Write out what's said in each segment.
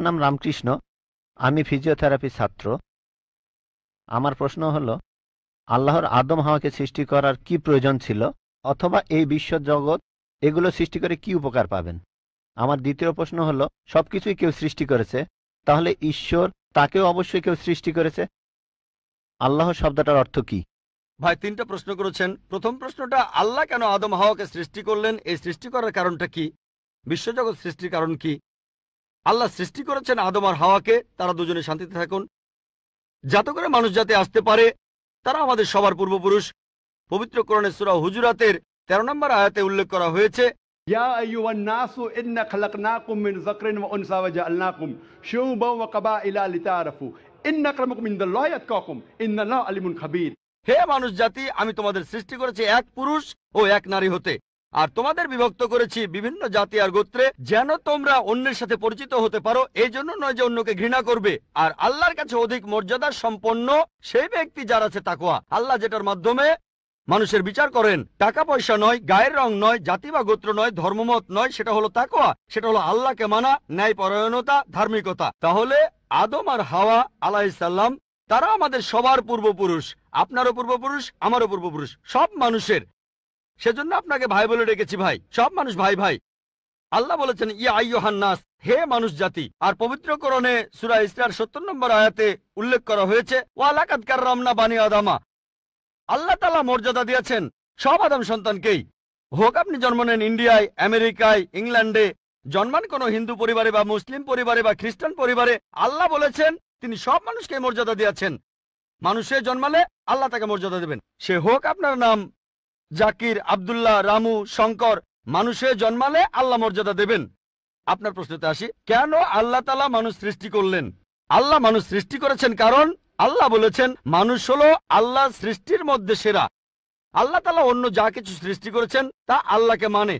নাম রামকৃষ্ণ, আমি ফিজিওথেরাপি ছাত্র। আমার প্রশ্ন হলো, আল্লাহর আদম হাওয়াকে সৃষ্টি করার কি প্রয়োজন ছিল, অথবা এই বিশ্ব জগৎ এগুলো সৃষ্টি করে কি উপকার পাবেন? আমার দ্বিতীয় প্রশ্ন হলো, সবকিছুই কেউ সৃষ্টি করেছে, তাহলে ঈশ্বর তাকেও অবশ্যই কেউ সৃষ্টি করেছে। আল্লাহ শব্দটার অর্থ কি? ভাই 3টা প্রশ্ন করেছেন। প্রথম প্রশ্নটা, আল্লাহ কেন আদম হাওয়াকে সৃষ্টি করলেন, এই সৃষ্টি করার কারণটা কি, বিশ্বজগৎ সৃষ্টির কারণ কি? আল্লাহ সৃষ্টি করেছেন আদম আর হাওয়াকে, তারা দুজনে শান্তিতে থাকুন, যাতে করে মানুষ যাতে আসতে পারে, তারা আমাদের সবার পূর্বপুরুষ। পবিত্র কোরআনে সূরা হুজুরাতের 13 নম্বর আয়াতে উল্লেখ করা হয়েছে, ইয়া আইয়ুহান নাসু ইন্না খালাকনাকুম মিন যাকরিন ওয়া উনসা ওয়া জাআলনাকুম শুউবান ওয়া কাবাইলা লিতাআরাফু ইন্না আক্রামাকুম ইনদাল্লাহি আতকাকুম ইন্নাল্লাহা আলিমুন খাবীর। হে মানুষ জাতি, আমি তোমাদের সৃষ্টি করেছি এক পুরুষ ও এক নারী হতে, আর তোমাদের বিভক্ত করেছি বিভিন্ন জাতি আর গোত্রে, যেন তোমরা অন্যের সাথে পরিচিত হতে পারো। এই জন্য নয় যে অন্যকে ঘৃণা করবে। আর আল্লাহর কাছে অধিক মর্যাদা সম্পন্ন সেই ব্যক্তি যার আছে তাকওয়া। আল্লাহ যেটার মাধ্যমে মানুষের বিচার করেন, টাকা পয়সা নয়, গায়ের রং নয়, জাতি বা গোত্র নয়, ধর্মমত নয়, সেটা হলো তাকওয়া। সেটা হলো আল্লাহকে মানা, ন্যায় পরায়ণতা, ধার্মিকতা। তাহলে আদম আর হাওয়া আলাইহিস সালাম, তারা আমাদের সবার পূর্বপুরুষ, আপনারও পূর্বপুরুষ, আমারও পূর্বপুরুষ, সব মানুষের। সেজন্য আপনাকে ভাই বলে ডেকেছি। ভাই, সব মানুষ ভাই ভাই। আল্লাহ বলেছেন, ইয়া আইয়ুহান নাস, হে মানুষ জাতি। আর পবিত্র কোরআনে সূরা ইসরার 70 নম্বর আয়াতে উল্লেখ করা হয়েছে, ওয়া লাকাদ কাররামনা বানি আদামা। আল্লাহ তাআলা মর্যাদা দিয়েছেন সব আদম সন্তানকেই। হোক আপনি জন্ম নেন ইন্ডিয়ায়, আমেরিকায়, ইংল্যান্ডে, জন্মান কোনো হিন্দু পরিবারে বা মুসলিম পরিবারে বা খ্রিস্টান পরিবারে, আল্লাহ বলেছেন তিনি সব মানুষকে মর্যাদা দিয়েছেন। মানুষে জন্মালে আল্লাহ তাকে মর্যাদা দেবেন। সে হোক আপনার নাম জাকির, আব্দুল্লাহ, রামু, শঙ্কর, মানুষে জন্মালে আল্লাহ মর্যাদা দেবেন। আপনার প্রশ্নতে আসি, কেন আল্লাহ তাআলা মানুষ সৃষ্টি করলেন? আল্লাহ মানুষ সৃষ্টি করেছেন কারণ আল্লাহ বলেছেন মানুষ হলো আল্লাহ সৃষ্টির মধ্যে সেরা। আল্লাহ তাআলা অন্য যা কিছু সৃষ্টি করেছেন তা আল্লাহকে মানে।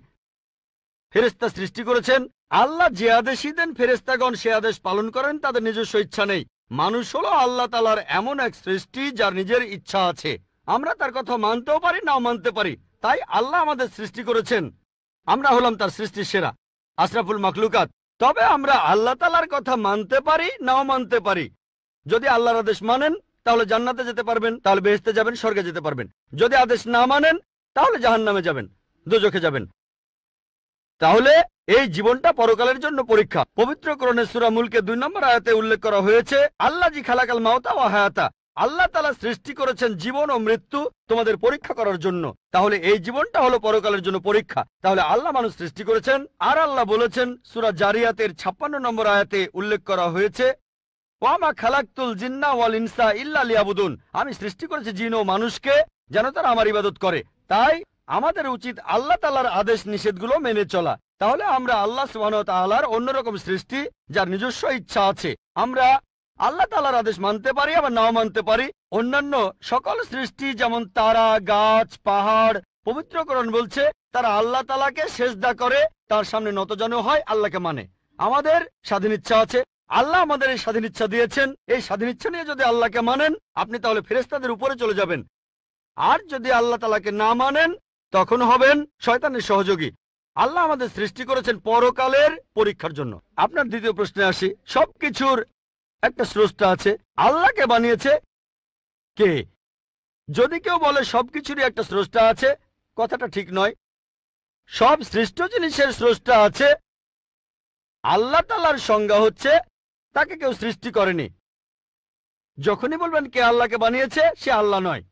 ফেরেশতা সৃষ্টি করেছেন, আল্লাহ যে আদেশই দেন ফেরেশতাগণ সে আদেশ পালন করেন, তাদের নিজস্ব ইচ্ছা নেই। মানুষ হলো আল্লাহ তাআলার এমন এক সৃষ্টি যার নিজের ইচ্ছা আছে। আমরা তার কথা মানতেও পারি, নাও মানতে পারি। তাই আল্লাহ আমাদের সৃষ্টি করেছেন, আমরা হলাম তার সৃষ্টির সেরা, আশরাফুল মাখলুকাত। তবে আমরা আল্লাহ তাআলার কথা মানতে পারি, নাও মানতে পারি। যদি আল্লাহর আদেশ মানেন তাহলে জান্নাতে যেতে পারবেন, তাহলে বেহেশতে যাবেন, স্বর্গে যেতে পারবেন। যদি আদেশ না মানেন তাহলে জাহান্নামে যাবেন, দোজখে যাবেন। তাহলে এই জীবনটা পরকালের জন্য পরীক্ষা। পবিত্র কোরআনে সূরা মুলকে 2 নম্বর আয়াতে উল্লেখ করা হয়েছে, আল্লাযী খালাকাল মাউতা ওয়া হায়াতা। আল্লাহ তাআলা সৃষ্টি করেছেন জীবন ও মৃত্যু তোমাদের পরীক্ষা করার জন্য। তাহলে এই জীবনটা হলো পরকালের জন্য পরীক্ষা। তাহলে আল্লাহ মানুষ সৃষ্টি করেছেন। আর আল্লাহ বলেছেন সূরা জারিয়াতের 56 নম্বর আয়াতে উল্লেখ করা হয়েছে, ওয়া মা খালাকতুল জিন্না ওয়াল ইনসা ইল্লা লিয়াবুদুন। আমি সৃষ্টি করেছি জিন ও মানুষকে যেন তারা আমার ইবাদত করে। তাই আমাদের উচিত আল্লাহ তাআলার আদেশ নিষেধগুলো মেনে চলা। তাহলে আমরা আল্লাহ সুবহানাহু ওয়া তাআলার অন্যরকম সৃষ্টি যার নিজস্ব ইচ্ছা আছে। আমরা আল্লাহ তাআলার আদেশ মানতে পারি, আবার নাও মানতে পারি। অন্যান্য সকল সৃষ্টি যেমন তারা, গাছ, পাহাড়, পবিত্র কোরআন বলছে তারা আল্লাহ তাআলাকে সেজদা করে, তার সামনে নতজানু হয়, আল্লাহকে মানে। আমাদের স্বাধীন ইচ্ছা আছে, আল্লাহ আমাদের এই স্বাধীন ইচ্ছা দিয়েছেন। এই স্বাধীন ইচ্ছা নিয়ে যদি আল্লাহকে মানেন, আপনি তাহলে ফেরেশতাদের উপরে চলে যাবেন। আর যদি আল্লাহ তাআলাকে না মানেন, তখন হবেন শয়তানের সহযোগী। আল্লাহ আমাদের সৃষ্টি করেছেন পরকালের পরীক্ষার জন্য। আপনার দ্বিতীয় প্রশ্নে আসি, সবকিছুর একটা স্রষ্টা আছে, আল্লাহকে বানিয়েছে কে? যদি কেউ বলে সবকিছুরই একটা স্রষ্টা আছে, কথাটা ঠিক নয়। সব সৃষ্ট জিনিসের স্রষ্টা আছে। আল্লাহ তাআলার সংজ্ঞা হচ্ছে তাকে কেউ সৃষ্টি করেনি। যখনই বলবেন কে আল্লাহকে বানিয়েছে, সে আল্লাহ নয়।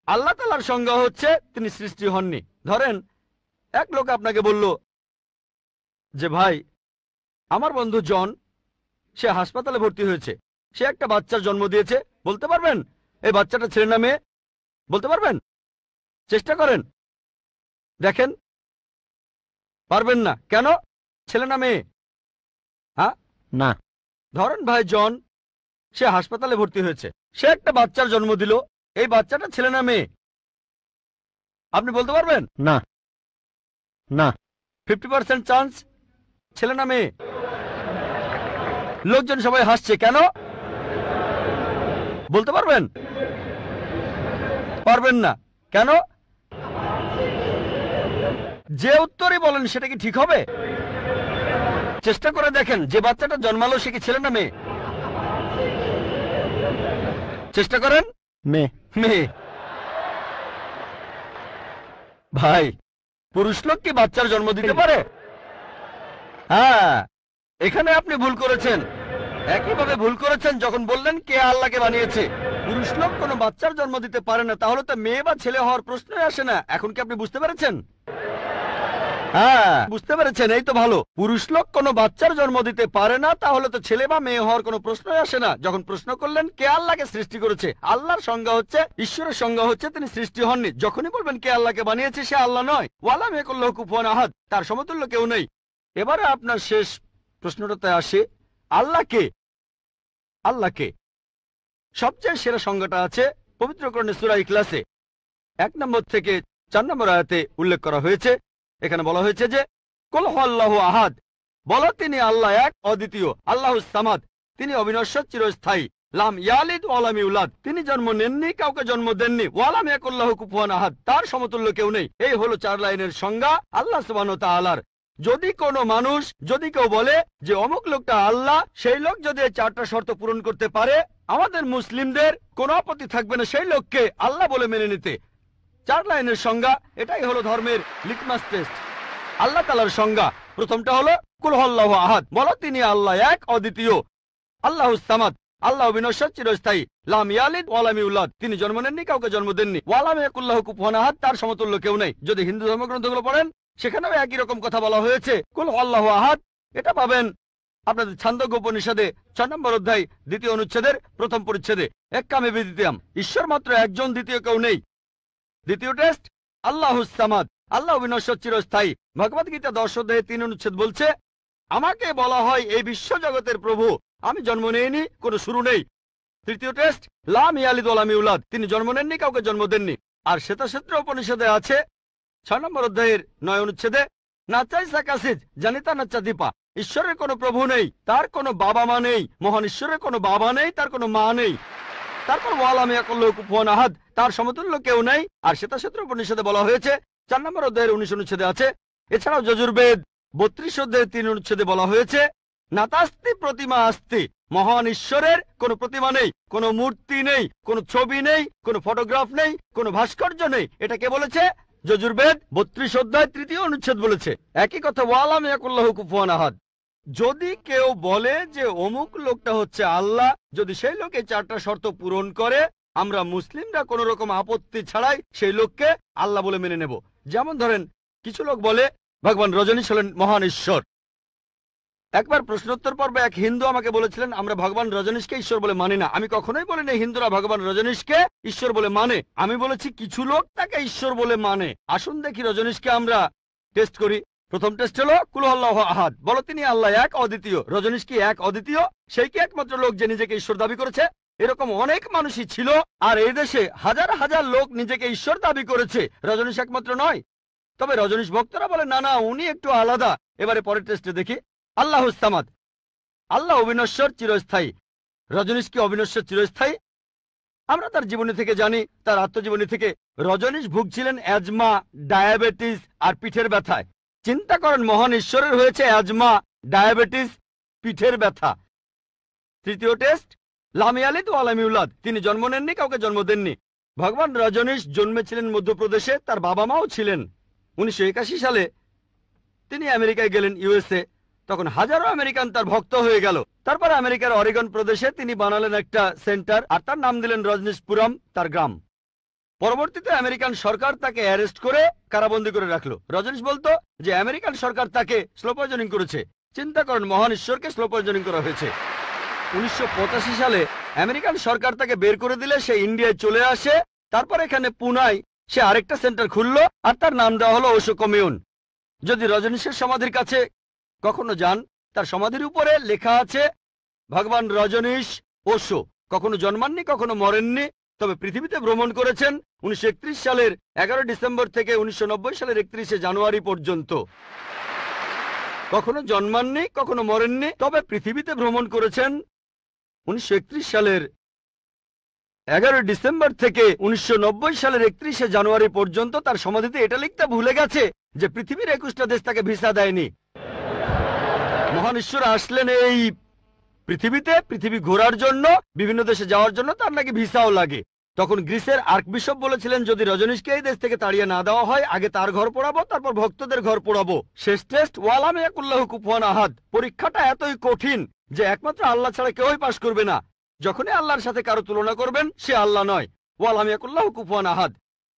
আল্লাহ তাআলার সংজ্ঞা হচ্ছে তিনি সৃষ্টি হননি। ধরেন এক লোক আপনাকে বলল যে ভাই, আমার বন্ধু জন, সে হাসপাতালে ভর্তি হয়েছে, সে একটা বাচ্চার জন্ম দিয়েছে। বলতে পারবেন এই বাচ্চাটা ছেলে না মেয়ে? বলতে পারবেন? চেষ্টা করেন, দেখেন। পারবেন না কেন? ছেলে না মেয়ে? হ্যাঁ না। ধরেন ভাই জন, সে হাসপাতালে ভর্তি হয়েছে, সে একটা বাচ্চার জন্ম দিল, এই বাচ্চাটা ছেলে না মেয়ে? আপনি বলতে পারবেন? না না। 50% চান্স ছেলে না মেয়ে। লোকজন সবাই হাসছে কেন? বলতে পারবেন? পারবেন না কেন? যে উত্তরই বলেন সেটা কি ঠিক হবে? চেষ্টা করে দেখেন, যে বাচ্চাটা জন্মালো সে কি ছেলে না মেয়ে? চেষ্টা করেন। মেয়ে। মেয়ে। ভাই, পুরুষ লোক কি বাচ্চার জন্ম দিতে পারে? হ্যাঁ, এখানে আপনি ভুল করেছেন। একইভাবে ভুল করেছেন যখন বললেন কে আল্লাহকে বানিয়েছে। পুরুষ লোক কোনো বাচ্চার জন্ম দিতে পারে না, তাহলে তো মেয়ে বা ছেলে হওয়ার প্রশ্নই আসে না। এখন কি আপনি বুঝতে পেরেছেন? হ্যাঁ, বুঝতে পেরেছেন, এই তো ভালো। পুরুষ লোক কোনো বাচ্চার জন্ম দিতে পারে না, তাহলে তো ছেলে বা মেয়ে হওয়ার কোনো প্রশ্নই আসে না। যখন প্রশ্ন করলেন কে আল্লাহকে সৃষ্টি করেছে, আল্লাহর সংজ্ঞা হচ্ছে, ঈশ্বরের সংজ্ঞা হচ্ছে তিনি সৃষ্টি হননি। যখনই বলবেন কে আল্লাহকে বানিয়েছে, সে আল্লাহ নয়। ওয়ালাম ইয়াকুল্লাহু কুফুয়ান আহাদ, তার সমতুল্য কেউ নেই। এবারে আপনার শেষ প্রশ্নটাতে আসে, আল্লাহকে। আল্লাহকে সবচেয়ে সেরা সংজ্ঞাটা আছে পবিত্র কোরআনে সূরা ইখলাসে 1 নম্বর থেকে 4 নম্বর আয়াতে উল্লেখ করা হয়েছে। এখানে বলা হয়েছে যে কুল হুয়াল্লাহু আহাদ, বলো তিনি আল্লাহ এক, অদ্বিতীয়। আল্লাহুস সামাদ, তিনি অবিনশ্বর, চিরস্থায়ী। লাম ইয়ালিদ ওয়া লাম ইউলাদ, তিনি জন্ম নেননি, কাউকে জন্ম দেননি। ওয়ালাম ইয়াকুল্লাহু কুফুয়ান আহাদ, তার সমতুল্য কেউ নেই। এই হলো 4 লাইনের সংজ্ঞা আল্লাহ সুবহানাহু ওয়া তাআলার। যদি কোনো মানুষ, যদি কেউ বলে যে অমুক লোকটা আল্লাহ, সেই লোক যদি এই 4টা শর্ত পূরণ করতে পারে, আমাদের মুসলিমদের কোনো আপত্তি থাকবে না সেই লোককে আল্লাহ বলে মেনে নিতে। 4 লাইনের সংজ্ঞা, এটাই হলো ধর্মের লিটমাস টেস্ট। আল্লাহ তাআলার সংজ্ঞা প্রথমটা হলো কুল হুয়াল্লাহু আহাদ, বলো তিনি আল্লাহ এক, অদ্বিতীয়। আল্লাহুস সামাদ, আল্লাহ অবিনশ্বর, চিরস্থায়ী। লাম ইয়ালিদ ওয়া লাম ইউলাদ, তিনি জন্ম নেননি, কাউকে জন্ম দেননি। ওয়া লাম ইয়াকুল্লাহু কুফুয়ান আহাদ, তার সমতুল্য কেউ নেই। যদি হিন্দু ধর্মগ্রন্থগুলো পড়েন, সেখানেও একই রকম কথা বলা হয়েছে, কুল হুয়াল্লাহু আহাদ। এটা পাবেন আপনাদের ছান্দোগ্য উপনিষদে 6 নম্বর অধ্যায় 2য় অনুচ্ছেদের 1ম পরিচ্ছেদে। এক্কামে বিদ্বিতীয়াম, ঈশ্বর মাত্র একজন, দ্বিতীয় কেউ নেই। দ্বিতীয় টেস্ট আল্লাহুস সামাদ, আল্লাহ অবিনশ্বর, চিরস্থায়ী। ভগবদ গীতা 10 অধ্যায়ে 3 অনুচ্ছেদ বলছে, আমাকে বলা হয় এই বিশ্ব জগতের প্রভু, আমি জন্ম নেইনি, কোনো শুরু নেই। তৃতীয় টেস্ট লাম ইয়ালিদ ওয়া লাম ইউলাদ, তিনি জন্ম নেননি, কাউকে জন্ম দেননি। আর শ্বেতাক্ষেত্র উপনিষদে আছে 6 নম্বর অধ্যায়ের 9 অনুচ্ছেদে, নাচাই সাকাসিজ জানিতা নাচা দীপা, ঈশ্বরের কোনো প্রভু নেই, তার কোনো বাবা মা নেই। মহান ঈশ্বরের কোনো বাবা নেই, তার কোনো মা নেই। তারপর ওয়ালাম ইয়াকুল্লাহু কুফুয়ান আহাদ, তার সমতুল্য কেউ নেই। আর শ্বেতাক্ষেত্র উপনিষদে বলা হয়েছে 4 নম্বর অধ্যায়ের 19 অনুচ্ছেদে আছে। এছাড়াও যজুর্বেদ 32 অধ্যায়ের 3 অনুচ্ছেদে বলা হয়েছে, নাতাস্তি প্রতিমা আস্তি, মহান ঈশ্বরের কোনো প্রতিমা নেই, কোনো মূর্তি নেই, কোনো ছবি নেই, কোনো ফটোগ্রাফ নেই, কোনো ভাস্কর্য নেই। এটা কে বলেছে? যজুর্বেদ 32 অধ্যায় 3য় অনুচ্ছেদ বলেছে একই কথা, ওয়ালাম ইয়াকুল্লাহু কুফুয়ান আহাদ। যদি কেউ বলে যে অমুক লোকটা হচ্ছে আল্লাহ, যদি সেই লোক এই 4টা শর্ত পূরণ করে, আমরা মুসলিমরা কোনো রকম আপত্তি ছাড়াই সেই লোককে আল্লাহ বলে মেনে নেব। যেমন ধরেন, কিছু লোক বলে ভগবান রজনীশ হলেন মহান ঈশ্বর। একবার প্রশ্নোত্তর পর্বে এক হিন্দু আমাকে বলেছিলেন, আমরা ভগবান রজনীশকে ঈশ্বর বলে মানি না। আমি কখনোই বলিনি হিন্দুরা ভগবান রজনীশকে ঈশ্বর বলে মানে। আমি বলেছি কিছু লোক তাকে ঈশ্বর বলে মানে। আসুন দেখি রজনীশকে আমরা টেস্ট করি। প্রথম টেস্ট হলো কুল হুয়াল্লাহু আহাদ, বলো তিনি আল্লাহ এক, অদ্বিতীয়। রজনীশ কি এক, অদ্বিতীয়? সেই কি একমাত্র লোক যে নিজেকে ঈশ্বর দাবি করেছে? এরকম অনেক মানুষই ছিল, আর এই দেশে হাজার হাজার লোক নিজেকে ঈশ্বর দাবি করেছে। রজনীশ একমাত্র নয়। তবে রজনীশ ভক্তরা বলে না না, উনি একটু আলাদা। এবারে পরের টেস্টে দেখি। আল্লাহুস সামাদ, আল্লাহ অবিনশ্বর, চিরস্থায়ী। রজনীশ কি অবিনশ্বর, চিরস্থায়ী? আমরা তার জীবনী থেকে জানি, তার আত্মজীবনী থেকে। রজনীশ ভুগছিলেন অ্যাজমা, ডায়াবেটিস আর পিঠের ব্যথায়। চিন্তা করেন, মহান ঈশ্বরের হয়েছে অ্যাজমা, ডায়াবেটিস, পিঠের ব্যথা। তৃতীয় টেস্ট লাম ইয়ালিদ ওয়া লাম ইউলাদ, তিনি জন্ম নেননি, কাউকে জন্ম দেননি। ভগবান রজনীশ জন্মেছিলেন মধ্যপ্রদেশে, তার বাবা মাও ছিলেন। 1981 সালে তিনি আমেরিকায় গেলেন, ইউএসএ। তখন হাজারো আমেরিকান তার ভক্ত হয়ে গেল। তারপর আমেরিকার অরেগন প্রদেশে তিনি বানালেন একটা সেন্টার, আর তার নাম দিলেন রজনীশপুরম, তার গ্রাম। পরবর্তীতে আমেরিকান সরকার তাকে অ্যারেস্ট করে কারাবন্দী করে রাখলো। রজনীশ বলতো যে আমেরিকান সরকার তাকে স্লো পয়জনিং করেছে। চিন্তা করেন, মহান ঈশ্বরকে স্লো পয়জনিং করা হয়েছে। 1985 সালে আমেরিকান সরকার তাকে বের করে দিলে সে ইন্ডিয়ায় চলে আসে। তারপর এখানে পুনায় সে আরেকটা সেন্টার খুললো, আর তার নাম দেওয়া হলো ওশো কমিউন। যদি রজনীশের সমাধির কাছে কখনো যান, তার সমাধির উপরে লেখা আছে ভগবান রজনীশ ওশো। কখনো জন্মাননি, কখনো মরেননি, তবে পৃথিবীতে ভ্রমণ করেছেন 1931 সালের 11 ডিসেম্বর থেকে 1990 সালের 31শে জানুয়ারি পর্যন্ত। কখনো জন্মাননি, কখনো মরেননি, তবে পৃথিবীতে ভ্রমণ করেছেন 1931 সালের 11 ডিসেম্বর থেকে 1990 সালের 31শে জানুয়ারি পর্যন্ত। তার সমাধিতে এটা লিখতে ভুলে গেছে যে পৃথিবীর 21টা দেশ তাকে ভিসা দেয়নি। মহান ঈশ্বর আসলেন এই পৃথিবীতে, পৃথিবী ঘোরার জন্য, বিভিন্ন দেশে যাওয়ার জন্য তার নাকি ভিসাও লাগে। তখন গ্রিসের আর্কবিশপ বলেছিলেন, যদি রজনীশকে এই দেশ থেকে তাড়িয়ে না দেওয়া হয়, আগে তার ঘর পোড়াবো, তারপর ভক্তদের ঘর পোড়াবো। শেষ টেস্ট ওয়ালাম ইয়াকুল্লাহু কুফুয়ান আহাদ। পরীক্ষাটা এতই কঠিন যে একমাত্র আল্লাহ ছাড়া কেউই পাশ করবে না। যখনই আল্লাহর সাথে কারো তুলনা করবেন, সে আল্লাহ নয়। ওয়ালাম ইয়াকুল্লাহু কুফুয়ান আহাদ।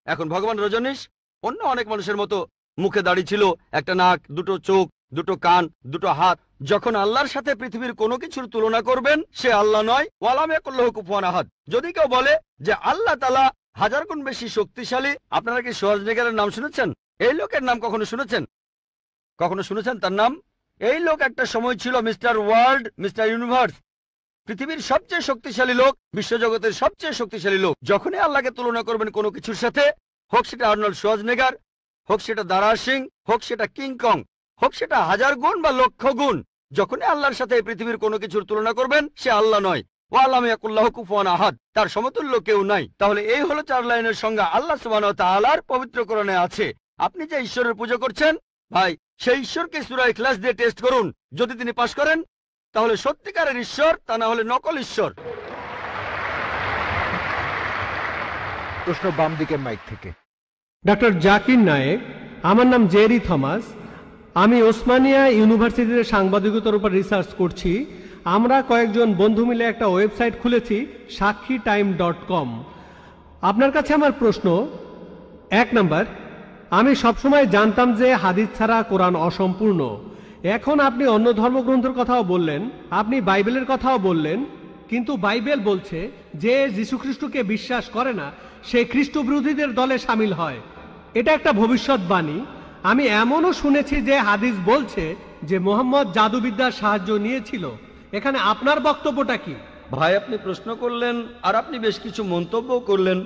এখন ভগবান রজনীশ অন্য অনেক মানুষের মতো মুখে দাড়ি ছিল, একটা নাক, দুটো চোখ, দুটো কান, দুটো হাত। যখন আল্লাহর সাথে পৃথিবীর কোনো কিছুর তুলনা করবেন, সে আল্লাহ নয়। ওয়ালাম ইয়াকুল্লাহু কুফুয়ান আহাদ। যদি কেউ বলে যে আল্লাহ তাআলা 1000 গুণ বেশি শক্তিশালী, আপনারা কি শোয়ার্জনেগারের নাম শুনেছেন? এই লোকের নাম কখনো শুনেছেন? কখনো শুনেছেন তার নাম? এই লোক একটা সময় ছিল মিস্টার ওয়ার্ল্ড, মিস্টার ইউনিভার্স, পৃথিবীর সবচেয়ে শক্তিশালী লোক, বিশ্বজগতের সবচেয়ে শক্তিশালী লোক। যখনই আল্লাহকে তুলনা করবেন কোনো কিছুর সাথে, হোক সেটা আর্নল্ড শোয়ার্জনেগার, হোক সেটা দারা সিং, হোক সেটা কিংকং, হোক সেটা 1000 গুণ বা লক্ষ গুণ, যখনই আল্লাহর সাথে এই পৃথিবীর কোনো কিছুর তুলনা করবেন, সে আল্লাহ নয়। ওয়ালাম ইয়াকুল্লাহু কুফুয়ান আহাদ। তার সমতুল্য কেউ নাই। তাহলে এই হলো 4 লাইনের সংজ্ঞা আল্লাহ সুবহানাহু ওয়া তাআলার পবিত্র কোরআনে আছে। আপনি যে ঈশ্বরের পূজা করছেন, ভাই, সেই ঈশ্বরকে সূরা ইখলাস দিয়ে টেস্ট করুন। যদি তিনি পাশ করেন, তাহলে সত্যিকারের ঈশ্বর, তা না হলে নকল ঈশ্বর। প্রশ্ন বাম দিকের মাইক থেকে। ডক্টর জাকির নায়েক, আমার নাম জেরি থমাস। আমি ওসমানিয়া ইউনিভার্সিটিতে সাংবাদিকতার উপর রিসার্চ করছি। আমরা কয়েকজন বন্ধু মিলে একটা ওয়েবসাইট খুলেছি, সাক্ষীটাইম.com। আপনার কাছে আমার প্রশ্ন, 1 নাম্বার, আমি সবসময় জানতাম যে হাদিস ছাড়া কোরআন অসম্পূর্ণ। এখন আপনি অন্য ধর্মগ্রন্থের কথাও বললেন, আপনি বাইবেলের কথাও বললেন, কিন্তু বাইবেল বলছে যে যীশুখ্রিস্টকে বিশ্বাস করে না, সে খ্রিস্ট বিরোধীদের দলে সামিল হয়। এটা একটা ভবিষ্যৎবাণী। আমি এমনও শুনেছি যে হাদিস বলছে যে মুহাম্মদ জাদুবিদ্যার সাহায্য নিয়েছিল। এখানে আপনার বক্তব্যটা কি? ভাই, আপনি প্রশ্ন করলেন আর আপনি বেশ কিছু মন্তব্য করলেন।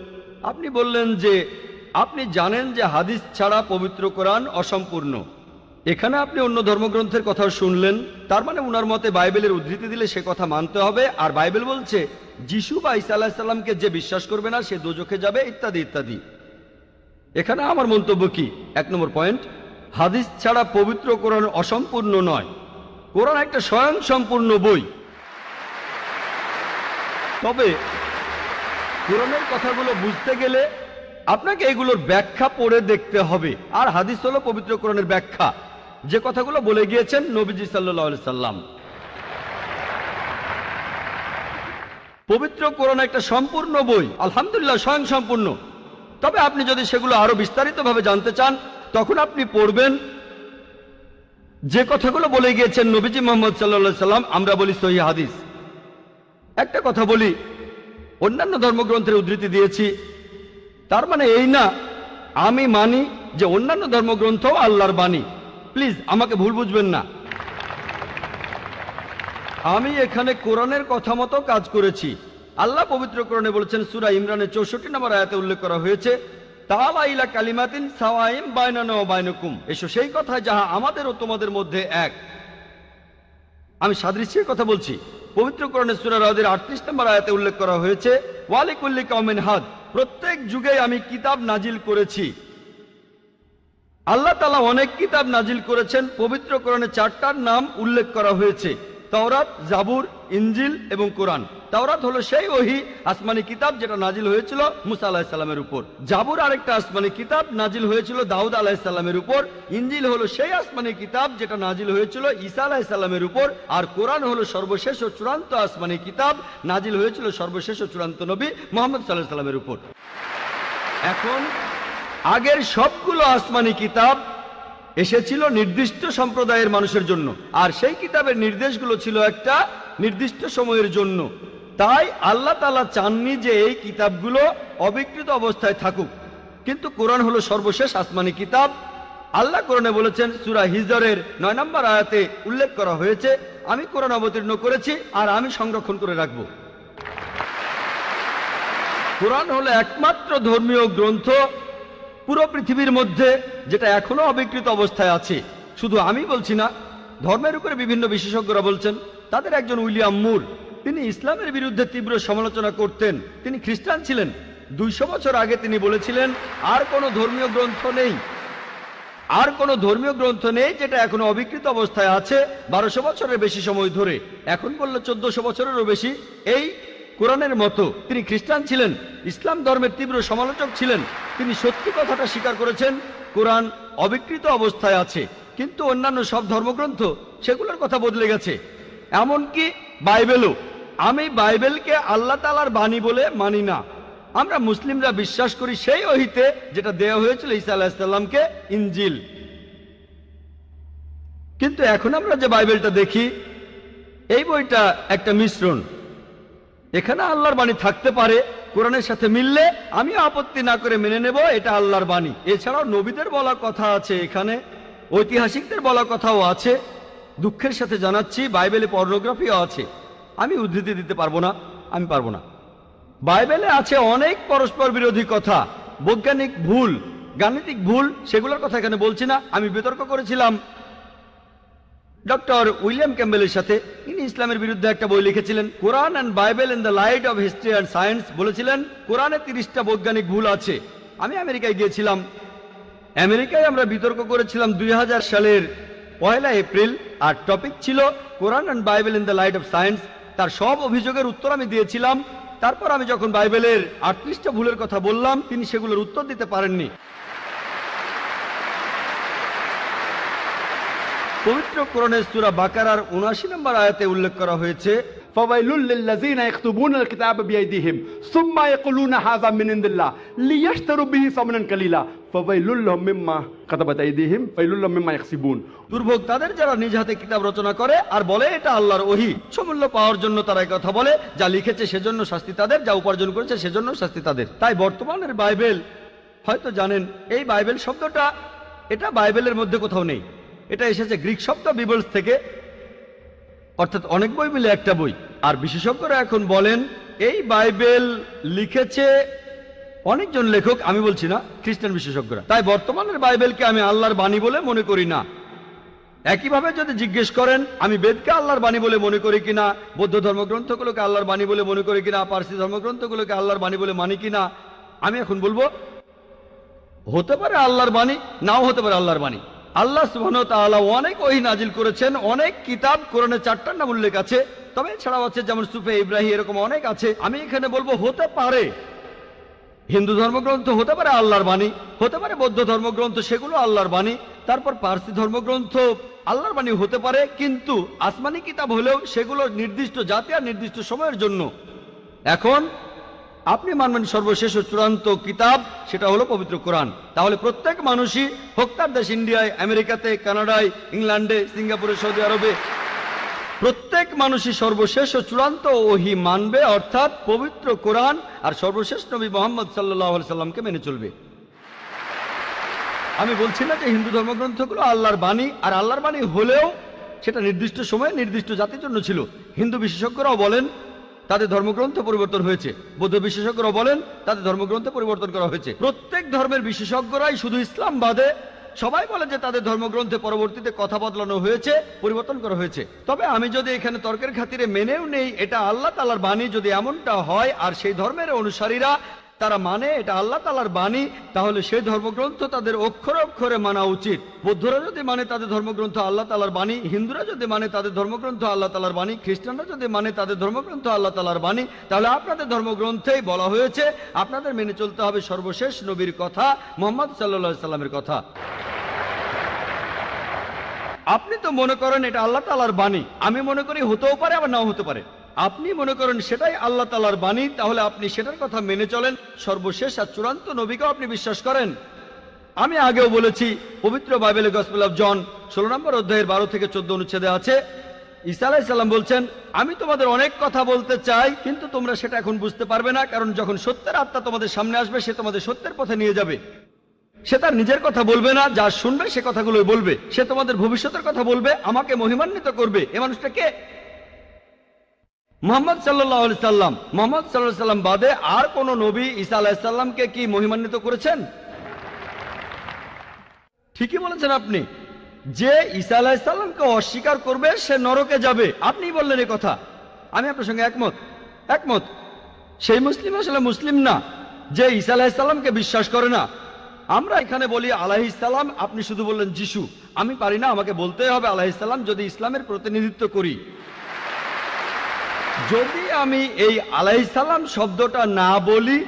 আপনি বললেন যে আপনি জানেন যে হাদিস ছাড়া পবিত্র কোরআন অসম্পূর্ণ। এখানে আপনি অন্য ধর্মগ্রন্থের কথাও শুনলেন। তার মানে উনার মতে বাইবেলের উদ্ধৃতি দিলে সে কথা মানতে হবে। আর বাইবেল বলছে যিশু বা ঈসা আলাইহিস সালামকে যে বিশ্বাস করবে না, সে দোজখে যাবে, ইত্যাদি ইত্যাদি। এখানে আমার মন্তব্য কি? 1 নম্বর পয়েন্ট, হাদিস ছাড়া পবিত্র কোরআন অসম্পূর্ণ নয়। কোরআন একটা স্বয়ং সম্পূর্ণ বই। তবে কোরআনের কথাগুলো বুঝতে গেলে আপনাকে এগুলোর ব্যাখ্যা পড়ে দেখতে হবে। আর হাদিস হলো পবিত্র কোরআনের ব্যাখ্যা, যে কথাগুলো বলে গিয়েছেন নবীজি সাল্লাল্লাহু আলাইহি সাল্লাম। পবিত্র কোরআন একটা সম্পূর্ণ বই, আলহামদুলিল্লাহ, স্বয়ং সম্পূর্ণ। তবে আপনি যদি সেগুলো আরো বিস্তারিতভাবে জানতে চান, তখন আপনি পড়বেন যে কথাগুলো বলে গিয়েছেন নবীজি মুহাম্মদ সাল্লাল্লাহু আলাইহি সাল্লাম। আমরা বলি সহিহ হাদিস। একটা কথা বলি, অন্যান্য ধর্মগ্রন্থের উদ্ধৃতি দিয়েছি, তার মানে এই না আমি মানি যে অন্যান্য ধর্মগ্রন্থ আল্লাহর বাণী। প্লিজ আমাকে ভুল বুঝবেন না। আমি এখানে কোরআনের কথা মতো কাজ করেছি। আল্লাহ পবিত্র কোরআনে বলেছেন, সূরা ইমরানের 64 নম্বর আয়াতে উল্লেখ করা হয়েছে, তাআলা ইলা কালিমাতিন সাওয়াইম বাইনানা ওয়া বাইনাকুম, এসো সেই কথা যাহা আমাদের ও তোমাদের মধ্যে এক। আমি সাদৃশ্যের কথা বলছি। পবিত্র কোরআনে সূরা রাদের 38 নম্বর আয়াতে উল্লেখ করা হয়েছে, ওয়ালিকুল্লি কওমিন হাদ, প্রত্যেক যুগে আমি কিতাব নাজিল করেছি। আল্লাহ তাআলা অনেক কিতাব নাজিল করেছেন। পবিত্র কোরআনে 4টার নাম উল্লেখ করা হয়েছে, তাওরাত, জাবুর, ইনজিল এবং কোরআন। তাওরাত হলো সেই ওহী আসমানি কিতাব যেটা নাজিল হয়েছিল মুসা আলাইহিস সালামের উপর। জাবুর আরেকটা আসমানি কিতাব নাজিল হয়েছিল দাউদ আলাইহিস সালামের উপর। ইনজিল হলো সেই আসমানি কিতাব যেটা নাজিল হয়েছিল ঈসা আলাইহিস সালামের উপর। আর কোরআন হলো সর্বশেষ ও চূড়ান্ত আসমানি কিতাব, নাজিল হয়েছিল সর্বশেষ ও চূড়ান্ত নবী মুহাম্মদ সাল্লাল্লাহু আলাইহি সাল্লামের উপর। এখন আগের সবগুলো আসমানি কিতাব এসেছিল নির্দিষ্ট সম্প্রদায়ের মানুষের জন্য, আর সেই কিতাবের নির্দেশগুলো ছিল একটা নির্দিষ্ট সময়ের জন্য। তাই আল্লাহ তাআলা চাননি যে এই কিতাবগুলো অবিকৃত অবস্থায় থাকুক। কিন্তু কোরআন হলো সর্বশেষ আসমানি কিতাব। আল্লাহ কোরআনে বলেছেন, সূরা হিজরের 9 নম্বর আয়াতে উল্লেখ করা হয়েছে, আমি কোরআন অবতীর্ণ করেছি আর আমি সংরক্ষণ করে রাখব। কোরআন হলো একমাত্র ধর্মীয় গ্রন্থ পুরো পৃথিবীর মধ্যে যেটা এখনো অবিকৃত অবস্থায় আছে। শুধু আমি বলছি না, ধর্মের উপরে বিভিন্ন বিশেষজ্ঞরা বলছেন। তাদের একজন উইলিয়াম মুর, তিনি ইসলামের বিরুদ্ধে তীব্র সমালোচনা করতেন। তিনি খ্রিস্টান ছিলেন। 200 বছর আগে তিনি বলেছিলেন আর কোনো ধর্মীয় গ্রন্থ নেই আর কোনো ধর্মীয় গ্রন্থ নেই যেটা এখনো অবিকৃত অবস্থায় আছে 1200 বছরের বেশি সময় ধরে, এখন বললে 1400 বছরেরও বেশি। এই কোরআনের মতো তিনি খ্রিস্টান ছিলেন, ইসলাম ধর্মের তীব্র সমালোচক ছিলেন। তিনি সত্যি কথাটা স্বীকার করেছেন, কোরআন অবিকৃত অবস্থায় আছে, কিন্তু অন্যান্য সব ধর্মগ্রন্থ সেগুলোর কথা বদলে গেছে, এমনকি বাইবেলও। আমি বাইবেলকে আল্লাহ তাআলার বাণী বলে মানি না। আমরা মুসলিমরা বিশ্বাস করি সেই ওহীতে যেটা দেওয়া হয়েছিল ঈসা আলাইহিস সালামকে, ইনজিল। কিন্তু এখন আমরা যে বাইবেলটা দেখি, এই বইটা একটা মিশ্রণ। এখানে আল্লাহর বাণী থাকতে পারে, কোরআনের সাথে মিললে আমিও আপত্তি না করে মেনে নেব এটা আল্লাহর বাণী। এছাড়াও নবীদের বলা কথা আছে, এখানে ঐতিহাসিকদের বলা কথাও আছে। দুঃখের সাথে জানাচ্ছি বাইবেলে পর্নোগ্রাফিও আছে। আমি উদ্ধৃতি দিতে পারবো না, আমি পারবো না। বাইবেলে আছে অনেক পরস্পর বিরোধী কথা, বৈজ্ঞানিক ভুল, গাণিতিক ভুল, সেগুলোর কথা এখানে বলছি না। আমি বিতর্ক করেছিলাম ডক্টর উইলিয়াম ক্যাম্বেলের সাথে। তিনি ইসলামের বিরুদ্ধে একটা বই লিখেছিলেন, Quran and Bible in the light of history and science. বলেছিলেন কোরআনে 30টা বৈজ্ঞানিক ভুল আছে। আমি আমেরিকায় গিয়েছিলাম, আমেরিকায় আমরা বিতর্ক করেছিলাম 2000 সালের 1 এপ্রিল, আর টপিক ছিল Quran and Bible in the light of science. তার সব অভিযোগের উত্তর আমি দিয়েছিলাম। তারপর আমি যখন বাইবেলের 38টা ভুলের কথা বললাম, তিনি সেগুলোর উত্তর দিতে পারেননি। পবিত্র কোরআনের সূরা বাকারার 79 নম্বর আয়াতে উল্লেখ করা হয়েছে, فويل للذين يكتبون الكتاب بأيديهم ثم يقولون هذا من عند الله ليشتروا به ثمنا قليلا فويل لهم مما كتبت أيديهم ويل لهم مما يكسبون। দুর্ভোগ তাদের যারা নিজ হাতে কিতাব রচনা করে আর বলে এটা আল্লাহর ওহী। সমূল্য পাওয়ার জন্য তারা এই কথা বলে, যা লিখেছে সেজন্য শাস্তি তাদের, যা উপার্জন করেছে সেজন্য শাস্তি তাদের। তাই বর্তমানের বাইবেল, হয়তো জানেন এই বাইবেল শব্দটা এটা বাইবেলের মধ্যে কোথাও নেই। এটা এসেছে গ্রিক শব্দ বিবলস থেকে, অর্থাৎ অনেক বই মিলে একটা বই। আর বিশেষজ্ঞরা এখন বলেন এই বাইবেল লিখেছে অনেকজন লেখক, আমি বলছি না, খ্রিস্টান বিশেষজ্ঞরা। তাই বর্তমানের বাইবেলকে আমি আল্লাহর বাণী বলে মনে করি না। একইভাবে যদি জিজ্ঞেস করেন আমি বেদকে আল্লাহর বাণী বলে মনে করি কিনা, বৌদ্ধ ধর্মগ্রন্থগুলোকে আল্লাহর বাণী বলে মনে করি কিনা, পার্সি ধর্মগ্রন্থগুলোকে আল্লাহর বাণী বলে মানি কিনা, আমি এখন বলবো হতে পারে আল্লাহর বাণী, নাও হতে পারে আল্লাহর বাণী। আল্লাহ সুবহানাহু ওয়া তাআলা অনেক ওহী নাজিল করেছেন, অনেক কিতাব, কোরআনে 4টার নাম উল্লেখ আছে, তবে এছাড়াও আছে যেমন সুফে ইব্রাহিম, এরকম অনেক আছে। আমি এখানে বলবো হতে পারে হিন্দু ধর্মগ্রন্থ হতে পারে আল্লাহর বাণী, হতে পারে বৌদ্ধ ধর্মগ্রন্থ সেগুলো আল্লাহর বাণী, তারপর পার্সি ধর্মগ্রন্থ আল্লাহর বাণী হতে পারে, কিন্তু আসমানি কিতাব হলেও সেগুলো নির্দিষ্ট জাতি আর নির্দিষ্ট সময়ের জন্য। এখন আপনি মানবেন সর্বশেষ ও চূড়ান্ত কিতাব, সেটা হলো পবিত্র কোরআন। তাহলে প্রত্যেক মানুষই, হোক তার দেশ ইন্ডিয়ায়, আমেরিকাতে, কানাডায়, ইংল্যান্ডে, সিঙ্গাপুরে, সৌদি আরবে, প্রত্যেক মানুষই সর্বশেষ ও চূড়ান্ত ওহী মানবে, অর্থাৎ পবিত্র কোরআন আর সর্বশেষ নবী মুহাম্মদ সাল্লাল্লাহু আলাইহি সাল্লামকে মেনে চলবে। আমি বলছি না যে হিন্দু ধর্মগ্রন্থগুলো আল্লাহর বাণী, আর আল্লাহর বাণী হলেও সেটা নির্দিষ্ট সময়ে নির্দিষ্ট জাতির জন্য ছিল। হিন্দু বিশেষজ্ঞরাও বলেন তাদের ধর্মগ্রন্থ পরিবর্তন হয়েছে, বৌদ্ধ বিশেষজ্ঞরাও বলেন তাদের ধর্মগ্রন্থ পরিবর্তন করা হয়েছে। প্রত্যেক ধর্মের বিশেষজ্ঞরাই, শুধু ইসলাম বাদে সবাই বলে যে তাদের ধর্মগ্রন্থে পরবর্তীতে কথা বদলানো হয়েছে, পরিবর্তন করা হয়েছে। তবে আমি যদি এখানে তর্কের খাতিরে মেনেও নেই এটা আল্লাহ তাআলার বাণী, যদি এমনটা হয় আর সেই ধর্মের অনুসারীরা তারা মানে এটা আল্লাহ তাআলার বাণী, তাহলে সেই ধর্মগ্রন্থ তাদের অক্ষরে অক্ষরে মানা উচিত। বৌদ্ধরা যদি মানে তাদের ধর্মগ্রন্থ আল্লাহ তাআলার বাণী, হিন্দুরা যদি মানে তাদের ধর্মগ্রন্থ আল্লাহ তাআলার বাণী, খ্রিস্টানরা যদি মানে তাদের ধর্মগ্রন্থ আল্লাহ তাআলার বাণী, তাহলে আপনাদের ধর্মগ্রন্থেই বলা হয়েছে আপনাদের মেনে চলতে হবে সর্বশেষ নবীর কথা, মুহাম্মদ সাল্লাল্লাহু আলাইহি সাল্লামের কথা। আপনি তো মনে করেন এটা আল্লাহ তাআলার বাণী, আমি মনে করি হতেও পারে আবার নাও হতে পারে। আপনি মনে করেন সেটাই আল্লাহ তাআলার বাণী, তাহলে আপনি সেটার কথা মেনে চলেন। সর্বশেষ আর চূড়ান্ত নবীকেও আপনি বিশ্বাস করেন। আমি আগেও বলেছি, পবিত্র বাইবেলের গসপেল অফ জন 16 নম্বর অধ্যায়ের 12 থেকে 14 অনুচ্ছেদে আছে, ঈসা আলাইহিস সালাম বলছেন, আমি তোমাদের অনেক কথা বলতে চাই, কিন্তু তোমরা সেটা এখন বুঝতে পারবে না, কারণ যখন সত্যের আত্মা তোমাদের সামনে আসবে সে তোমাদের সত্যের পথে নিয়ে যাবে। সে তার নিজের কথা বলবে না, যা শুনবে সে কথাগুলোই বলবে। সে তোমাদের ভবিষ্যতের কথা বলবে, আমাকে মহিমান্বিত করবে। এ মানুষটা কে? মুহাম্মদ সাল্লাল্লাহু আলাইহি সাল্লাম। মুহাম্মদ সাল্লাল্লাহু আলাইহি সাল্লাম বাদে আর কোন নবী ঈসা আলাইহিস সালামকে কি মহিমান্বিত করেছেন? ঠিকই বলেছেন আপনি, যে ঈসা আলাইহিস সালামকে অস্বীকার করবে সে নরকে যাবে। আপনি বললেন এই কথা, আমি আপনার সঙ্গে একমত। সেই মুসলিম আসলে মুসলিম না যে ঈসা আলাইহিস সালামকে বিশ্বাস করে না। আমরা এখানে বলি আলাইহিস সালাম, আপনি শুধু বললেন যিশু। আমি পারি না, আমাকে বলতে হবে আলাইহিস সালাম যদি ইসলামের প্রতিনিধিত্ব করি। যদি আমি এই আলাইহিস সালাম শব্দটা না বলি,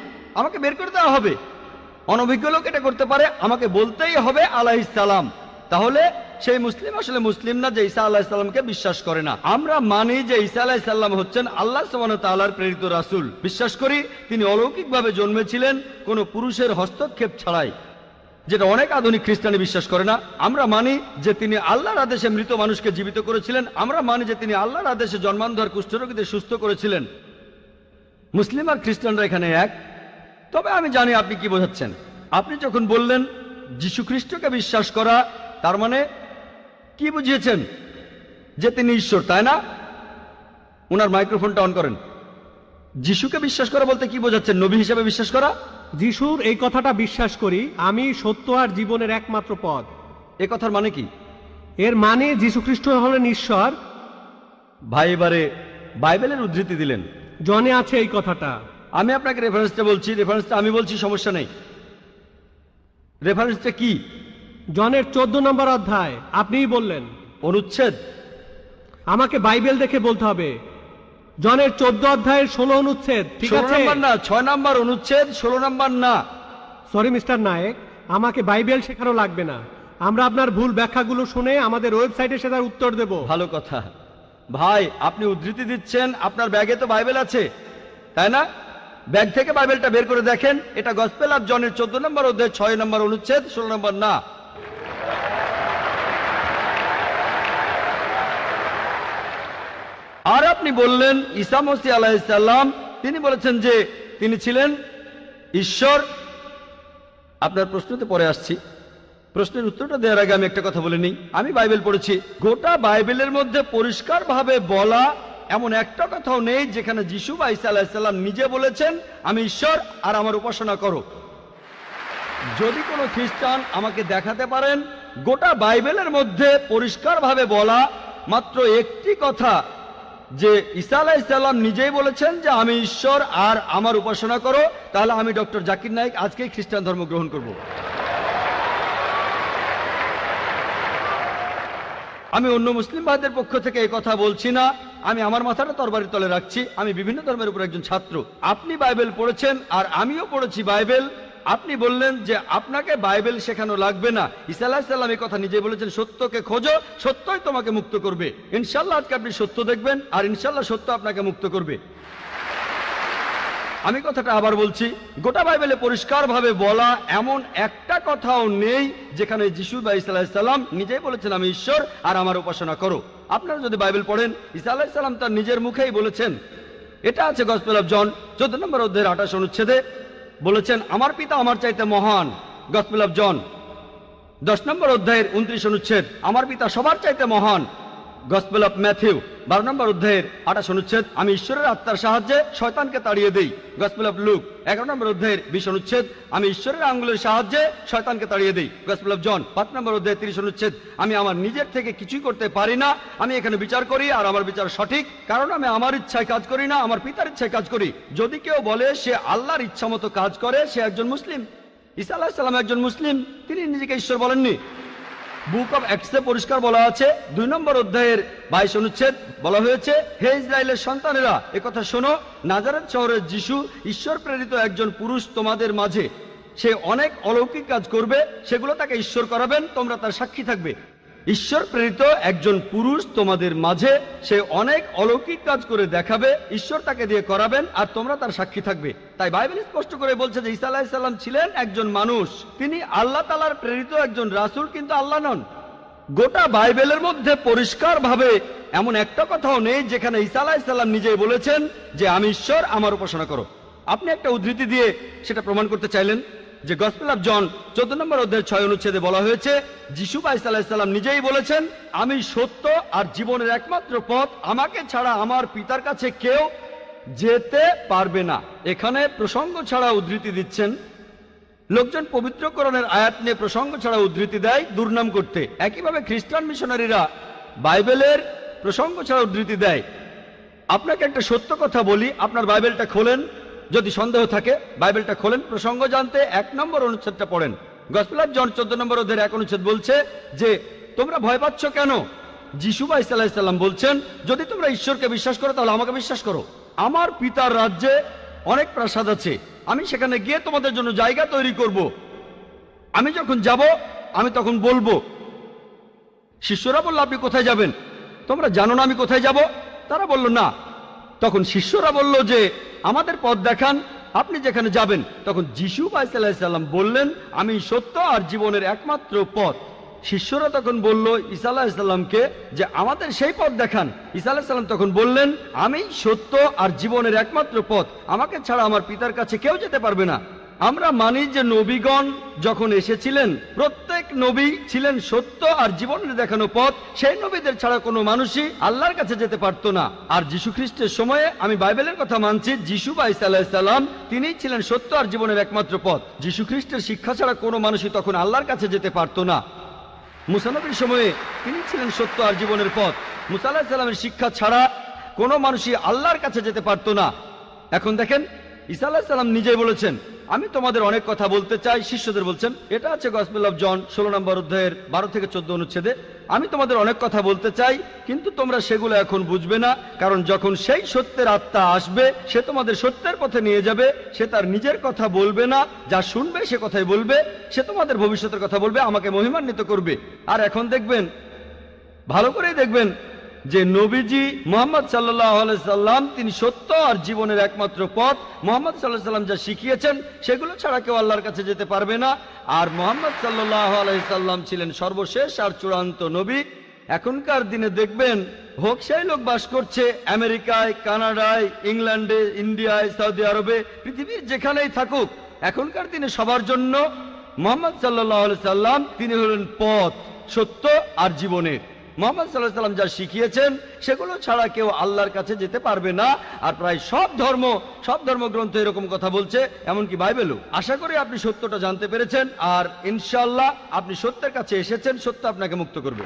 আমাকে বের করে দেওয়া হবে। অনভিজ্ঞ লোক এটা করতে পারে, আমাকে বলতেই হবে আলাইহিস সালাম। তাহলে সেই মুসলিম আসলে মুসলিম না যে ঈসা আলাইহিস সালামকে বিশ্বাস করে না। আমরা মানি যে ঈসা আলাইহিস সালাম হচ্ছেন আল্লাহ সুবহানাহু ওয়া তাআলার প্রেরিত রাসূল। বিশ্বাস করি তিনি অলৌকিকভাবে জন্মেছিলেন কোনো পুরুষের হস্তক্ষেপ ছাড়াই, যেটা অনেক আধুনিক খ্রিস্টানি বিশ্বাস করে না। আমরা মানি যে তিনি আল্লাহর আদেশে মৃত মানুষকে জীবিত করেছিলেন। আমরা মানি যে তিনি আল্লাহর আদেশে জন্মান্ধ কুষ্ঠরোগীদের সুস্থ করেছিলেন। মুসলিম আর খ্রিস্টানরা এখানে এক। তবে আমি জানি আপনি কি বোঝাচ্ছেন। আপনি যখন বললেন যীশু খ্রিস্টকে বিশ্বাস করা, তার মানে কি বুঝিয়েছেন? যে তিনি ঈশ্বর, তাই না? ওনার মাইক্রোফোনটা অন করেন। যিশুকে বিশ্বাস করা বলতে কি বোঝাচ্ছেন? নবী হিসেবে বিশ্বাস করা? যিশুর এই কথাটা বিশ্বাস করি, আমি সত্য আর জীবনের একমাত্র পথ। এ কথার মানে কি? এর মানে যীশু খ্রিস্ট হলেন ঈশ্বর। ভাই এবারে বাইবেলের উদ্ধৃতি দিলেন। জনে আছে এই কথাটা। আমি আপনাকে রেফারেন্সটা বলছি, রেফারেন্সটা আমি বলছি, সমস্যা নেই। রেফারেন্সটা কি? জনের 14 নম্বর অধ্যায়। আপনিই বললেন। অনুচ্ছেদ? আমাকে বাইবেল দেখে বলতে হবে। জনের 14 অধ্যায়ের 16 অনুচ্ছেদ। ঠিক 16 আছে? নম্বর না, 6 নম্বর অনুচ্ছেদ, 16 নম্বর না। সরি মিস্টার নায়েক, আমাকে বাইবেল শেখানো লাগবে না। আমরা আপনার ভুল ব্যাখ্যাগুলো শুনে আমাদের ওয়েবসাইটে সেটার উত্তর দেব। ভালো কথা। ভাই আপনি উদ্ধৃতি দিচ্ছেন, আপনার ব্যাগে তো বাইবেল আছে, তাই না? ব্যাগ থেকে বাইবেলটা বের করে দেখেন। এটা গসপেল অফ জনের 14 নম্বর অধ্যায় 6 নম্বর অনুচ্ছেদ, 16 নম্বর না। আর আপনি বললেন ঈসা মসীহ আলাইহিস সালাম, তিনি বলেছেন যে তিনি ছিলেন ঈশ্বর। আপনার প্রশ্নতে পরে আসছি। প্রশ্নের উত্তরটা দেওয়ার আগে আমি একটা কথা বলে নিই। আমি বাইবেল পড়েছি, গোটা বাইবেলের মধ্যে পরিষ্কারভাবে বলা এমন একটা কথাও নেই যেখানে যিশু বা ঈসা আলাইহিস সালাম নিজে বলেছেন আমি ঈশ্বর আর আমার উপাসনা করো। যদি কোনো খ্রিস্টান আমাকে দেখাতে পারেন গোটা বাইবেলের মধ্যে পরিষ্কারভাবে বলা মাত্র একটি কথা যে ঈসা আলাইহিস সালাম নিজেই বলেছেন যে আমি ঈশ্বর আর আমার উপাসনা করো, তাহলে আমি ডক্টর জাকির নায়েক আজকেই খ্রিস্টান ধর্ম গ্রহণ করব। আমি অন্য মুসলিম ভাইদের পক্ষ থেকে এই কথা বলছি না। আমি আমার মাথাটা তরবারির তলে রাখছি। আমি বিভিন্ন ধর্মের উপর একজন ছাত্র। আপনি বাইবেল পড়েছেন আর আমিও পড়েছি বাইবেল। আপনি বললেন যে আপনাকে বাইবেল শেখানো লাগবে না। ঈসা আলাইহিস সালাম এই কথা নিজে বলেছেন, সত্যকে খোঁজো, সত্যই তোমাকে মুক্ত করবে। ইনশাআল্লাহ আজকে আপনি সত্য দেখবেন আর ইনশাআল্লাহ সত্য আপনাকে মুক্ত করবে। আমি কথাটা আবার বলছি, গোটা বাইবেলে পরিষ্কারভাবে বলা এমন একটা কথাও নেই যেখানে যিশু বা ঈসা আলাইহিস সালাম নিজেই বলেছেন আমি ঈশ্বর আর আমার উপাসনা করো। আপনারা যদি বাইবেল পড়েন, ঈসা আলাইহিস সালাম তার নিজের মুখেই বলেছেন। এটা আছে গসপেল অফ জন 14 নম্বর অধ্যায়ের 28 অনুচ্ছেদে। বলেছেন আমার পিতা আমার চাইতে মহান। গসপেল অফ জন 10 নম্বর অধ্যায়ের 29 অনুচ্ছেদ, আমার পিতা সবার চাইতে মহান। গসপেল অফ ম্যাথিউ 12 নম্বর অধ্যায়ের 28 অনুচ্ছেদ, আমি ঈশ্বরের আত্মার সাহায্যে শয়তানকে তাড়িয়ে দেই। গসপেল অফ লুক 11 নম্বর অধ্যায়ের 20 অনুচ্ছেদ, আমি ঈশ্বরের আঙ্গুলের সাহায্যে শয়তানকে তাড়িয়ে দেই। গসপেল অফ জন 5 নম্বর অধ্যায়ের 30 অনুচ্ছেদ, আমি আমার নিজের থেকে কিছুই করতে পারি না, আমি এখানে বিচার করি আর আমার বিচার সঠিক, কারণ আমি আমার ইচ্ছায় কাজ করি না, আমার পিতার ইচ্ছায় কাজ করি। যদি কেউ বলে সে আল্লাহর ইচ্ছা মতো কাজ করে, সে একজন মুসলিম। ঈসা আলাইহিস সালাম একজন মুসলিম, তিনি নিজেকে ঈশ্বর বলেননি। বুক অব অ্যাক্টসে পরিষ্কার বলা আছে 2 নম্বর অধ্যায়ের 22 অনুচ্ছেদ, বলা হয়েছে হে ইসরায়েলের সন্তানেরা একথা শোনো, নাজারেত শহরের যিশু ঈশ্বর প্রেরিত একজন পুরুষ তোমাদের মাঝে। সে অনেক অলৌকিক কাজ করবে, সেগুলো তাকে ঈশ্বর করাবেন, তোমরা তার সাক্ষী থাকবে। ঈশ্বর প্রেরিত একজন পুরুষ তোমাদের মাঝে, সে অনেক অলৌকিক কাজ করে দেখাবে, ঈশ্বর তাকে দিয়ে করাবেন আর তোমরা তার সাক্ষী থাকবে। তাই বাইবেল স্পষ্ট করে বলছে যে ঈসা আলাইহিস সালাম ছিলেন একজন মানুষ, তিনি আল্লাহ তাআলার প্রেরিত একজন রাসূল, কিন্তু আল্লাহ নন। গোটা বাইবেলের মধ্যে পরিষ্কারভাবে এমন একটা কথাও নেই যেখানে ঈসা আলাইহিস সালাম নিজেই বলেছেন যে আমি ঈশ্বর, আমার উপাসনা করো। আপনি একটা উদ্ধৃতি দিয়ে সেটা প্রমাণ করতে চাইলেন যে গসপেল অফ জন 14 নম্বর অধ্যায়ের 6 অনুচ্ছেদে বলা হয়েছে যিশু বা ঈসা আলাইহিস সালাম নিজেই বলেছেন আমি সত্য আর জীবনের একমাত্র পথ, আমাকে ছাড়া আমার পিতার কাছে কেউ যেতে পারবে না। এখানে প্রসঙ্গ ছাড়া উদ্ধৃতি দিচ্ছেন। লোকজন পবিত্র কোরআনের আয়াত নিয়ে প্রসঙ্গ ছাড়া উদ্ধৃতি দেয় দুর্নাম করতে। একইভাবে খ্রিস্টান মিশনারিরা বাইবেলের প্রসঙ্গ ছাড়া উদ্ধৃতি দেয়। আপনাকে একটা সত্য কথা বলি, আপনার বাইবেলটা খোলেন, যদি সন্দেহ থাকে বাইবেলটা খোলেন, প্রসঙ্গ জানতে 1 নম্বর অনুচ্ছেদটা পড়েন। গসপেল অফ জন 14 নম্বর অধ্যায়ের 1 অনুচ্ছেদ বলছে যে তোমরা ভয় পাচ্ছ কেন? যিশু ঈসা আলাইহিস সালাম বলছেন, যদি তোমরা ঈশ্বরকে বিশ্বাস করো তাহলে আমাকে বিশ্বাস করো। আমার পিতার রাজ্যে অনেক প্রাসাদ আছে, আমি সেখানে গিয়ে তোমাদের জন্য জায়গা তৈরি করব। আমি যখন যাব আমি তখন বলবো। শিষ্যরা বলল, আপনি কোথায় যাবেন? তোমরা জানো না আমি কোথায় যাব? তারা বলল না। তখন শিষ্যরা বলল যে আমাদের পথ দেখান, আপনি যেখানে যাবেন। তখন যিশু ঈসা আলাইহিস সালাম বললেন, আমি সত্য আর জীবনের একমাত্র পথ। শিষ্যরা তখন বলল ঈসা আলাইহিস সালামকে যে আমাদের সেই পথ দেখান। ঈসা আলাইহিস সালাম তখন বললেন, আমি সত্য আর জীবনের একমাত্র পথ, আমাকে ছাড়া আমার পিতার কাছে কেউ যেতে পারবে না। আমরা মানি যে নবীগণ যখন এসেছিলেন প্রত্যেক নবী ছিলেন সত্য আর জীবনের দেখানো পথ। সেই নবীদের ছাড়া কোনো মানুষই আল্লাহর কাছে যেতে পারতো না। আর যীশু খ্রিস্টের সময়ে আমি বাইবেলের কথা মানছি, যিশু ঈসা আলাইহিস সালাম তিনিই ছিলেন সত্য আর জীবনের একমাত্র পথ। যীশু খ্রিস্টের শিক্ষা ছাড়া কোনো মানুষই তখন আল্লাহর কাছে যেতে পারতো না। মুসা নবীর সময়ে তিনি ছিলেন সত্য আর জীবনের পথ। মুসা আলাইহিস সালামের শিক্ষা ছাড়া কোনো মানুষই আল্লাহর কাছে যেতে পারতো না। এখন দেখেন, ঈসা আলাইহিস সালাম নিজেই বলেছেন, আমি তোমাদের অনেক কথা বলতে চাই। শিষ্যদের বলছেন, এটা আছে গসপেল অফ জন 16 নম্বর অধ্যায়ের 12 থেকে 14 অনুচ্ছেদে, আমি তোমাদের অনেক কথা বলতে চাই, কিন্তু তোমরা সেগুলো এখন বুঝবে না, কারণ যখন সেই সত্যের আত্মা আসবে সে তোমাদের সত্যের পথে নিয়ে যাবে। সে তার নিজের কথা বলবে না, যা শুনবে সে কথাই বলবে। সে তোমাদের ভবিষ্যতের কথা বলবে, আমাকে মহিমান্বিত করবে। আর এখন দেখবেন, ভালো করেই দেখবেন যে নবীজি মুহাম্মদ সাল্লাল্লাহু আলাইহি সাল্লাম তিনি সত্য আর জীবনের একমাত্র পথ। মুহাম্মদ সাল্লাল্লাহু আলাইহি সাল্লাম যা শিখিয়েছেন সেগুলো ছাড়া কেউ আল্লাহর কাছে যেতে পারবে না। আর মুহাম্মদ সাল্লাল্লাহু আলাইহি সাল্লাম ছিলেন সর্বশেষ আর চূড়ান্ত নবী। এখনকার দিনে দেখবেন, হোক সেই লোক বাস করছে আমেরিকায়, কানাডায়, ইংল্যান্ডে, ইন্ডিয়ায়, সৌদি আরবে, পৃথিবীর যেখানেই থাকুক, এখনকার দিনে সবার জন্য মুহাম্মদ সাল্লাল্লাহু আলাইহি সাল্লাম তিনি হলেন পথ, সত্য আর জীবনের। মুহাম্মদ সাল্লাল্লাহু আলাইহি সাল্লাম যা শিখিয়েছেন সেগুলো ছাড়া কেউ আল্লাহর কাছে যেতে পারবে না। আর প্রায় সব ধর্মগ্রন্থ এরকম কথা বলছে, এমনকি বাইবেলও। আশা করি আপনি সত্যটা জানতে পেরেছেন, আর ইনশাআল্লাহ আপনি সত্যের কাছে এসেছেন। সত্য আপনাকে মুক্ত করবে।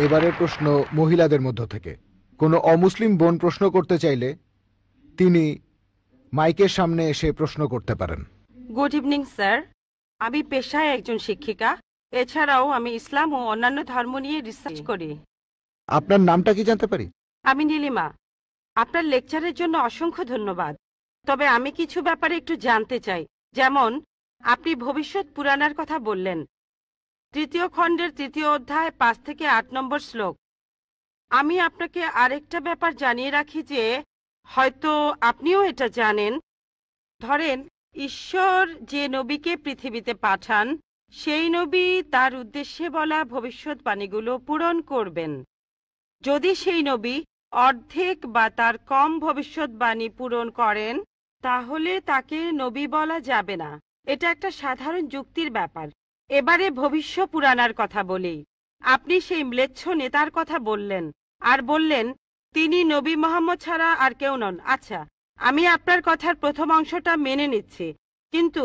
এবারের প্রশ্ন মহিলাদের মধ্য থেকে। কোনো অমুসলিম বোন প্রশ্ন করতে চাইলে তিনি মাইকের সামনে এসে প্রশ্ন করতে পারেন। গুড ইভিনিং স্যার, আমি পেশায় একজন শিক্ষিকা। এছাড়াও আমি ইসলাম ও অন্যান্য ধর্ম নিয়ে রিসার্চ করি। আপনার নামটা কি জানতে পারি? আমি নীলিমা। আপনার লেকচারের জন্য অসংখ্য ধন্যবাদ। তবে আমি কিছু ব্যাপারে একটু জানতে চাই। যেমন, আপনি ভবিষ্যৎ পুরাণের কথা বললেন, 3য় খণ্ডের 3য় অধ্যায় 5 থেকে 8 নম্বর শ্লোক। আমি আপনাকে আরেকটা ব্যাপার জানিয়ে রাখি যে হয়তো আপনিও এটা জানেন। ধরেন, ঈশ্বর যে নবীকে পৃথিবীতে পাঠান, সেই নবী তার উদ্দেশ্যে বলা ভবিষ্যৎবাণীগুলো পূরণ করবেন। যদি সেই নবী অর্ধেক বা তার কম ভবিষ্যৎবাণী পূরণ করেন, তাহলে তাকে নবী বলা যাবে না। এটা একটা সাধারণ যুক্তির ব্যাপার। এবারে ভবিষ্য পুরাণার কথা বলি। আপনি সেই ম্লেচ্ছ নেতার কথা বললেন, আর বললেন তিনি নবী মুহাম্মদ ছাড়া আর কেউ নন। আচ্ছা, আমি আপনার কথার প্রথম অংশটা মেনে নিচ্ছি, কিন্তু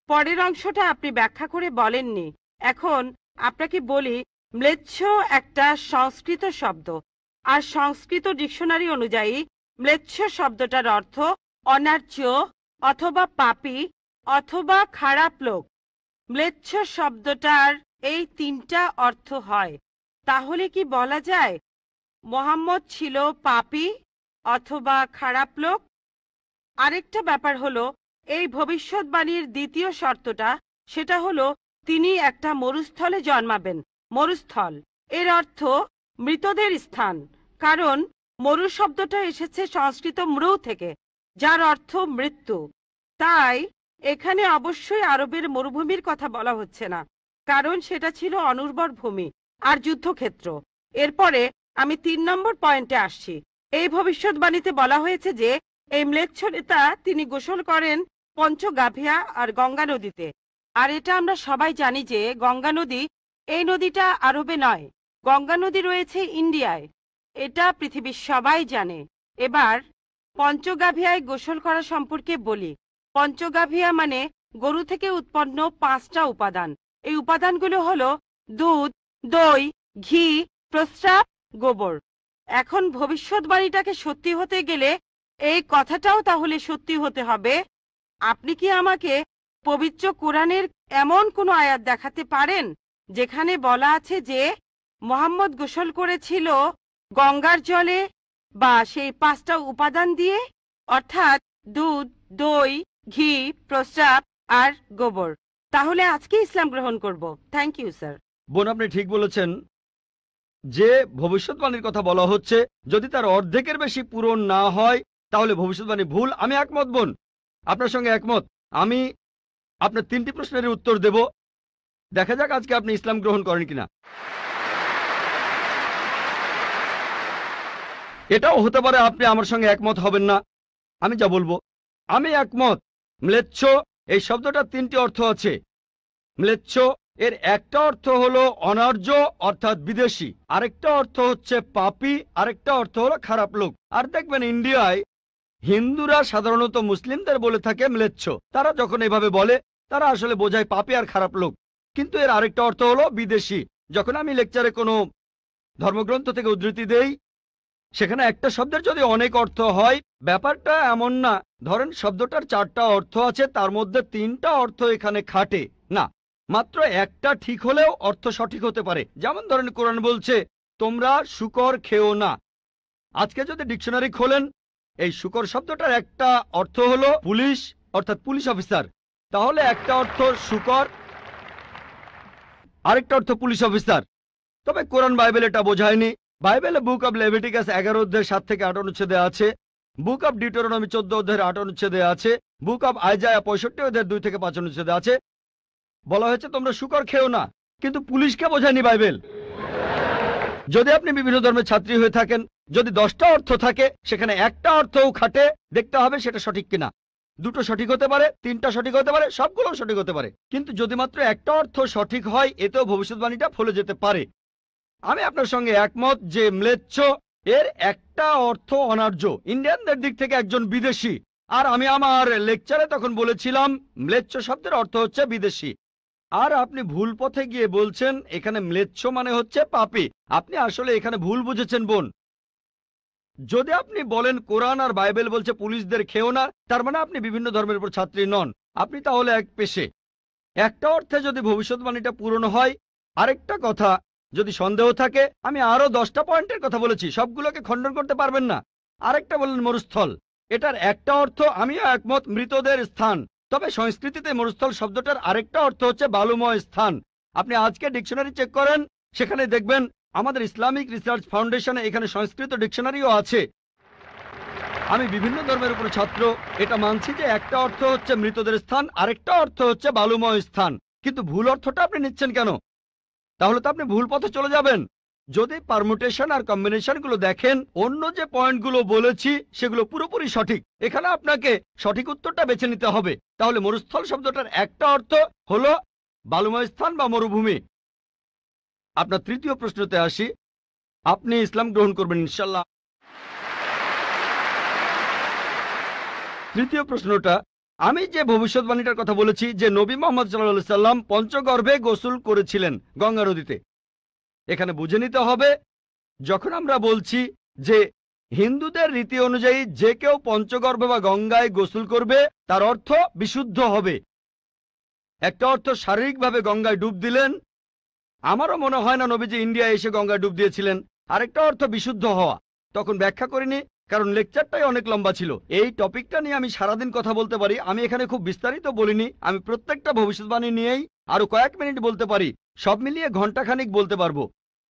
পরের অংশটা আপনি ব্যাখ্যা করে বলেননি। এখন আপনাকে বলি, ম্লেচ্ছ একটা সংস্কৃত শব্দ, আর সংস্কৃত ডিকশনারি অনুযায়ী ম্লেচ্ছ শব্দটার অর্থ অনার্য অথবা পাপী অথবা খারাপ লোক। ম্লেচ্ছ শব্দটার এই 3টা অর্থ হয়। তাহলে কি বলা যায় মুহাম্মদ ছিল পাপী অথবা খারাপ লোক? আরেকটা ব্যাপার হলো, এই ভবিষ্যৎবাণীর দ্বিতীয় শর্তটা, সেটা হলো তিনি একটা মরুস্থলে জন্মাবেন। মরুস্থল এর অর্থ মৃতদের স্থান, কারণ মরু শব্দটা এসেছে সংস্কৃত মৃ থেকে, যার অর্থ মৃত্যু। তাই এখানে অবশ্যই আরবের মরুভূমির কথা বলা হচ্ছে না, কারণ সেটা ছিল অনুর্বর ভূমি আর যুদ্ধক্ষেত্র। এরপরে আমি 3 নম্বর পয়েন্টে আসছি। এই ভবিষ্যৎবাণীতে বলা হয়েছে যে এই ম্লেচ্ছ নেতা তিনি গোসল করেন পঞ্চগাভিয়া আর গঙ্গা নদীতে। আর এটা আমরা সবাই জানি যে গঙ্গা নদী, এই নদীটা আরবে নয়, গঙ্গা নদী রয়েছে ইন্ডিয়ায়। এটা পৃথিবীর সবাই জানে। এবার পঞ্চগাভিয়ায় গোসল করা সম্পর্কে বলি। পঞ্চগাভিয়া মানে গরু থেকে উৎপন্ন 5টা উপাদান। এই উপাদানগুলো হলো দুধ, দই, ঘি, প্রস্রাব, গোবর। এখন ভবিষ্যৎবাণীটাকে সত্যি হতে গেলে এই কথাটাও তাহলে সত্যি হতে হবে। আপনি কি আমাকে পবিত্র কোরআনের এমন কোনো আয়াত দেখাতে পারেন যেখানে বলা আছে যে মুহাম্মদ গোসল করেছিল গঙ্গার জলে বা সেই 5টা উপাদান দিয়ে, অর্থাৎ দুধ, দই, ঘি, প্রস্রাব আর গোবর? তাহলে আজকে ইসলাম গ্রহণ করব। Thank you sir. বোন, আপনি ঠিক বলেছেন যে ভবিষ্যৎবাণীর কথা বলা হচ্ছে, যদি তার অর্ধেকের বেশি পূরণ না হয় তাহলে ভবিষ্যৎবাণী ভুল। আমি একমত বোন, আপনার সঙ্গে একমত। আমি আপনার 3টি প্রশ্নের উত্তর দেব, দেখা যাক আজকে আপনি ইসলাম গ্রহণ করেন কিনা। এটাও হতে পারে আপনি আমার সঙ্গে একমত হবেন না। আমি যা বলবো আমি একমত। ম্লেচ্ছ এই শব্দটার 3টি অর্থ আছে। ম্লেচ্ছ এর একটা অর্থ হলো অনার্য অর্থাৎ বিদেশি, আরেকটা অর্থ হচ্ছে পাপী, আরেকটা অর্থ হলো খারাপ লোক। আর দেখবেন ইন্ডিয়ায় হিন্দুরা সাধারণত মুসলিমদের বলে থাকে ম্লেচ্ছ। তারা যখন এভাবে বলে তারা আসলে বোঝায় পাপী আর খারাপ লোক, কিন্তু এর আরেকটা অর্থ হলো বিদেশি। যখন আমি লেকচারে কোনো ধর্মগ্রন্থ থেকে উদ্ধৃতি দেই, সেখানে একটা শব্দের যদি অনেক অর্থ হয়, ব্যাপারটা এমন না ধরেন শব্দটার 4টা অর্থ আছে, তার মধ্যে 3টা অর্থ এখানে খাটে না, মাত্র একটা ঠিক হলেও অর্থ সঠিক হতে পারে। যেমন ধরেন কোরআন বলছে তোমরা শূকর খেও না। আজকে যদি ডিকশনারি খোলেন, এই শূকর শব্দটার একটা অর্থ হলো পুলিশ অর্থাৎ পুলিশ অফিসার, তাহলে একটা অর্থ শূকর, আরেকটা অর্থ পুলিশ অফিসার। তবে কোরআন বাইবেল এটা বোঝায়নি। বাইবেলে বুক অব লেভিটিকাস 11 অধ্যায়ের 7 থেকে 8 অনুচ্ছেদে আছে, বুক অব ডিউটেরোনমি 14 অধ্যায়ের 8 অনুচ্ছেদে আছে, বুক অব আইজায়া 65 অধ্যায়ের 2 থেকে 5 অনুচ্ছেদে আছে, বলা হয়েছে তোমরা শূকর খেও না, কিন্তু পুলিশকে বোঝায়নি বাইবেল। যদি আপনি বিভিন্ন ধর্মের ছাত্রী হয়ে থাকেন, যদি 10টা অর্থ থাকে সেখানে একটা অর্থও খাটে, দেখতে হবে সেটা সঠিক কিনা। 2টো সঠিক হতে পারে, 3টা সঠিক হতে পারে, সবগুলো সঠিক হতে পারে, কিন্তু যদি মাত্র একটা অর্থ সঠিক হয় এতেও ভবিষ্যৎবাণীটা ফলে যেতে পারে। আমি আপনার সঙ্গে একমত যে ম্লেচ্ছ এর একটা অর্থ অনার্য, ইন্ডিয়ানদের দিক থেকে একজন বিদেশি। আর আমি আমার লেকচারে তখন বলেছিলাম ম্লেচ্ছ শব্দের অর্থ হচ্ছে বিদেশি। আর আপনি ভুল পথে গিয়ে বলছেন এখানে ম্লেচ্ছ মানে হচ্ছে পাপী। আপনি আসলে এখানে ভুল বুঝেছেন বোন। যদি আপনি বলেন কোরআন আর বাইবেল বলছে পুলিশদের খেও না, তার মানে আপনি বিভিন্ন ধর্মের উপর ছাত্রী নন, আপনি তাহলে এক পেশে। একটা অর্থে যদি ভবিষ্যৎবাণীটা পূরণ হয়। আরেকটা কথা, যদি সন্দেহ থাকে, আমি আরো 10টা পয়েন্টের কথা বলেছি, সবগুলোকে খণ্ডন করতে পারবেন না। আরেকটা বললেন মরুস্থল, এটার একটা অর্থ আমিও একমত, মৃতদের স্থান। তবে সংস্কৃতিতে মরুস্থল শব্দটার আরেকটা অর্থ হচ্ছে বালুময় স্থান। আপনি আজকে ডিকশনারি চেক করেন, সেখানে দেখবেন আমাদের ইসলামিক রিসার্চ ফাউন্ডেশনে এখানে সংস্কৃত ডিকশনারিও আছে। আমি বিভিন্ন ধর্মের উপর ছাত্র, এটা মানছি যে একটা অর্থ হচ্ছে মৃতদের স্থান, আরেকটা অর্থ হচ্ছে বালুময় স্থান, কিন্তু ভুল অর্থটা আপনি নিচ্ছেন কেন? তাহলে তো আপনি ভুল পথে চলে যাবেন। যদি পারমুটেশন আর কম্বিনেশন গুলো দেখেন, অন্য যে পয়েন্টগুলো বলেছি সেগুলো পুরোপুরি সঠিক। এখানে আপনাকে সঠিক উত্তরটা বেছে নিতে হবে। তাহলে মরুস্থল শব্দটার একটা অর্থ হলো বালুময় স্থান বা মরুভূমি। আপনার 3য় প্রশ্নতে আসি, আপনি ইসলাম গ্রহণ করবেন ইনশাল্লাহ? 3য় প্রশ্নটা, আমি যে ভবিষ্যৎবাণীটার কথা বলেছি যে নবী মুহাম্মদ সাল্লাল্লাহু আলাইহি সাল্লাম পঞ্চগর্ভে গোসল করেছিলেন গঙ্গা নদীতে, এখানে বুঝে নিতে হবে যখন আমরা বলছি যে হিন্দুদের রীতি অনুযায়ী যে কেউ পঞ্চগর্ভে বা গঙ্গায় গোসল করবে তার অর্থ বিশুদ্ধ হবে। একটা অর্থ শারীরিকভাবে গঙ্গায় ডুব দিলেন, আমারও মনে হয় না নবীজি ইন্ডিয়ায় এসে গঙ্গায় ডুব দিয়েছিলেন। আরেকটা অর্থ বিশুদ্ধ হওয়া, তখন ব্যাখ্যা করিনি কারণ লেকচারটাই অনেক লম্বা ছিল। এই টপিকটা নিয়ে আমি সারাদিন কথা বলতে পারি, আমি এখানে খুব বিস্তারিত বলিনি। আমি প্রত্যেকটা ভবিষ্যৎবাণী নিয়েই আরো কয়েক মিনিট বলতে পারি, সব মিলিয়ে ঘন্টাখানিক বলতে পারবো।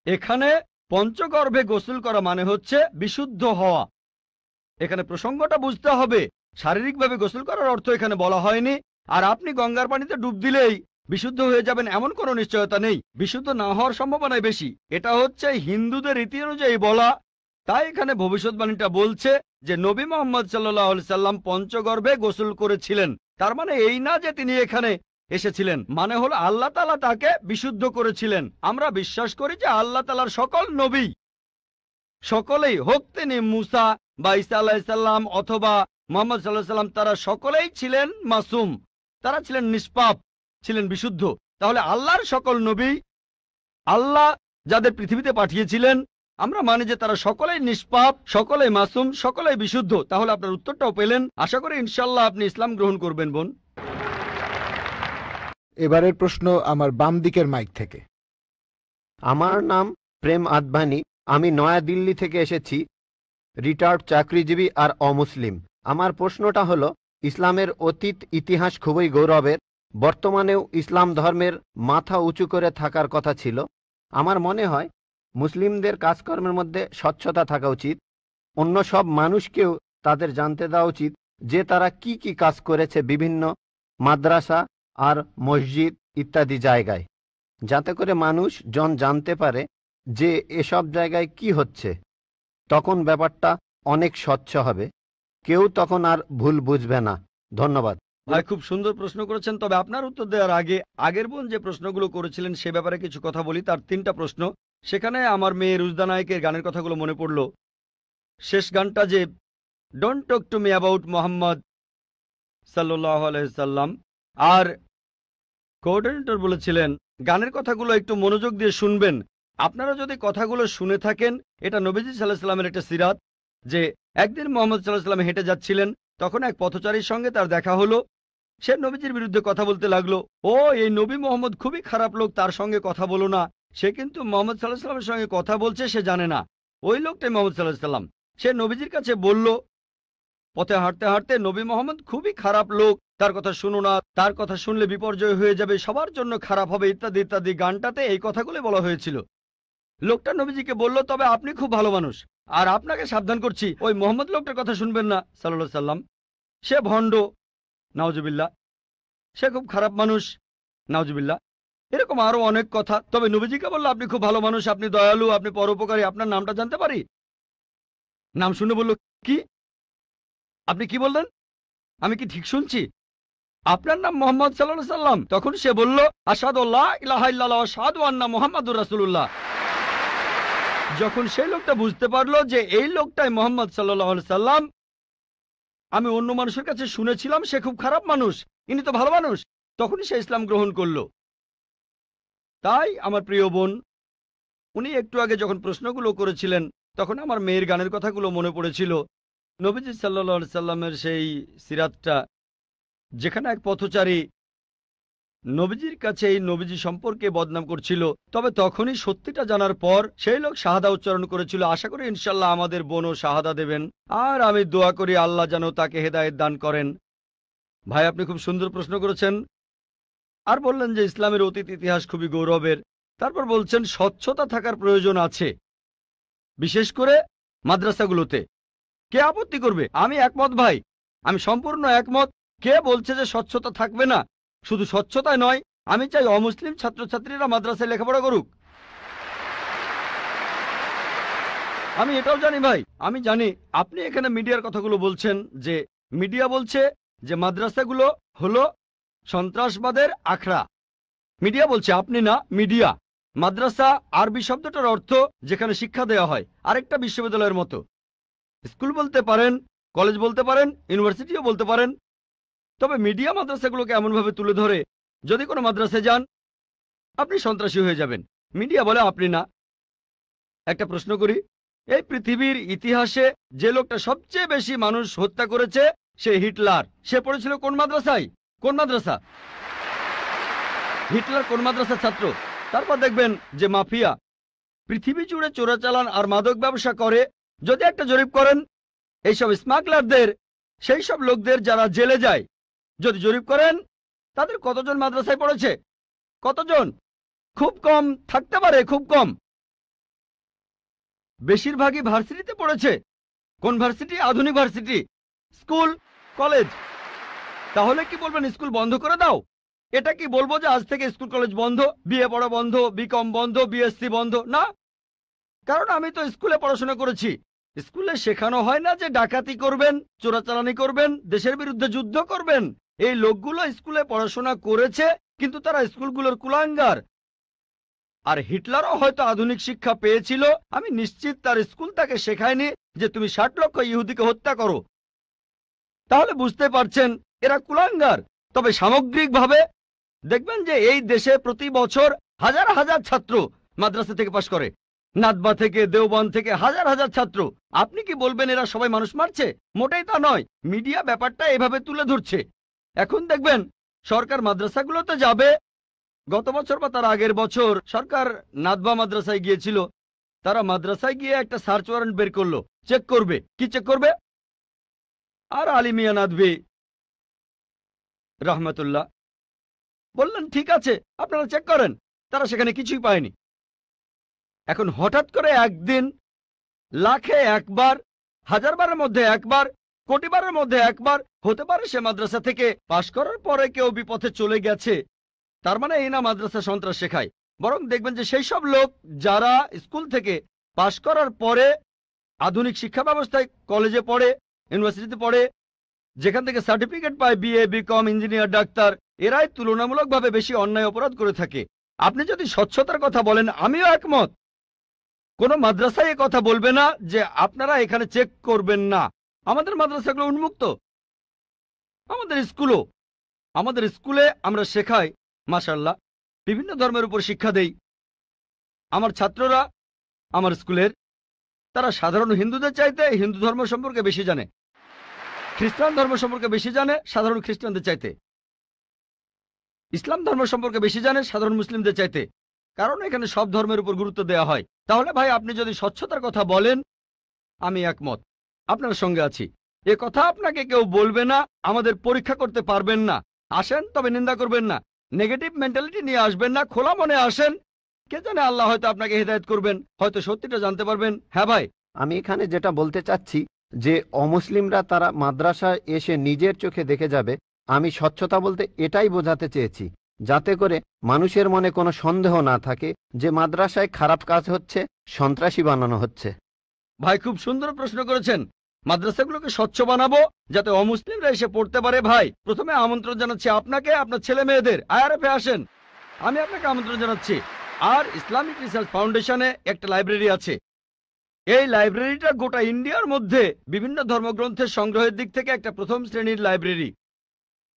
এখানে পঞ্চগর্ভে গোসল করা মানে হচ্ছে বিশুদ্ধ হওয়া। এখানে প্রসঙ্গটা বুঝতে হবে, শারীরিকভাবে গোসল করার অর্থ এখানে বলা হয়নি। আর আপনি গঙ্গার পানিতে ডুব দিলেই বিশুদ্ধ হয়ে যাবেন এমন কোনো নিশ্চয়তা নেই, বিশুদ্ধ না হওয়ার সম্ভাবনাই বেশি। এটা হচ্ছে হিন্দুদের রীতি অনুযায়ী বলা। তাই এখানে ভবিষ্যৎবাণীটা বলছে যে নবী মুহাম্মদ সাল্লাল্লাহু আলাইহি সাল্লাম পঞ্চগর্ভে গোসল করেছিলেন। তার মানে এই না যে তিনি এখানে এসেছিলেন, মানে হলো আল্লাহ তাআলা তাকে বিশুদ্ধ করেছিলেন। আমরা বিশ্বাস করি যে আল্লাহ তাআলার সকল নবী, সকলেই হোক তিনি মুসা বা ঈসা আলাইহিস সালাম অথবা মুহাম্মদ সাল্লাল্লাহু আলাইহি সাল্লাম, তারা সকলেই ছিলেন মাসুম, তারা ছিলেন নিষ্পাপ, ছিলেন বিশুদ্ধ। তাহলে আল্লাহর সকল নবী, আল্লাহ যাদের পৃথিবীতে পাঠিয়েছিলেন, আমরা মানি যে তারা সকলেই নিষ্পাপ, সকলেই মাসুম, সকলেই বিশুদ্ধ। তাহলে আপনার উত্তরটাও পেলেন। আশা করি ইনশাল্লাহ আপনি ইসলাম গ্রহণ করবেন বোন। এবারের প্রশ্ন আমার বাম দিকের মাইক থেকে। আমার নাম প্রেম আদভানি, আমি নয়াদিল্লি থেকে এসেছি, রিটায়ার্ড চাকরিজীবী আর অমুসলিম। আমার প্রশ্নটা হলো, ইসলামের অতীত ইতিহাস খুবই গৌরবের, বর্তমানেও ইসলাম ধর্মের মাথা উঁচু করে থাকার কথা ছিল। আমার মনে হয় মুসলিমদের কাজকর্মের মধ্যে স্বচ্ছতা থাকা উচিত। অন্য সব মানুষকেও তাদের জানতে দেওয়া উচিত যে তারা কি কি কাজ করেছে বিভিন্ন মাদ্রাসা আর মসজিদ ইত্যাদি জায়গায়, যাতে করে মানুষজন জানতে পারে যে এসব জায়গায় কি হচ্ছে। তখন ব্যাপারটা অনেক স্বচ্ছ হবে, কেউ তখন আর ভুল বুঝবে না। ধন্যবাদ ভাই, খুব সুন্দর প্রশ্ন করেছেন। তবে আপনার উত্তর দেওয়ার আগে আগের বোন যে প্রশ্নগুলো করেছিলেন সে ব্যাপারে কিছু কথা বলি। তার 3টা প্রশ্ন, সেখানে আমার মেয়ে রুজদা নায়েকের গানের কথাগুলো মনে পড়লো। শেষ গানটা যে don't talk to me about Mohammad সাল্লাল্লাহু আলাইহি সাল্লাম, আর কোঅর্ডিনেটর বলেছিলেন গানের কথাগুলো একটু মনোযোগ দিয়ে শুনবেন। আপনারা যদি কথাগুলো শুনে থাকেন, এটা নবীজি সাল্লাল্লাহু আলাইহি সাল্লামের একটা সিরাত যে একদিন মোহাম্মদ সাল্লাল্লাহু আলাইহি সাল্লাম হেঁটে যাচ্ছিলেন, তখন এক পথচারীর সঙ্গে তার দেখা হলো। সে নবীজির বিরুদ্ধে কথা বলতে লাগলো, ও এই নবী মোহাম্মদ খুবই খারাপ লোক, তার সঙ্গে কথা বলো না। সে কিন্তু মোহাম্মদ সাল্লাল্লাহু আলাইহি সাল্লামের সঙ্গে কথা বলছে, সে জানে না। ওই লোকটাই মোহাম্মদ সাল্লাল্লাহু আলাইহি সাল্লাম। সে নবীজির কাছে বলল, পথে হাঁটতে হাঁটতে, নবী মোহাম্মদ খুবই খারাপ লোক, তার কথা শুনো না, তার কথা শুনলে বিপর্যয় হয়ে যাবে, সবার জন্য খারাপ হবে, ইত্যাদি ইত্যাদি। গানটাতে এই কথাগুলো বলা হয়েছিল। লোকটা নবীজিকে বলল, তবে আপনি খুব ভালো মানুষ, আর আপনাকে সাবধান করছি ওই মোহাম্মদ লোকটার কথা শুনবেন না সাল্লাল্লাহু আলাইহি সাল্লাম। সে ভণ্ড, নাউজুবিল্লাহ, সে খুব খারাপ মানুষ, নাউজুবিল্লাহ। এরকম আরো অনেক কথা। তবে নবীজিকে বলল, আপনি খুব ভালো মানুষ, আপনি দয়ালু, আপনি পরোপকারী, আপনার নামটা জানতে পারি? নাম শুনে বলল, কি? আপনি কি বললেন? আমি কি ঠিক শুনছি? আপনার নাম মোহাম্মদ সাল্লাল্লাহু আলাইহি সাল্লাম? তখন সে বলল, আশহাদু আল্লা ইলাহা ইল্লাল্লাহ ওয়া আশহাদু আন্না মুহাম্মাদুর রাসূলুল্লাহ। যখন সেই লোকটা বুঝতে পারলো যে এই লোকটাই মোহাম্মদ সাল্লাল্লাহু আলাইহি সাল্লাম, আমি অন্য মানুষের কাছে শুনেছিলাম সে খুব খারাপ মানুষ, ইনি তো ভালো মানুষ, তখনই সে ইসলাম গ্রহণ করলো। তাই আমার প্রিয় বোন, উনি একটু আগে যখন প্রশ্নগুলো করেছিলেন তখন আমার মেয়ের গানের কথাগুলো মনে পড়েছিল। নবীজি সাল্লাল্লাহু আলাইহি সাল্লামের সেই সিরাতটা, যেখানে এক পথচারী নবীজির কাছে এই নবীজি সম্পর্কে বদনাম করছিল, তবে তখনই সত্যিটা জানার পর সেই লোক শাহাদা উচ্চারণ করেছিল। আশা করি ইনশাল্লাহ আমাদের বোনও শাহাদা দেবেন, আর আমি দোয়া করি আল্লাহ যেন তাকে হেদায়েত দান করেন। ভাই, আপনি খুব সুন্দর প্রশ্ন করেছেন, আর বললেন যে ইসলামের অতীত ইতিহাস খুবই গৌরবের। তারপর বলছেন স্বচ্ছতা থাকার প্রয়োজন আছে, বিশেষ করে মাদ্রাসাগুলোতে। কে আপত্তি করবে? আমি একমত ভাই, আমি সম্পূর্ণ একমত। কে বলছে যে স্বচ্ছতা থাকবে না? শুধু স্বচ্ছতায় নয়, আমি চাই অমুসলিম ছাত্রছাত্রীরা মাদ্রাসায় লেখাপড়া করুক। আমি এটাও জানি ভাই, আমি জানি আপনি এখানে মিডিয়ার কথাগুলো বলছেন, যে মিডিয়া বলছে যে মাদ্রাসাগুলো হলো সন্ত্রাসবাদের আখড়া। মিডিয়া বলছে, আপনি না, মিডিয়া। মাদ্রাসা আরবি শব্দটার অর্থ যেখানে শিক্ষা দেওয়া হয়, আরেকটা বিশ্ববিদ্যালয়ের মতো। স্কুল বলতে পারেন, কলেজ বলতে পারেন, ইউনিভার্সিটিও বলতে পারেন। তবে মিডিয়া মাদ্রাসাগুলোকে এমনভাবে তুলে ধরে, যদি কোনো মাদ্রাসায় যান আপনি সন্ত্রাসী হয়ে যাবেন। মিডিয়া বলে আপনি না। একটা প্রশ্ন করি, এই পৃথিবীর ইতিহাসে যে লোকটা সবচেয়ে বেশি মানুষ হত্যা করেছে সে হিটলার। সে পড়েছিল কোন মাদ্রাসায়? কোন মাদ্রাসা? হিটলার কোন মাদ্রাসার ছাত্র? তারপর দেখবেন যে মাফিয়া পৃথিবী জুড়ে চোরাচালান আর মাদক ব্যবসা করে। যদি একটা জরিপ করেন এইসব স্মাগলারদের, সেই সব লোকদের যারা জেলে যায়, যদি জরিপ করেন তাদের কতজন মাদ্রাসায় পড়েছে? কতজন? খুব কম থাকতে পারে, খুব কম। বেশিরভাগই ভার্সিটিতে পড়েছে। কোন ভার্সিটি? আধুনিক ভার্সিটি, স্কুল, কলেজ। তাহলে কি বলবেন স্কুল বন্ধ করে দাও? এটা কি বলবো যে আজ থেকে স্কুল কলেজ বন্ধ, বিএ পড়া বন্ধ, বিকম বন্ধ, বিএসসি বন্ধ? না, কারণ আমি তো স্কুলে পড়াশোনা করেছি। স্কুলে শেখানো হয় না যে ডাকাতি করবেন, চোরাচালানি করবেন, দেশের বিরুদ্ধে যুদ্ধ করবেন। এই লোকগুলো স্কুলে পড়াশোনা করেছে, কিন্তু তারা স্কুলগুলোর কুলাঙ্গার। আর হিটলারও হয়তো আধুনিক শিক্ষা পেয়েছিল, আমি নিশ্চিত তার স্কুল তাকে শেখায়নি যে তুমি 60 লক্ষ ইহুদিকে হত্যা করো। তাহলে বুঝতে পারছেন এরা কুলাঙ্গার। তবে সামগ্রিকভাবে দেখবেন যে এই দেশে প্রতি বছর হাজার হাজার ছাত্র মাদ্রাসা থেকে পাশ করে। নাদবা থেকে, দেওবন্দ থেকে হাজার হাজার ছাত্র। আপনি কি বলবেন এরা সবাই মানুষ মারছে? মোটেই তা নয়। মিডিয়া ব্যাপারটা এভাবে তুলে ধরছে। এখন দেখবেন সরকার মাদ্রাসাগুলোতে যাবে। গত বছর বা তার আগের বছর সরকার নাদবা মাদ্রাসায় গিয়েছিল। তারা মাদ্রাসায় গিয়ে একটা সার্চ ওয়ারেন্ট বের করলো, চেক করবে। কি চেক করবে? আর আলী মিয়া নাদভী রহমতুল্লাহ বললেন ঠিক আছে, আপনারা চেক করেন। তারা সেখানে কিছুই পায়নি। এখন হঠাৎ করে একদিন লাখে একবার, হাজারবারের মধ্যে একবার, কোটিবারের মধ্যে একবার হতে পারে সে মাদ্রাসা থেকে পাশ করার পরে কেউ বিপথে চলে গেছে। তার মানে এই না মাদ্রাসা সন্ত্রাস শেখায়। বরং দেখবেন যে সেই সব লোক যারা স্কুল থেকে পাশ করার পরে আধুনিক শিক্ষা ব্যবস্থায় কলেজে পড়ে, ইউনিভার্সিটিতে পড়ে, যেখান থেকে সার্টিফিকেট পায় বিএ, বিকম, ইঞ্জিনিয়ার, ডাক্তার, এরাই তুলনামূলকভাবে বেশি অন্যায় অপরাধ করে থাকে। আপনি যদি স্বচ্ছতার কথা বলেন, আমিও একমত। কোন মাদ্রাসায় কথা বলবে না যে আপনারা এখানে চেক করবেন না। আমাদের মাদ্রাসাগুলো উন্মুক্ত, আমাদের স্কুলে আমরা শেখাই মাশাআল্লাহ, বিভিন্ন ধর্মের উপর শিক্ষা দেই। আমার ছাত্ররা আমার স্কুলের, তারা সাধারণ হিন্দুদের চাইতে হিন্দু ধর্ম সম্পর্কে বেশি জানে, খ্রিস্টান ধর্ম সম্পর্কে বেশি জানে সাধারণ খ্রিস্টানদের চাইতে, ইসলাম ধর্ম সম্পর্কে বেশি জানে সাধারণ মুসলিমদের চাইতে। কারণ এখানে সব ধর্মের উপর গুরুত্ব দেওয়া হয়। তাহলে ভাই আপনি যদি স্বচ্ছতার কথা বলেন, আমি একমত, আপনার সঙ্গে আছি। এ কথা আপনাকে কেউ বলবে না, আমাদের পরীক্ষা করতে পারবেন না। আসেন, তবে নিন্দা করবেন না, নেগেটিভ মেন্টালিটি নিয়ে আসবেন না, খোলা মনে আসেন। কে জানে আল্লাহ হয়তো আপনাকে হিদায়াত করবেন, হয়তো সত্যিটা জানতে পারবেন। হ্যাঁ ভাই, আমি এখানে যেটা বলতে চাচ্ছি যে অমুসলিমরা তারা মাদ্রাসায় এসে নিজের চোখে দেখে যাবে। আমি স্বচ্ছতা বলতে এটাই বোঝাতে চেয়েছি, যাতে করে মানুষের মনে কোনো সন্দেহ না থাকে যে মাদ্রাসায় খারাপ কাজ হচ্ছে, সন্ত্রাসী বানানো হচ্ছে। ভাই খুব সুন্দর প্রশ্ন করেছেন। মাদ্রাসাগুলোকে স্বচ্ছ বানাবো যাতে অমুসলিমরা এসে পড়তে পারে। ভাই প্রথমে আমন্ত্রণ জানাচ্ছি আপনাকে, আপনার ছেলে মেয়েদের IRF এ আসেন। আমি আপনাকে আমন্ত্রণ জানাচ্ছি। আর ইসলামিক রিসার্চ ফাউন্ডেশনে একটা লাইব্রেরি আছে। এই লাইব্রেরিটা গোটা ইন্ডিয়ার মধ্যে বিভিন্ন ধর্মগ্রন্থের সংগ্রহের দিক থেকে একটা প্রথম শ্রেণীর লাইব্রেরি।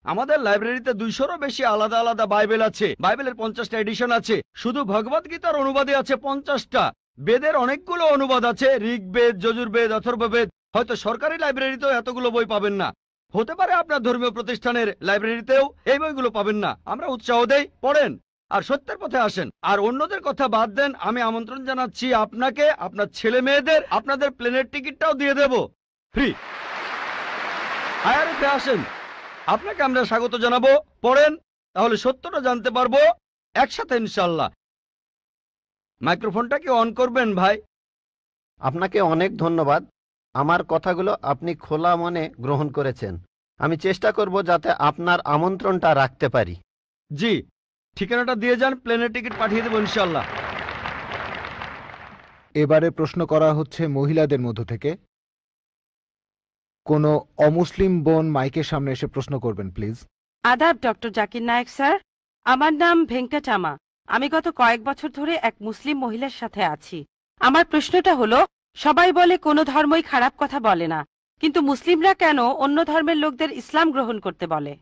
আমাদের লাইব্রেরিতে 200-রও বেশি আলাদা আলাদা বাইবেল আছে। বাইবেলের 50টা এডিশন আছে। শুধু ভগবদ গীতার অনুবাদে আছে 50টা। বেদের অনেকগুলো অনুবাদ আছে, ঋগ্বেদ, যজুর্বেদ, অথর্ববেদ। হয়তো সরকারি লাইব্রেরিতেও এতগুলো বই পাবেন না, হতে পারে আপনার ধর্মীয় প্রতিষ্ঠানের লাইব্রেরিতেও এই বইগুলো পাবেন না। আমরা উৎসাহ দেই, পড়েন আর সত্যের পথে আসেন। আর অন্যদের কথা বাদ দেন, আমি আমন্ত্রণ জানাচ্ছি আপনাকে, আপনার ছেলে মেয়েদের। আপনাদের প্লেনের টিকিটটাও দিয়ে দেব ফ্রি। IRF এ আসেন, আপনাকে আমরা স্বাগত জানাবো। পড়েন, তাহলে সত্যটা জানতে পারবো একসাথে ইনশাল্লাহ। মাইক্রোফোনটা কি অন করবেন ভাই? আপনাকে অনেক ধন্যবাদ। আমার কথাগুলো আপনি খোলা মনে গ্রহণ করেছেন। আমি চেষ্টা করব যাতে আপনার আমন্ত্রণটা রাখতে পারি। জি, ঠিকানাটা দিয়ে যান, প্লেনের টিকিট পাঠিয়ে দেবো ইনশাল্লাহ। এবারে প্রশ্ন করা হচ্ছে মহিলাদের মধ্য থেকে। কোনো অমুসলিম বোন মাইকের সামনে এসে প্রশ্ন করবেন প্লিজ। আদাব ডক্টর জাকির নায়েক স্যার, আমার নাম ভেঙ্কটাচামা। আমি গত কয়েক বছর ধরে এক মুসলিম মহিলার সাথে আছি। আমার প্রশ্নটা হলো, সবাই বলে কোনো ধর্মই খারাপ কথা বলে না, কিন্তু মুসলিমরা কেন অন্য ধর্মের লোকদের ইসলাম গ্রহণ করতে বলে?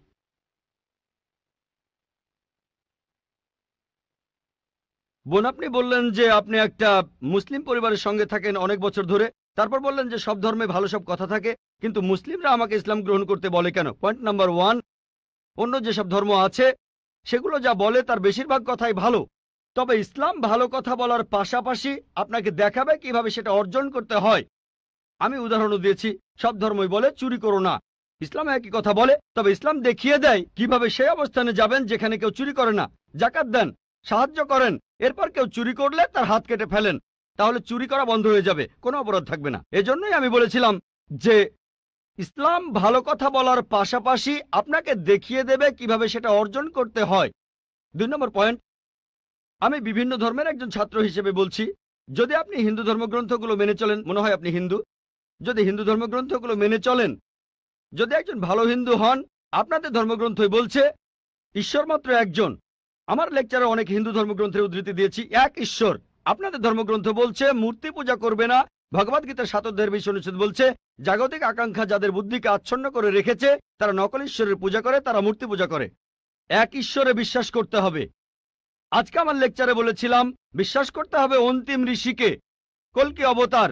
বোন, আপনি বললেন যে আপনি একটা মুসলিম পরিবারের সঙ্গে থাকেন অনেক বছর ধরে। তারপর বললেন যে সব ধর্মে ভালো সব কথা থাকে, কিন্তু মুসলিমরা আমাকে ইসলাম গ্রহণ করতে বলে কেন? পয়েন্ট নাম্বার 1, অন্য যেসব ধর্ম আছে সেগুলো যা বলে তার বেশিরভাগ কথাই ভালো, তবে ইসলাম ভালো কথা বলার পাশাপাশি আপনাকে দেখাবে কিভাবে সেটা অর্জন করতে হয়। আমি উদাহরণও দিয়েছি। সব ধর্মই বলে চুরি করো না, ইসলাম একই কথা বলে, তবে ইসলাম দেখিয়ে দেয় কিভাবে সেই অবস্থানে যাবেন যেখানে কেউ চুরি করে না। যাকাত দেন, সাহায্য করেন, এরপর কেউ চুরি করলে তার হাত কেটে ফেলেন, তাহলে চুরি করা বন্ধ হয়ে যাবে, কোনো অপরাধ থাকবে না। এজন্যই আমি বলেছিলাম যে ইসলাম ভালো কথা বলার পাশাপাশি আপনাকে দেখিয়ে দেবে কিভাবে সেটা অর্জন করতে হয়। 2 নম্বর পয়েন্ট, আমি বিভিন্ন ধর্মের একজন ছাত্র হিসেবে বলছি, যদি আপনি হিন্দু ধর্মগ্রন্থগুলো মেনে চলেন, মনে হয় আপনি হিন্দু, যদি হিন্দু ধর্মগ্রন্থগুলো মেনে চলেন, যদি একজন ভালো হিন্দু হন, আপনাদের ধর্মগ্রন্থই বলছে ঈশ্বর মাত্র একজন। আমার লেকচারে অনেক হিন্দু ধর্মগ্রন্থের উদ্ধৃতি দিয়েছি, এক ঈশ্বর। আপনাদের ধর্মগ্রন্থ বলছে মূর্তি পূজা করবে না। ভগবদ গীতার 7 অধ্যায়ের 20 অনুচ্ছেদ বলছে জাগতিক আকাঙ্ক্ষা যাদের বুদ্ধিকে আচ্ছন্ন করে রেখেছে তারা নকল ঈশ্বরের পূজা করে, তারা মূর্তি পূজা করে। এক ঈশ্বরে বিশ্বাস করতে হবে। আজকে আমার লেকচারে বলেছিলাম বিশ্বাস করতে হবে অন্তিম ঋষিকে, কল্কি অবতার,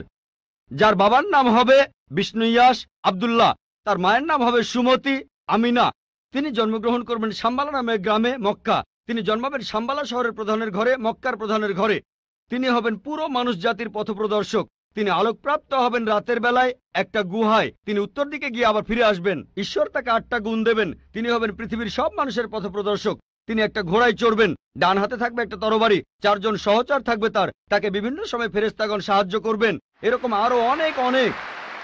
যার বাবার নাম হবে বিষ্ণু ইয়াস আব্দুল্লাহ, তার মায়ের নাম হবে সুমতি আমিনা। তিনি জন্মগ্রহণ করবেন সাম্বালা নামের গ্রামে মক্কা। তিনি জন্মাবেন সাম্বালা শহরের প্রধানের ঘরে, মক্কার প্রধানের ঘরে। তিনি হবেন পুরো মানুষ জাতির পথপ্রদর্শক। তিনি আলোকপ্রাপ্ত হবেন রাতের বেলায় একটা গুহায়। তিনি উত্তর দিকে গিয়ে আবার ফিরে আসবেন। ঈশ্বর তাকে 8টা গুণ দেবেন। তিনি হবেন পৃথিবীর সব মানুষের পথপ্রদর্শক। তিনি একটা ঘোড়ায় চড়বেন, ডান হাতে থাকবে একটা তরবারি, 4 জন সহচর থাকবে তাকে বিভিন্ন সময় ফেরেশতাগণ সাহায্য করবেন। এরকম আরো অনেক অনেক।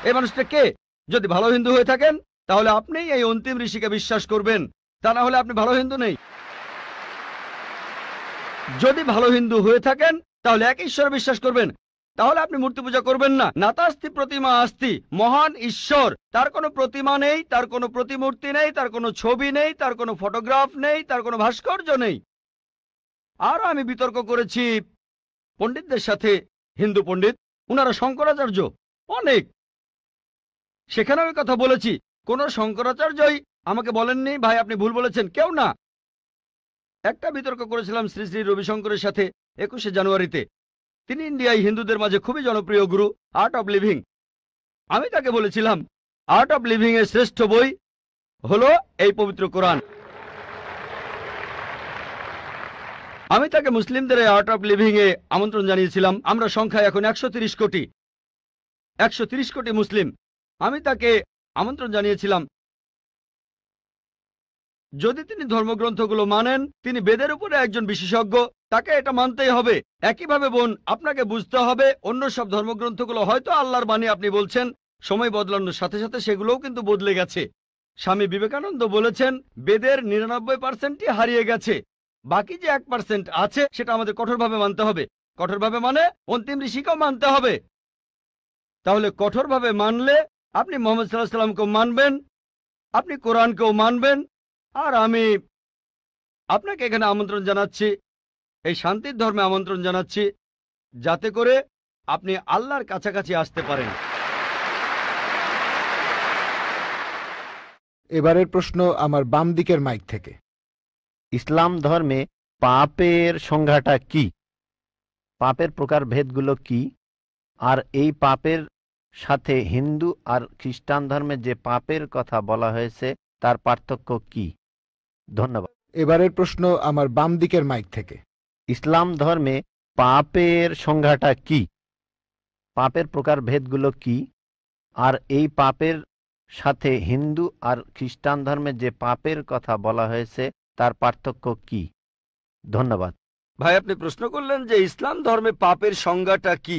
এই মানুষটা কে? যদি ভালো হিন্দু হয়ে থাকেন তাহলে আপনি এই অন্তিম ঋষিকে বিশ্বাস করবেন, তা না হলে আপনি ভালো হিন্দু নেই। যদি ভালো হিন্দু হয়ে থাকেন তাহলে এক ঈশ্বরে বিশ্বাস করবেন, তাহলে আপনি মূর্তি পূজা করবেন না। নাতাস্তি প্রতিমা আস্তি, মহান ঈশ্বর, তার কোনো প্রতিমা নেই, তার কোনো প্রতিমূর্তি নেই, তার কোনো ছবি নেই, তার কোনো ফটোগ্রাফ নেই, তার কোনো ভাস্কর্য নেই। আর আমি বিতর্ক করেছি পণ্ডিতদের সাথে, হিন্দু পণ্ডিত, উনারা শঙ্করাচার্য অনেক, সেখানে আমি কথা বলেছি। কোন শঙ্করাচার্যই আমাকে বলেননি ভাই আপনি ভুল বলেছেন, কেউ না। একটা বিতর্ক করেছিলাম শ্রী শ্রী রবিশঙ্করের সাথে 21শে জানুয়ারিতে। তিনি ইন্ডিয়ায় হিন্দুদের মাঝে খুবই জনপ্রিয় গুরু, আর্ট অব লিভিং। আমি তাকে বলেছিলাম আর্ট অব লিভিং এর শ্রেষ্ঠ বই হলো এই পবিত্র কোরআন। আমি তাকে মুসলিমদের এই আর্ট অব লিভিং এ আমন্ত্রণ জানিয়েছিলাম। আমরা সংখ্যায় এখন 130 কোটি, 130 কোটি মুসলিম। আমি তাকে আমন্ত্রণ জানিয়েছিলাম যদি তিনি ধর্মগ্রন্থগুলো মানেন, তিনি বেদের উপরে একজন বিশেষজ্ঞ, তাকে এটা মানতেই হবে। একইভাবে বোন, আপনাকে বুঝতে হবে অন্য সব ধর্মগ্রন্থগুলো হয়তো আল্লাহর বাণী আপনি বলছেন, সময় বদলানোর সাথে সাথে সেগুলোও কিন্তু বদলে গেছে। স্বামী বিবেকানন্দ বলেছেন বেদের 99%ই হারিয়ে গেছে, বাকি যে 1% আছে সেটা আমাদের কঠোরভাবে মানতে হবে। কঠোরভাবে মানে অন্তিম ঋষিকেও মানতে হবে। তাহলে কঠোরভাবে মানলে আপনি মোহাম্মদ সাল্লাল্লাহু আলাইহি সাল্লামকেও মানবেন, আপনি কোরআনকেও মানবেন। আর আমি আপনাকে এখানে আমন্ত্রণ জানাচ্ছি, এই শান্তির ধর্মে আমন্ত্রণ জানাচ্ছি, যাতে করে আপনি আল্লাহর কাছাকাছি আসতে পারেন। এবারের প্রশ্ন আমার বাম দিকের মাইক থেকে। ইসলাম ধর্মে পাপের সংজ্ঞাটা কি? পাপের প্রকারভেদগুলো কি? আর এই পাপের সাথে হিন্দু আর খ্রিস্টান ধর্মে যে পাপের কথা বলা হয়েছে তার পার্থক্য কি? ধন্যবাদ। এবারের প্রশ্ন আমার বাম দিকের মাইক থেকে। ইসলাম ধর্মে পাপের সংজ্ঞাটা কি? পাপের প্রকারভেদগুলো কি? আর এই পাপের সাথে হিন্দু আর খ্রিস্টান ধর্মে যে পাপের কথা বলা হয়েছে তার পার্থক্য কি? ধন্যবাদ। ভাই আপনি প্রশ্ন করলেন যে ইসলাম ধর্মে পাপের সংজ্ঞাটা কি,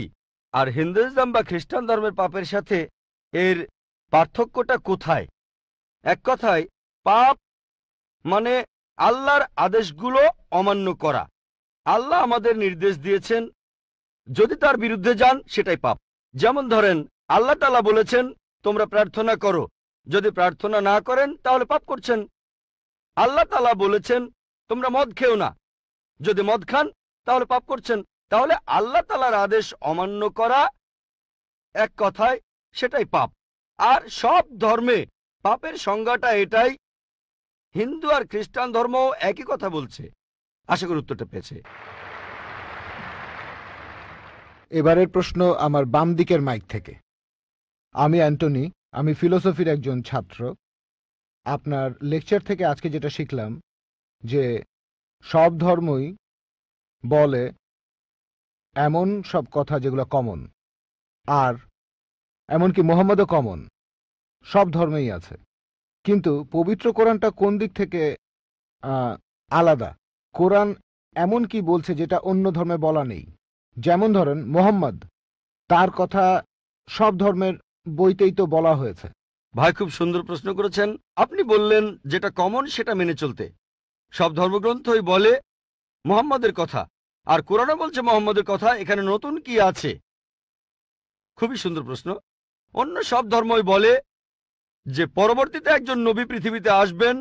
আর হিন্দুইজম বা খ্রিস্টান ধর্মের পাপের সাথে এর পার্থক্যটা কোথায়। এক কথায় পাপ মানে আল্লাহর আদেশগুলো অমান্য করা। আল্লাহ আমাদের নির্দেশ দিয়েছেন, যদি তার বিরুদ্ধে যান সেটাই পাপ। যেমন ধরেন আল্লাহ তাআলা বলেছেন তোমরা প্রার্থনা করো, যদি প্রার্থনা না করেন তাহলে পাপ করছেন। আল্লাহ তাআলা বলেছেন তোমরা মদ খেও না, যদি মদ খান তাহলে পাপ করছেন। তাহলে আল্লাহ তাআলার আদেশ অমান্য করা এক কথায় সেটাই পাপ। আর সব ধর্মে পাপের সংজ্ঞাটা এটাই। হিন্দু আর খ্রিস্টান ধর্ম একই কথা বলছে। আশা করি উত্তরটা পেয়েছে। এবারের প্রশ্ন আমার বাম দিকের মাইক থেকে। আমি অ্যান্টনি, আমি ফিলোসফির একজন ছাত্র। আপনার লেকচার থেকে আজকে যেটা শিখলাম যে সব ধর্মই বলে এমন সব কথা যেগুলো কমন, আর এমনকি মোহাম্মদও কমন, সব ধর্মেই আছে। কিন্তু পবিত্র কোরআনটা কোন দিক থেকে আলাদা? কোরআন এমন কি বলছে যেটা অন্য ধর্মে বলা নেই? যেমন ধরেন মোহাম্মদ, তার কথা সব ধর্মের বইতেই তো বলা হয়েছে। ভাই খুব সুন্দর প্রশ্ন করেছেন। আপনি বললেন যেটা কমন সেটা মেনে চলতে। সব ধর্মগ্রন্থই বলে মুহাম্মদের কথা, আর কোরআনও বলছে মুহাম্মদের কথা। এখানে নতুন কি আছে? খুবই সুন্দর প্রশ্ন। অন্য সব ধর্মই বলে যে পরবর্তীতে একজন নবী পৃথিবীতে আসবেন,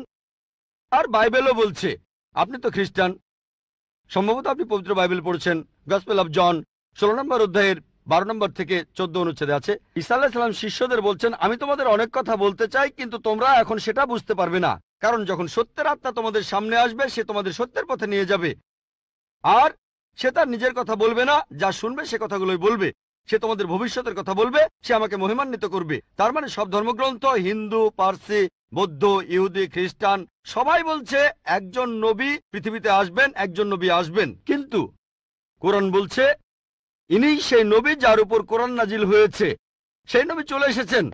আর বাইবেলও বলছে। আপনি তো খ্রিস্টান, সম্ভবত আপনি পবিত্র বাইবেল পড়েছেন। গসপেল অফ জন 16 নম্বর অধ্যায়ের 12 নম্বর থেকে 14 অনুচ্ছেদে আছে, ঈসা আলাইহিস সালাম শিষ্যদের বলছেন আমি তোমাদের অনেক কথা বলতে চাই, কিন্তু তোমরা এখন সেটা বুঝতে পারবে না, কারণ যখন সত্যের আত্মা তোমাদের সামনে আসবে সে তোমাদের সত্যের পথে নিয়ে যাবে। আর সে তার নিজের কথা বলবে না, যা শুনবে সে কথাগুলোই বলবে। সে তোমাদের ভবিষ্যতের কথা বলবে, সে আমাকে মহিমান্বিত করবে। তার মানে সব ধর্মগ্রন্থ, হিন্দু, পার্সি, বৌদ্ধ, ইহুদি, খ্রিস্টান সবাই বলছে একজন নবী পৃথিবীতে আসবেন, একজন নবী আসবেন। কিন্তু কোরআন বলছে ইনিই সেই নবী যার উপর কোরআন নাজিল হয়েছে। সেই নবী চলে এসেছেন।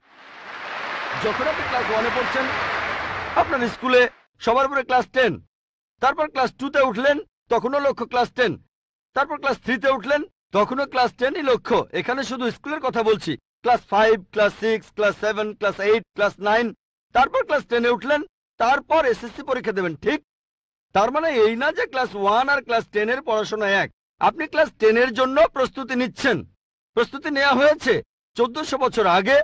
যখন আপনি ক্লাস 1-এ পড়ছেন, আপনার স্কুলে সবার উপরে ক্লাস 10, তারপর ক্লাস 2-তে উঠলেন, তখনও লক্ষ্য ক্লাস 10, তারপর ক্লাস 3-তে উঠলেন, তখনও ক্লাস 10ই লক্ষ্য। এখানে শুধু স্কুলের কথা বলছি। Class 5, class 6, class 7, class 8, class 9, তারপর ক্লাস 10-এ উঠলেন, তারপর এসএসসি পরীক্ষা দেবেন, ঠিক? তার মানে এই না যে ক্লাস 1 আর ক্লাস 10-এর পড়াশোনা এক। আপনি ক্লাস 10-এর জন্য প্রস্তুতি নিচ্ছেন। প্রস্তুতি নেওয়া হয়েছে 1400 বছর আগে।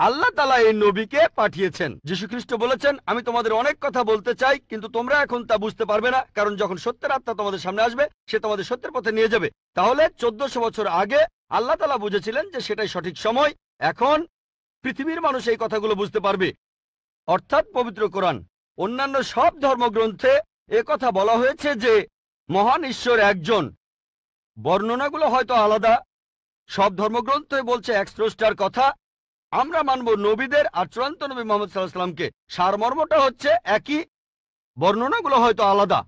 আল্লাহ তাআলা এই নবীকে পাঠিয়েছেন। যীশু খ্রিস্ট বলেছেন, আমি তোমাদের অনেক কথা বলতে চাই, কিন্তু তোমরা এখন তা বুঝতে পারবে না, কারণ যখন সত্যের আত্মা তোমাদের সামনে আসবে সে তোমাদের সত্যের পথে নিয়ে যাবে। তাহলে 1400 বছর আগে আল্লাহ তাআলা বুঝেছিলেন যে সেটাই সঠিক সময়। এখন পৃথিবীর মানুষ এই কথাগুলো বুঝতে পারবে, অর্থাৎ পবিত্র কোরআন। অন্যান্য সব ধর্মগ্রন্থে কথা বলা হয়েছে যে মহান ঈশ্বর একজন। বর্ণনাগুলো হয়তো আলাদা। সব ধর্মগ্রন্থই বলছে এক স্রষ্টার কথা। আমরা মানব নবীদের আর চূড়ান্ত নবী মুহাম্মদ সাল্লাল্লাহু আলাইহি ওয়াসাল্লামকে। সারমর্মটা হচ্ছে একই, বর্ণনাগুলো হয়তো আলাদা।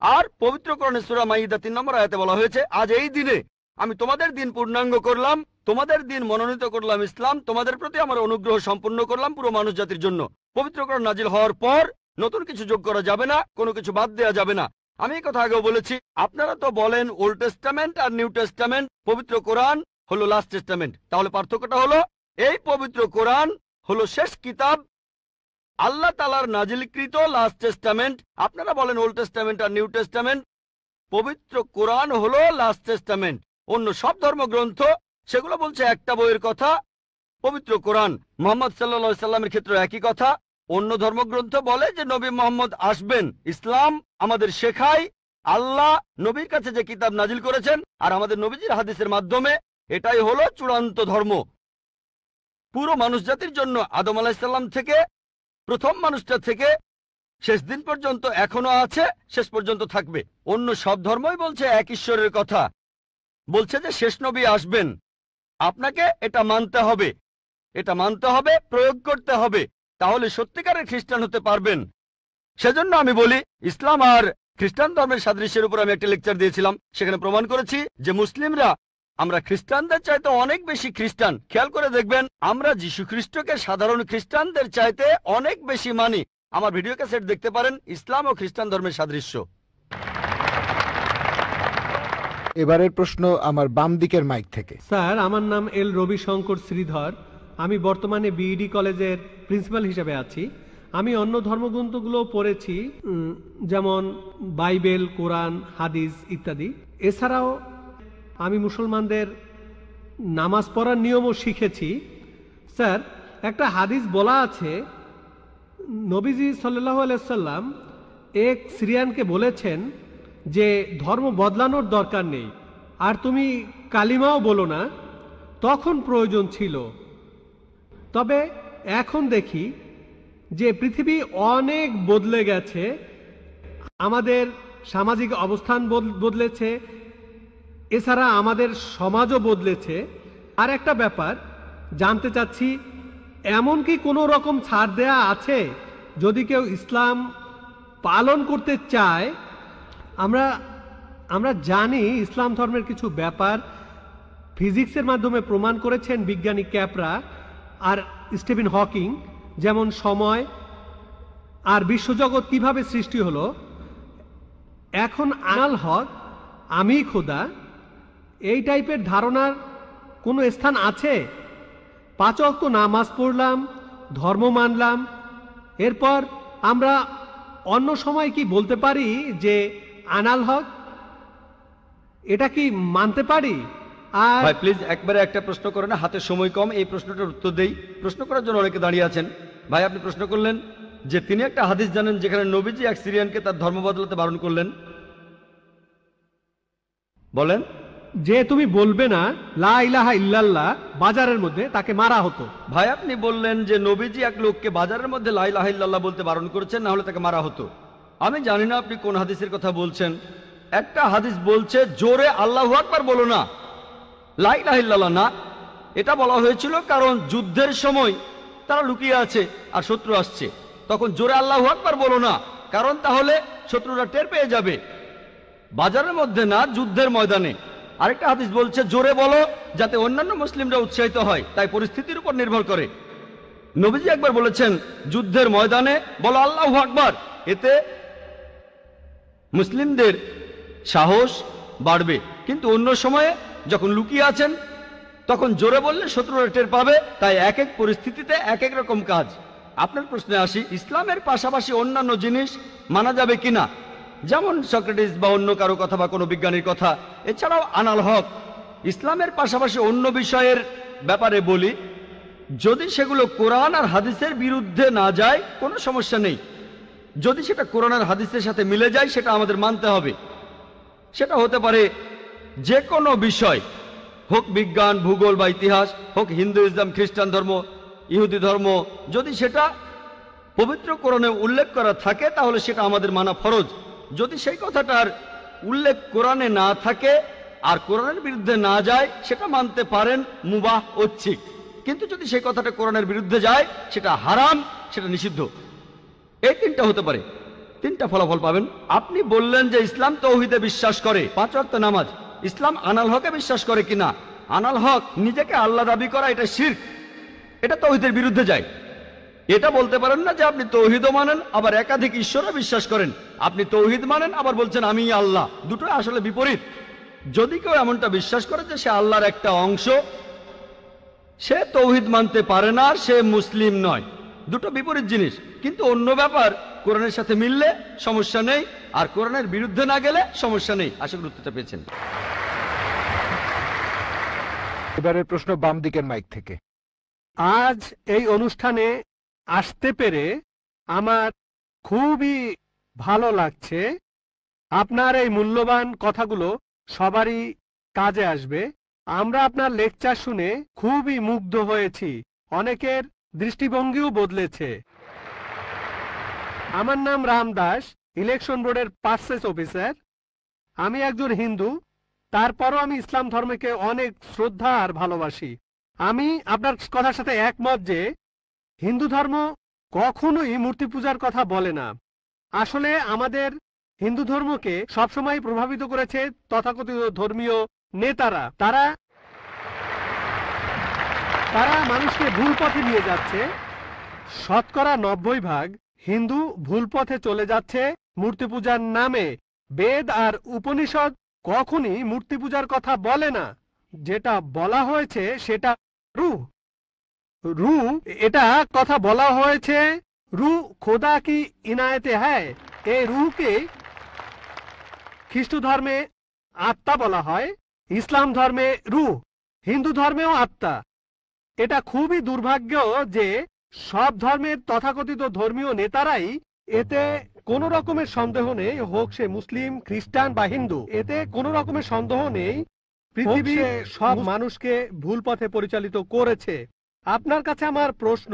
আর পবিত্র কোরআনে সূরা মাইদা 3 নম্বর আয়াতে বলা হয়েছে, আজ এই দিনে আমি তোমাদের দিন পূর্ণাঙ্গ করলাম, তোমাদের দিন মনোনীত করলাম ইসলাম, তোমাদের প্রতি আমার অনুগ্রহ সম্পূর্ণ করলাম পুরো মানুষ জাতির জন্য। পবিত্র কোরআন নাজিল হওয়ার পর নতুন কিছু যোগ করা যাবে না, কোনো কিছু বাদ দেওয়া যাবে না। আমি এই কথা আগেও বলেছি। আপনারা তো বলেন ওল্ড টেস্টামেন্ট আর নিউ টেস্টামেন্ট, পবিত্র কোরআন হলো লাস্ট টেস্টামেন্ট। তাহলে পার্থক্যটা হলো এই পবিত্র কোরআন হলো শেষ কিতাব, আল্লাহ তাআলার নাজিলকৃত লাস্ট টেস্টামেন্ট। আপনারা বলেন ওল্ড টেস্টামেন্ট আর নিউ টেস্টামেন্ট। পবিত্র কোরআন হলো লাস্ট টেস্টামেন্ট। অন্য সব ধর্মগ্রন্থ সেগুলো বলছে একটা বইয়ের কথা, পবিত্র কোরআন মুহাম্মদ সাল্লাল্লাহু আলাইহি সাল্লামের ক্ষেত্রে একই কথা। অন্য ধর্মগ্রন্থ বলে যে নবী মুহাম্মদ আসবেন। ইসলাম আমাদের শেখায় আল্লাহ নবীর কাছে যে কিতাব নাজিল করেছেন আর আমাদের নবীজির হাদিসের মাধ্যমে, এটাই হলো চূড়ান্ত ধর্ম পুরো মানুষ জাতির জন্য। আদম আলাইহিস সালাম থেকে প্রথম মানুষটা থেকে শেষ দিন পর্যন্ত এখনো আছে, শেষ পর্যন্ত থাকবে। অন্য সব ধর্মই বলছে এক ঈশ্বরের কথা, বলছে যে শেষ নবী আসবেন। আপনাকে এটা মানতে হবে, এটা মানতে হবে, প্রয়োগ করতে হবে, তাহলে সত্যিকারের খ্রিস্টান হতে পারবেন। সেজন্য আমি বলি, ইসলাম আর খ্রিস্টান ধর্মের সাদৃশ্যের উপর আমি একটা লেকচার দিয়েছিলাম। সেখানে প্রমাণ করেছি যে মুসলিমরা আমরা খ্রিস্টানদের চাইতে অনেক বেশি খ্রিস্টান। খেয়াল করে দেখবেন, আমরা যীশু খ্রিস্টকে সাধারণ খ্রিস্টানদের চাইতে অনেক বেশি মানি। আমার ভিডিও ক্যাসেট দেখতে পারেন, ইসলাম ও খ্রিস্টান ধর্মের সাদৃশ্য। এবারের প্রশ্ন আমার বাম দিকের মাইক থেকে। স্যার, আমার নাম এল রবিশঙ্কর শ্রীধর। আমি বর্তমানে বিইডি কলেজের প্রিন্সিপাল হিসেবে আছি। আমি অন্য ধর্মগ্রন্থগুলো পড়েছি, যেমন বাইবেল, কোরআন, হাদিস ইত্যাদি। এছাড়াও আমি মুসলমানদের নামাজ পড়ার নিয়মও শিখেছি। স্যার, একটা হাদিস বলা আছে, নবীজি সাল্লাল্লাহু আলাইহি সাল্লাম এক সিরিয়ানকে বলেছেন যে ধর্ম বদলানোর দরকার নেই, আর তুমি কালিমাও বলো না, তখন প্রয়োজন ছিল। তবে এখন দেখি যে পৃথিবী অনেক বদলে গেছে, আমাদের সামাজিক অবস্থান বদলেছে, এছাড়া আমাদের সমাজও বদলেছে। আর একটা ব্যাপার জানতে চাচ্ছি, এমন কি কোনো রকম ছাড় দেয়া আছে যদি কেউ ইসলাম পালন করতে চায়? আমরা জানি ইসলাম ধর্মের কিছু ব্যাপার ফিজিক্সের মাধ্যমে প্রমাণ করেছেন বিজ্ঞানী ক্যাপরা আর স্টিফেন হকিং, যেমন সময় আর বিশ্বজগৎ কিভাবে সৃষ্টি হলো। এখন আনাল হক, আমি খোদা, এই টাইপের ধারণার কোনো স্থান আছে? 5 ওয়াক্ত নামাজ পড়লাম, ধর্ম মানলাম, এরপর আমরা অন্য সময় কি বলতে পারি যে আনাল হক? এটা কি মানতে পারি? আর ভাই প্লিজ একবারে একটা প্রশ্ন করেন, হাতে সময় কম, এই প্রশ্নটার উত্তর দেই। প্রশ্ন করার জন্য অনেকে দাঁড়িয়ে আছেন। ভাই, আপনি প্রশ্ন করলেন যে তিনি একটা হাদিস জানেন যেখানে নবীজি এক সিরিয়ানকে তার ধর্ম বদলাতে বারণ করলেন। বলেন। যে তুমি বলবে না লা ইলাহা ইল্লাল্লাহ বাজারের মধ্যে, তাকে মারা হতো। ভাই, আপনি বললেন যে নবীজি এক লোককে বাজারের মধ্যে লা ইলাহা ইল্লাল্লাহ বলতে বারণ করেছেন, না হলে তাকে মারা হতো। আমি জানি না আপনি কোন হাদিসের কথা বলছেন। একটা হাদিস বলছে জোরে আল্লাহু আকবার বলো না, লা ইলাহা ইল্লাল্লাহ না। এটা বলা হয়েছিল কারণ যুদ্ধের সময় তারা লুকিয়ে আছে আর শত্রু আসছে, তখন জোরে আল্লাহু আকবার বলো না, কারণ তাহলে শত্রুরা টের পেয়ে যাবে। বাজারের মধ্যে না, যুদ্ধের ময়দানে। আরেকটা হাদিস বলছে জোরে বলো যাতে অন্যান্য মুসলিমরা উৎসাহিত হয়, তাই পরিস্থিতির উপর নির্ভর করে। নবীজি একবার বলেছেন যুদ্ধের ময়দানে বলো আল্লাহু আকবার, এতে মুসলিমদের সাহস বাড়বে। কিন্তু অন্য সময়ে যখন লুকিয়ে আছেন তখন জোরে বললে শত্রুরা টের পাবে। তাই এক এক পরিস্থিতিতে এক এক রকম কাজ। আপনার প্রশ্নে আসি, ইসলামের পাশাপাশি অন্যান্য জিনিস মানা যাবে কিনা, যেমন সক্রেটিস বা অন্য কারো কথা বা কোনো বিজ্ঞানীর কথা। এছাড়াও আনাল হক, ইসলামের পাশাপাশি অন্য বিষয়ের ব্যাপারে বলি, যদি সেগুলো কোরআন আর হাদিসের বিরুদ্ধে না যায় কোনো সমস্যা নেই। যদি সেটা কোরআন আর হাদিসের সাথে মিলে যায় সেটা আমাদের মানতে হবে। সেটা হতে পারে যে কোনো বিষয়, হোক বিজ্ঞান, ভূগোল বা ইতিহাস, হোক হিন্দু, ইসলাম, খ্রিস্টান ধর্ম, ইহুদি ধর্ম। যদি সেটা পবিত্র কোরআনে উল্লেখ করা থাকে তাহলে সেটা আমাদের মানা ফরজ। যদি সেই কথাটার উল্লেখ কোরআনে না থাকে আর কোরআনের বিরুদ্ধে না যায় সেটা মানতে পারেন মুবাহ, ঐচ্ছিক। কিন্তু যদি সেই কথাটা কোরআনের বিরুদ্ধে যায় সেটা হারাম, সেটা নিষিদ্ধ। এই তিনটা হতে পারে, তিনটা ফলাফল পাবেন। আপনি বললেন যে ইসলাম তাওহীদে বিশ্বাস করে, 5 ওয়াক্ত নামাজ। ইসলাম আনাল হকে বিশ্বাস করে কিনা? আনাল হক নিজেকে আল্লাহ দাবি করা এটা শিরক, এটা তাওহীদের বিরুদ্ধে যায়। এটা বলতে পারেন না যে আপনি তাওহীদও মানেন আবার একাধিক ঈশ্বরে বিশ্বাস করেন। আপনি তাওহীদ মানেন আবার বলছেন আমি আল্লাহ, দুটোই আসলে বিপরীত। যদি কেউ এমনটা বিশ্বাস করে যে সে আল্লাহর একটা অংশ, সে তাওহীদ মানতে পারে না, সে মুসলিম নয়। দুটো বিপরীত জিনিস। কিন্তু অন্য ব্যাপার কোরআনের সাথে মিললে সমস্যা নেই, আর কোরআনের বিরুদ্ধে না গেলে সমস্যা নেই। আশা করি উত্তরটা পেয়েছেন। এবারের প্রশ্ন বাম দিকের মাইক থেকে। আজ এই অনুষ্ঠানে আসতে পেরে আমার খুবই ভালো লাগছে। আপনার এই মূল্যবান কথাগুলো সবারই কাজে আসবে। আমরা আপনার লেকচার শুনে খুবই মুগ্ধ হয়েছি, অনেকের দৃষ্টিভঙ্গিও বদলেছে। আমার নাম রাম দাস, ইলেকশন বোর্ডের পার্সেস অফিসার। আমি একজন হিন্দু, তারপরও আমি ইসলাম ধর্মকে অনেক শ্রদ্ধা আর ভালোবাসি। আমি আপনার কথার সাথে একমত যে হিন্দু ধর্ম কখনোই মূর্তি পূজার কথা বলে না। আসলে আমাদের হিন্দু ধর্মকে সবসময় প্রভাবিত করেছে তথাকথিত ধর্মীয় নেতারা। তারা মানুষকে ভুল পথে নিয়ে যাচ্ছে। শতকরা 90% হিন্দু ভুল পথে চলে যাচ্ছে মূর্তি পূজার নামে। বেদ আর উপনিষদ কখনই মূর্তি পূজার কথা বলে না। যেটা বলা হয়েছে সেটা রূহ, এটা কথা বলা হয়েছে রূহ খোদা কি ইনায়েতে হ্যায়। এই রূহকে খ্রিস্ট ধর্মে আত্মা বলা হয়, ইসলাম ধর্মে রূহ, হিন্দু ধর্মেও আত্মা। এটা খুবই দুর্ভাগ্য যে সব ধর্মের তথাকথিত ধর্মীয় নেতারাই, এতে কোনো রকমের সন্দেহ নেই, হোক সে মুসলিম, খ্রিস্টান বা হিন্দু, এতে কোনো রকমের সন্দেহ নেই, পৃথিবীর সব মানুষকে ভুল পথে পরিচালিত করেছে। আপনার কাছে আমার প্রশ্ন,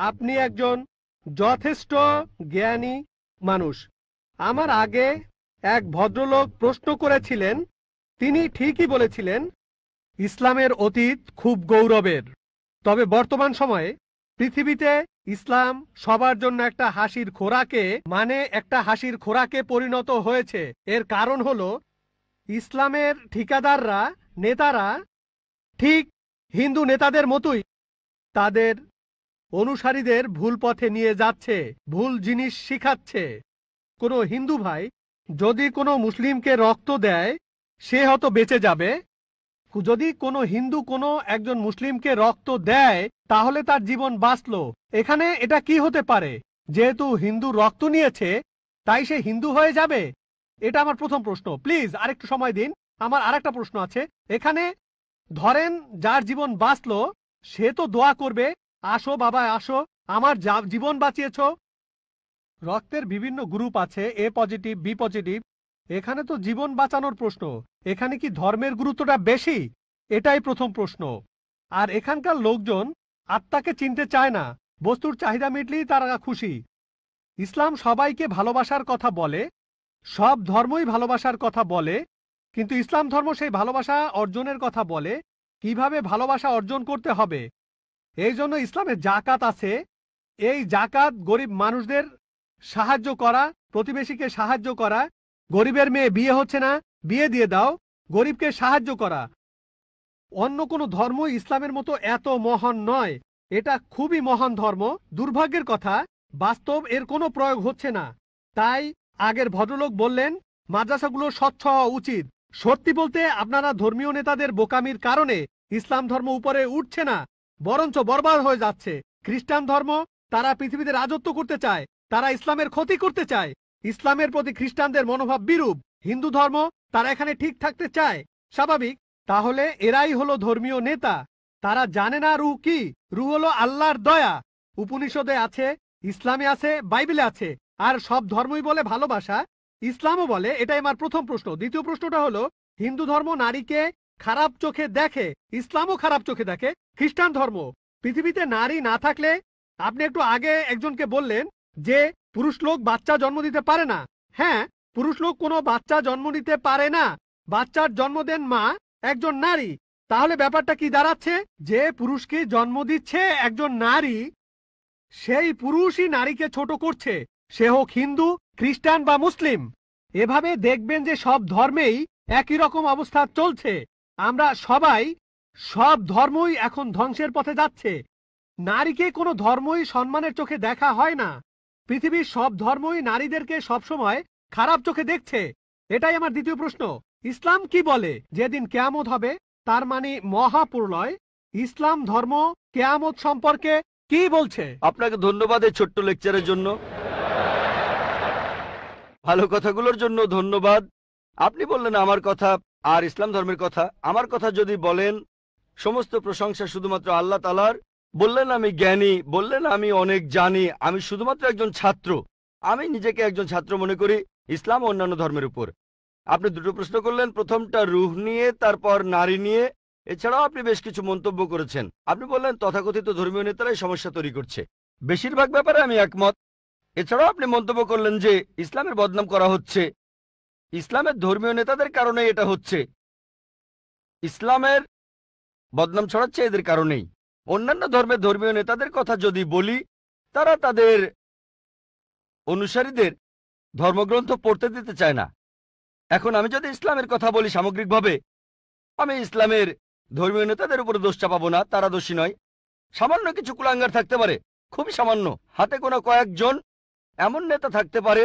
আপনি একজন যথেষ্ট জ্ঞানী মানুষ। আমার আগে এক ভদ্রলোক প্রশ্ন করেছিলেন, তিনি ঠিকই বলেছিলেন ইসলামের অতীত খুব গৌরবের। তবে বর্তমান সময়ে পৃথিবীতে ইসলাম সবার জন্য একটা হাসির খোরাকে পরিণত হয়েছে। এর কারণ হলো ইসলামের ঠিকাদাররা, নেতারা ঠিক হিন্দু নেতাদের মতোই তাদের অনুসারীদের ভুল পথে নিয়ে যাচ্ছে, ভুল জিনিস শিখাচ্ছে। কোনো হিন্দু ভাই যদি কোনো মুসলিমকে রক্ত দেয় সে হয়তো বেঁচে যাবে, যদি কোনো হিন্দু কোনো একজন মুসলিমকে রক্ত দেয় তাহলে তার জীবন বাঁচলো। এখানে এটা কি হতে পারে? যেহেতু হিন্দু রক্ত নিয়েছে তাই সে হিন্দু হয়ে যাবে? এটা আমার প্রথম প্রশ্ন। প্লিজ আরেকটু সময় দিন, আমার আরেকটা প্রশ্ন আছে। এখানে ধরেন যার জীবন বাঁচলো সে তো দোয়া করবে, আসো বাবা আসো, আমার জীবন বাঁচিয়েছো। রক্তের বিভিন্ন গ্রুপ আছে, এ পজিটিভ, বি পজিটিভ। এখানে তো জীবন বাঁচানোর প্রশ্ন, এখানে কি ধর্মের গুরুত্বটা বেশি? এটাই প্রথম প্রশ্ন। আর এখানকার লোকজন আত্মাকে চিনতে চায় না, বস্তুর চাহিদা মিটলেই তারা খুশি। ইসলাম সবাইকে ভালোবাসার কথা বলে, সব ধর্মই ভালোবাসার কথা বলে, কিন্তু ইসলাম ধর্ম সেই ভালোবাসা অর্জনের কথা বলে, কিভাবে ভালোবাসা অর্জন করতে হবে। এই জন্য ইসলামে জাকাত আছে। এই জাকাত গরিব মানুষদের সাহায্য করা, প্রতিবেশীকে সাহায্য করা, গরিবের মেয়ে বিয়ে হচ্ছে না, বিয়ে দিয়ে দাও, গরিবকে সাহায্য করা। অন্য কোনো ধর্ম ইসলামের মতো এত মহান নয়। এটা খুবই মহান ধর্ম। দুর্ভাগ্যের কথা, বাস্তব এর কোনো প্রয়োগ হচ্ছে না। তাই আগের ভদ্রলোক বললেন মাদ্রাসাগুলো স্বচ্ছ হওয়া উচিত। সত্যি বলতে আপনারা ধর্মীয় নেতাদের বোকামির কারণে ইসলাম ধর্ম উপরে উঠছে না, বরঞ্চ বরবাদ হয়ে যাচ্ছে। খ্রিস্টান ধর্ম, তারা পৃথিবীতে রাজত্ব করতে চায়, তারা ইসলামের ক্ষতি করতে চায়। ইসলামের প্রতি খ্রিস্টানদের মনোভাব বিরূপ। হিন্দু ধর্ম, তারা এখানে ঠিক থাকতে চায়, স্বাভাবিক। তাহলে এরাই হলো ধর্মীয় নেতা। তারা জানে না রূহ কি। রূহ হলো আল্লাহর দয়া। উপনিষদে আছে, ইসলামে আছে, বাইবেলে আছে। আর সব ধর্মই বলে ভালোবাসা, ইসলামও বলে। এটাই আমার প্রথম প্রশ্ন। দ্বিতীয় প্রশ্নটা হলো, হিন্দু ধর্ম নারীকে খারাপ চোখে দেখে, ইসলামও খারাপ চোখে দেখে। খ্রিস্টান ধর্ম, পৃথিবীতে নারী না থাকলে, আপনি একটু আগে একজনকে বললেন যে পুরুষ লোক বাচ্চা জন্ম দিতে পারে না। হ্যাঁ, পুরুষ লোক কোনো বাচ্চা জন্ম দিতে পারে না। বাচ্চার জন্ম দেন মা, একজন নারী। তাহলে ব্যাপারটা কি দাঁড়াচ্ছে? যে পুরুষকে জন্ম দিচ্ছে একজন নারী, সেই পুরুষই নারীকে ছোট করছে, সে হোক হিন্দু, খ্রিস্টান বা মুসলিম। এভাবে দেখবেন যে সব ধর্মেই একই রকম অবস্থা চলছে। আমরা সবাই, সব ধর্মই এখন ধ্বংসের পথে যাচ্ছে। নারীকে কোনো ধর্মই সম্মানের চোখে দেখা হয় না। পৃথিবীর সব ধর্মই নারীদেরকে সবসময় খারাপ চোখে দেখছে। এটাই আমার দ্বিতীয় প্রশ্ন। ইসলাম কি বলে যেদিন কিয়ামত হবে, তার মানে মহাপ্রলয়, ইসলাম ধর্ম কিয়ামত সম্পর্কে কি বলছে? আপনাকে ধন্যবাদ এই ছোট্ট লেকচারের জন্য, ভালো কথাগুলোর জন্য ধন্যবাদ। আপনি বললেন আমার কথা আর ইসলাম ধর্মের কথা। আমার কথা যদি বলেন, সমস্ত প্রশংসা শুধুমাত্র আল্লাহ তাআলার। বললেন আমি জ্ঞানী, বললেন আমি অনেক জানি, আমি শুধুমাত্র একজন ছাত্র। আমি নিজেকে একজন ছাত্র মনে করি ইসলাম ও অন্যান্য ধর্মের উপর। আপনি দুটো প্রশ্ন করলেন, প্রথমটা রূহ নিয়ে, তারপর নারী নিয়ে। এছাড়াও আপনি বেশ কিছু মন্তব্য করেছেন। আপনি বললেন তথাকথিত ধর্মীয় নেতারাই সমস্যা তৈরি করছে। বেশিরভাগ ব্যাপারে আমি একমত। এছাড়াও আপনি মন্তব্য করলেন যে ইসলামের বদনাম করা হচ্ছে। ইসলামের ধর্মীয় নেতাদের কারণে এটা হচ্ছে। ইসলামের বদনাম ছড়াচ্ছে এদের কারণেই। অন্যান্য ধর্মের ধর্মীয় নেতাদের কথা যদি বলি, তারা তাদের অনুসারীদের ধর্মগ্রন্থ পড়তে দিতে চায় না। এখন আমি যদি ইসলামের কথা বলি সামগ্রিকভাবে, আমি ইসলামের ধর্মীয় নেতাদের উপরে দোষ চাপাবো না, তারা দোষী নয়। সামান্য কিছু কুলাঙ্গার থাকতে পারে, খুবই সামান্য, হাতে গোনা কয়েকজন এমন নেতা থাকতে পারে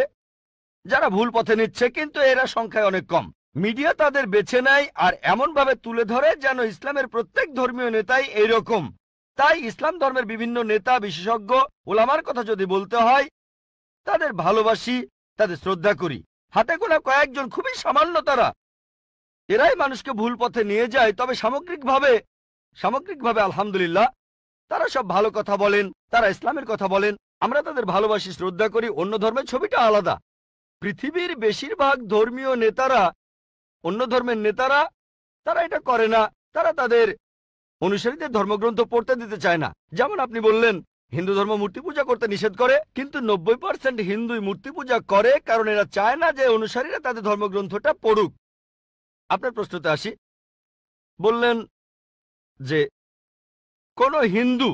যারা ভুল পথে নিচ্ছে, কিন্তু এরা সংখ্যায় অনেক কম। মিডিয়া তাদের বেছে নেয় আর এমনভাবে তুলে ধরে যেন ইসলামের প্রত্যেক ধর্মীয় নেতাই এইরকম। তাই ইসলাম ধর্মের বিভিন্ন নেতা, বিশেষজ্ঞ, ওলামার কথা যদি বলতে হয়, তাদের ভালোবাসি, তাদের শ্রদ্ধা করি। হাতে গোনা কয়েকজন, খুবই সামান্য তারা, এরাই মানুষকে ভুল পথে নিয়ে যায়। তবে সামগ্রিকভাবে আলহামদুলিল্লাহ, তারা সব ভালো কথা বলেন, তারা ইসলামের কথা বলেন, আমরা তাদের ভালোবাসি, শ্রদ্ধা করি। অন্য ধর্মের ছবিটা আলাদা। পৃথিবীর বেশিরভাগ ধর্মীয় নেতারা, অন্য ধর্মের নেতারা, তারা এটা করে না। তারা তাদের অনুসারীদের ধর্মগ্রন্থ পড়তে দিতে চায় না। যেমন আপনি বললেন হিন্দু ধর্ম মূর্তি পূজা করতে নিষেধ করে, কিন্তু 90% হিন্দুই মূর্তি পূজা করে, কারণ এরা চায় না যে অনুসারীরা তাদের ধর্মগ্রন্থটা পড়ুক। আপনার প্রশ্নতে আসি। বললেন যে কোন হিন্দু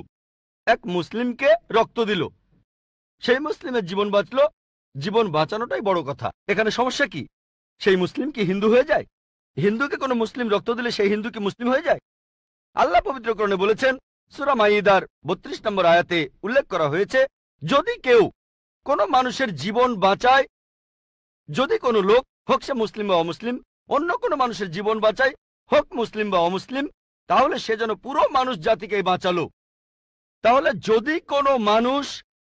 এক মুসলিমকে রক্ত দিল, সেই মুসলিমের জীবন বাঁচল। জীবন বাঁচানোটাই বড় কথা। এখানে সমস্যা কি? সেই মুসলিম কি হিন্দু হয়ে যায়? হিন্দুকে কোনো মুসলিম রক্ত দিলে সেই হিন্দু কি মুসলিম হয়ে যায়? আল্লাহ পবিত্রকরণে বলেছেন, সূরা মাইদার 32 নম্বর আয়াতে উল্লেখ করা হয়েছে, যদি কেউ কোনো মানুষের জীবন বাঁচায়, যদি কোনো লোক, হোক সে মুসলিম বা অমুসলিম, অন্য কোনো মানুষের জীবন বাঁচায়, হোক মুসলিম বা অমুসলিম, তাহলে সে যেন পুরো মানুষ জাতিকে বাঁচালো। তাহলে যদি কোনো মানুষ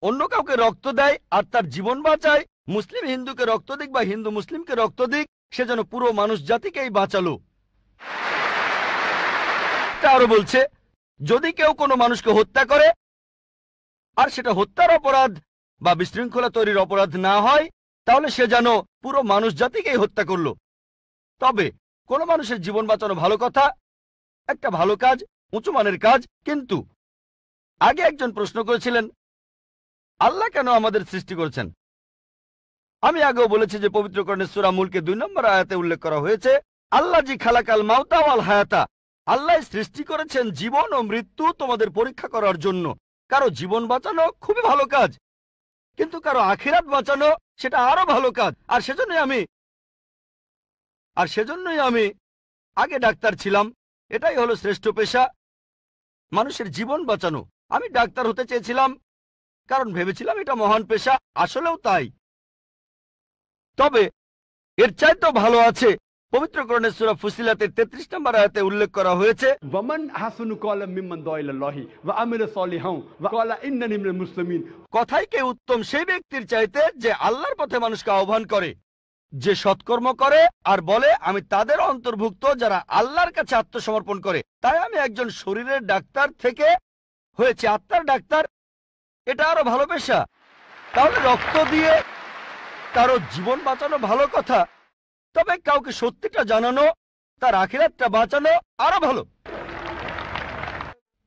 অন্য কাউকে রক্ত দেয় আর তার জীবন বাঁচায়, মুসলিম হিন্দুকে রক্ত দিক বা হিন্দু মুসলিমকে রক্ত দিক, সে যেন পুরো মানুষ জাতিকেই বাঁচালো। আরো বলছে, যদি কেউ কোনো মানুষকে হত্যা করে আর সেটা হত্যার অপরাধ বা বিশৃঙ্খলা তৈরির অপরাধ না হয়, তাহলে সে যেন পুরো মানুষ জাতিকেই হত্যা করলো। তবে কোনো মানুষের জীবন বাঁচানো ভালো কথা, একটা ভালো কাজ, উঁচু মানের কাজ। কিন্তু আগে একজন প্রশ্ন করেছিলেন, আল্লাহ কেন আমাদের সৃষ্টি করেছেন? আমি আগেও বলেছি যে পবিত্র কোরআনের সূরা মুলকে 2 নম্বর আয়াতে উল্লেখ করা হয়েছে, আল্লাহ জি খালাকাল মাউতা ওয়াল হায়াতা, আল্লাহ সৃষ্টি করেছেন জীবন ও মৃত্যু তোমাদের পরীক্ষা করার জন্য। কারো জীবন বাঁচানো খুবই ভালো কাজ, কিন্তু কারো আখিরাত বাঁচানো সেটা আরো ভালো কাজ। আর সেজন্যই আমি আগে ডাক্তার ছিলাম। এটাই হলো শ্রেষ্ঠ পেশা, মানুষের জীবন বাঁচানো। আমি ডাক্তার হতে চেয়েছিলাম কারণ ভেবেছিলাম এটা মহান পেশা, আসলেও তাই। তবে এর চাইতেও ভালো আছে। পবিত্র কোরআনের সূরা ফুসিলাতের 33 নম্বর আয়াতে উল্লেখ করা হয়েছে, ومن أحسن قولا ممن دعا إلى الله وعمل صالحا وقال إنني من المسلمين। কথাই কে উত্তম সেই ব্যক্তির চাইতে যে আল্লাহর পথে মানুষকে আহ্বান করে, যে সৎকর্ম করে আর বলে আমি তাদের অন্তর্ভুক্ত যারা আল্লাহর কাছে আত্মসমর্পণ করে। তাই আমি একজন শরীরের ডাক্তার থেকে হয়েছে আত্মার ডাক্তার, এটা আরো ভালো পেশা। তাহলে রক্ত দিয়ে কারো জীবন বাঁচানো ভালো কথা, তবে কাউকে সত্যিটা জানানো, তার আখিরাতটা বাঁচানো আরো ভালো।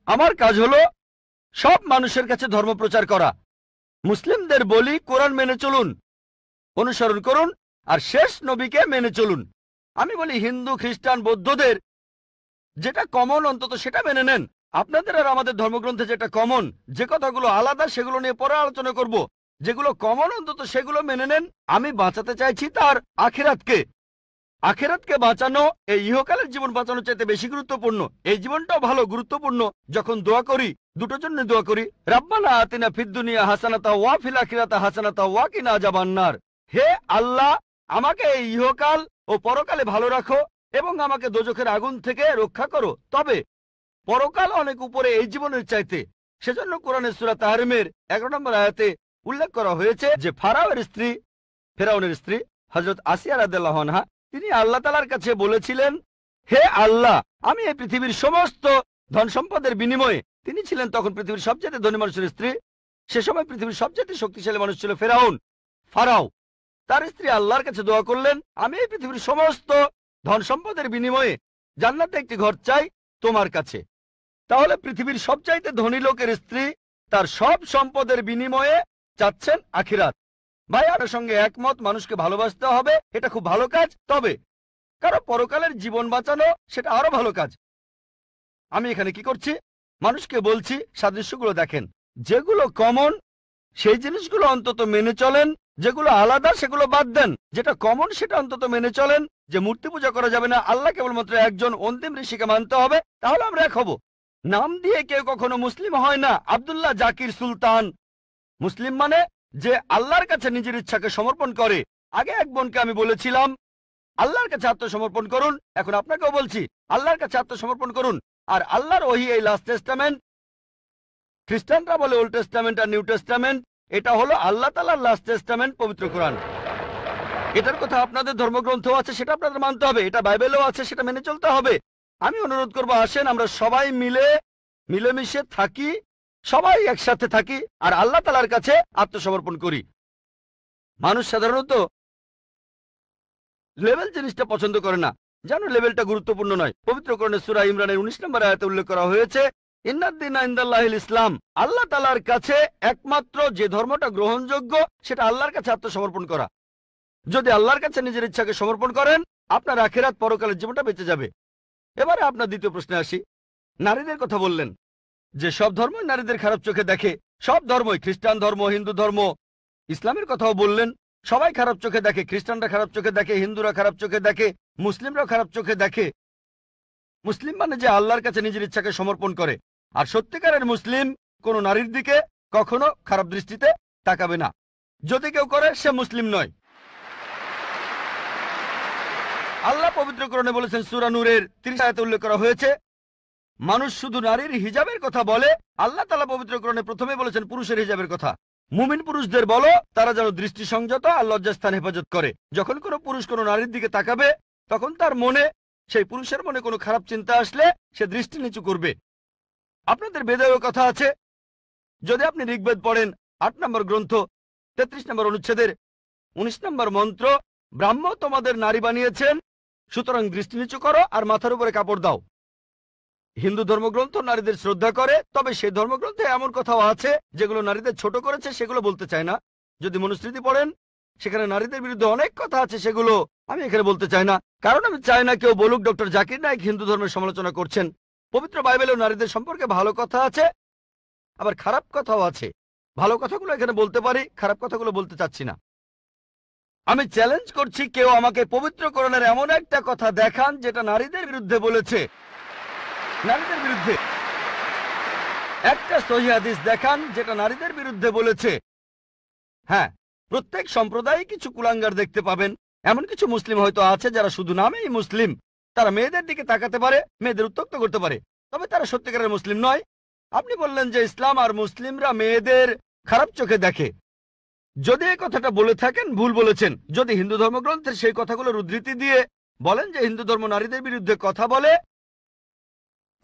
আমার কাজ হলো সব মানুষের কাছে ধর্ম প্রচার করা। মুসলিমদের বলি কোরআন মেনে চলুন, অনুসরণ করুন, আর শেষ নবীকে মেনে চলুন। আমি বলি হিন্দু খ্রিস্টান বৌদ্ধদের যেটা কমন অন্তত সেটা মেনে নেন। আপনাদের আর আমাদের ধর্মগ্রন্থে যেটা কমন, যে কথাগুলো আলাদা সেগুলো নিয়ে পরে আলোচনা করব। যেগুলো কমন অন্তত সেগুলো মেনে নেন। আমি বাঁচাতে চাইছি তার আখিরাতকে। আখিরাতকে বাঁচানো এই ইহকালের জীবন বাঁচানোর চাইতে বেশি গুরুত্বপূর্ণ। এই জীবনটাও ভালো গুরুত্বপূর্ণ। যখন দোয়া করি দুটোর জন্য দোয়া করি, রাব্বানা আতিনা ফিদ দুনিয়া হাসানাতা ওয়া ফিল আখিরাতি হাসানাতা ওয়া কিনা আযাবান্নার। হে আল্লাহ, আমাকে এই ইহকাল ও পরকালে ভালো রাখো এবং আমাকে দোজখের আগুন থেকে রক্ষা করো। তবে পরকাল অনেক উপরে এই জীবনের চাইতে। সেজন্য কোরআনের সূরা তাহরিমের 11 নম্বর আয়াতে উল্লেখ করা হয়েছে যে ফেরাউনের স্ত্রী হযরত আসিয়া রাদিয়াল্লাহু আনহা, তিনি আল্লাহ তাআলার কাছে বলেছিলেন, হে আল্লাহ, আমি এই পৃথিবীর সমস্ত ধন সম্পদের বিনিময়ে, তিনি ছিলেন তখন পৃথিবীর সবচেয়ে ধনী মানুষের স্ত্রী। সে সময় পৃথিবীর সবচেয়ে শক্তিশালী মানুষ ছিল ফারাও। তার স্ত্রী আল্লাহর কাছে দোয়া করলেন, আমি এই পৃথিবীর সমস্ত ধন সম্পদের বিনিময়ে জান্নাতে একটি ঘর চাই তোমার কাছে। তাহলে পৃথিবীর সবচাইতে ধনী লোকের স্ত্রী তার সব সম্পদের বিনিময়ে চাচ্ছেন আখিরাত। ভাই, আপনার সঙ্গে একমত, মানুষকে ভালোবাসতে হবে, এটা খুব ভালো কাজ। তবে কারো পরকালের জীবন বাঁচানো সেটা আরো ভালো কাজ। আমি এখানে কি করছি? মানুষকে বলছি সাদৃশ্যগুলো দেখেন। যেগুলো কমন সেই জিনিসগুলো অন্তত মেনে চলেন, যেগুলো আলাদা সেগুলো বাদ দেন। যেটা কমন সেটা অন্তত মেনে চলেন। যে মূর্তি পূজা করা যাবে না, আল্লাহ কেবলমাত্র একজন, অন্তিম ঋষিকে মানতে হবে, তাহলে আমরা এক হব। নাম দিয়ে কেউ কখনো মুসলিম হয় না। আব্দুল্লাহ জাকির সুলতান মুসলিম মানে যে আল্লাহর কাছে নিজের ইচ্ছাকে সমর্পণ করে। আগে এক বোনকে আমি বলেছিলাম আল্লাহর কাছে আত্মসমর্পণ করুন, এখন আপনাকেও বলছি আল্লাহর কাছে আত্মসমর্পণ করুন। আর আল্লাহর ওহী এই লাস্ট টেস্টামেন্ট, খ্রিস্টানরা বলে ওল্ড টেস্টামেন্ট আর নিউ টেস্টামেন্ট, এটা হলো আল্লাহ তাআলার লাস্ট টেস্টামেন্ট, পবিত্র কোরআন। এটার কথা আপনাদের ধর্মগ্রন্থও আছে, সেটা আপনাদের মানতে হবে। এটা বাইবেলেও আছে, সেটা মেনে চলতে হবে। আমি অনুরোধ করবো, আসেন আমরা সবাই মিলেমিশে থাকি, সবাই একসাথে থাকি আর আল্লাহ তাআলার কাছে আত্মসমর্পণ করি। মানুষ সাধারণত লেভেল জিনিসটা পছন্দ করে না, জানো লেভেলটা গুরুত্বপূর্ণ নয়। পবিত্র কোরআনের সূরা ইমরানের 19 নম্বর আয়াতে উল্লেখ করা হয়েছে, ইন্নাদ-দীনা ইনদাল্লাহিল ইসলাম, আল্লাহ তাআলার কাছে একমাত্র যে ধর্মটা গ্রহণযোগ্য সেটা আল্লাহর কাছে আত্মসমর্পণ করা। যদি আল্লাহর কাছে নিজের ইচ্ছাকে সমর্পণ করেন, আপনার আখিরাত পরকালের জীবনটা বেঁচে যাবে। এবারে আপনার দ্বিতীয় প্রশ্নে আসি। নারীদের কথা বললেন যে সব ধর্মই নারীদের খারাপ চোখে দেখে। সব ধর্মই, খ্রিস্টান ধর্ম, হিন্দু ধর্ম, ইসলামের কথাও বললেন, সবাই খারাপ চোখে দেখে। খ্রিস্টানরা খারাপ চোখে দেখে, হিন্দুরা খারাপ চোখে দেখে, মুসলিমরাও খারাপ চোখে দেখে। মুসলিম মানে যে আল্লাহর কাছে নিজের ইচ্ছাকে সমর্পণ করে। আর সত্যিকারের মুসলিম কোনো নারীর দিকে কখনো খারাপ দৃষ্টিতে তাকাবে না। যদি কেউ করে সে মুসলিম নয়। আল্লাহ পবিত্র কোরআনে বলেছেন, সূরা নূরের 30 আয়াতে উল্লেখ করা হয়েছে, মানুষ শুধু নারীর হিজাবের কথা বলে। আল্লাহ তাআলা পবিত্র কোরআনে প্রথমে বলেছেন পুরুষের হিজাবের কথা। মুমিন পুরুষদের বলো তারা যেন দৃষ্টি সংযত আর লজ্জাস্থান হেফাজত করে। যখন কোনো পুরুষ কোনো নারীর দিকে তাকাবে, তখন তার মনে, সেই পুরুষের মনে কোনো খারাপ চিন্তা আসলে সে দৃষ্টি নিচু করবে। আপনাদের বেদেও কথা আছে। যদি আপনি ঋগ্বেদ পড়েন 8 নম্বর গ্রন্থ 33 নম্বর অনুচ্ছেদের 19 নম্বর মন্ত্র, ব্রাহ্ম তোমাদের নারী বানিয়েছেন, সুতরাং দৃষ্টি নিচু করো আর মাথার উপরে কাপড় দাও। হিন্দু ধর্মগ্রন্থ নারীদের শ্রদ্ধা করে, তবে সেই ধর্মগ্রন্থে এমন কথাও আছে যেগুলো নারীদের ছোট করেছে, সেগুলো বলতে চায় না। যদি মনুস্মৃতি পড়েন সেখানে নারীদের বিরুদ্ধে অনেক কথা আছে, সেগুলো আমি এখানে বলতে চাই না, কারণ আমি চাই না কেউ বলুক ডক্টর জাকির নায়েক হিন্দু ধর্মের সমালোচনা করছেন। পবিত্র বাইবেলেও নারীদের সম্পর্কে ভালো কথা আছে, আবার খারাপ কথাও আছে। ভালো কথাগুলো এখানে বলতে পারি, খারাপ কথাগুলো বলতে চাচ্ছি না। আমি চ্যালেঞ্জ করছি, কেউ আমাকে পবিত্র কোরআনের এমন একটা কথা দেখান যেটা নারীদের বিরুদ্ধে বলেছে। নারীদের বিরুদ্ধে একটা সহিহ হাদিস দেখান যেটা নারীদের বিরুদ্ধে বলেছে। হ্যাঁ, প্রত্যেক সম্প্রদায়ে কিছু কুলাঙ্গার দেখতে পাবেন। এমন কিছু মুসলিম হয়তো আছে যারা শুধু নামেই মুসলিম, তারা মেয়েদের দিকে তাকাতে পারে, মেয়েদের উত্ত্যক্ত করতে পারে, তবে তারা সত্যিকারের মুসলিম নয়। আপনি বললেন যে ইসলাম আর মুসলিমরা মেয়েদের খারাপ চোখে দেখে। যদি এই কথাটা বলে থাকেন ভুল বলেছেন। যদি হিন্দু ধর্মগ্রন্থের সেই কথাগুলোর উদ্ধৃতি দিয়ে বলেন যে হিন্দু ধর্ম নারীদের বিরুদ্ধে কথা বলে,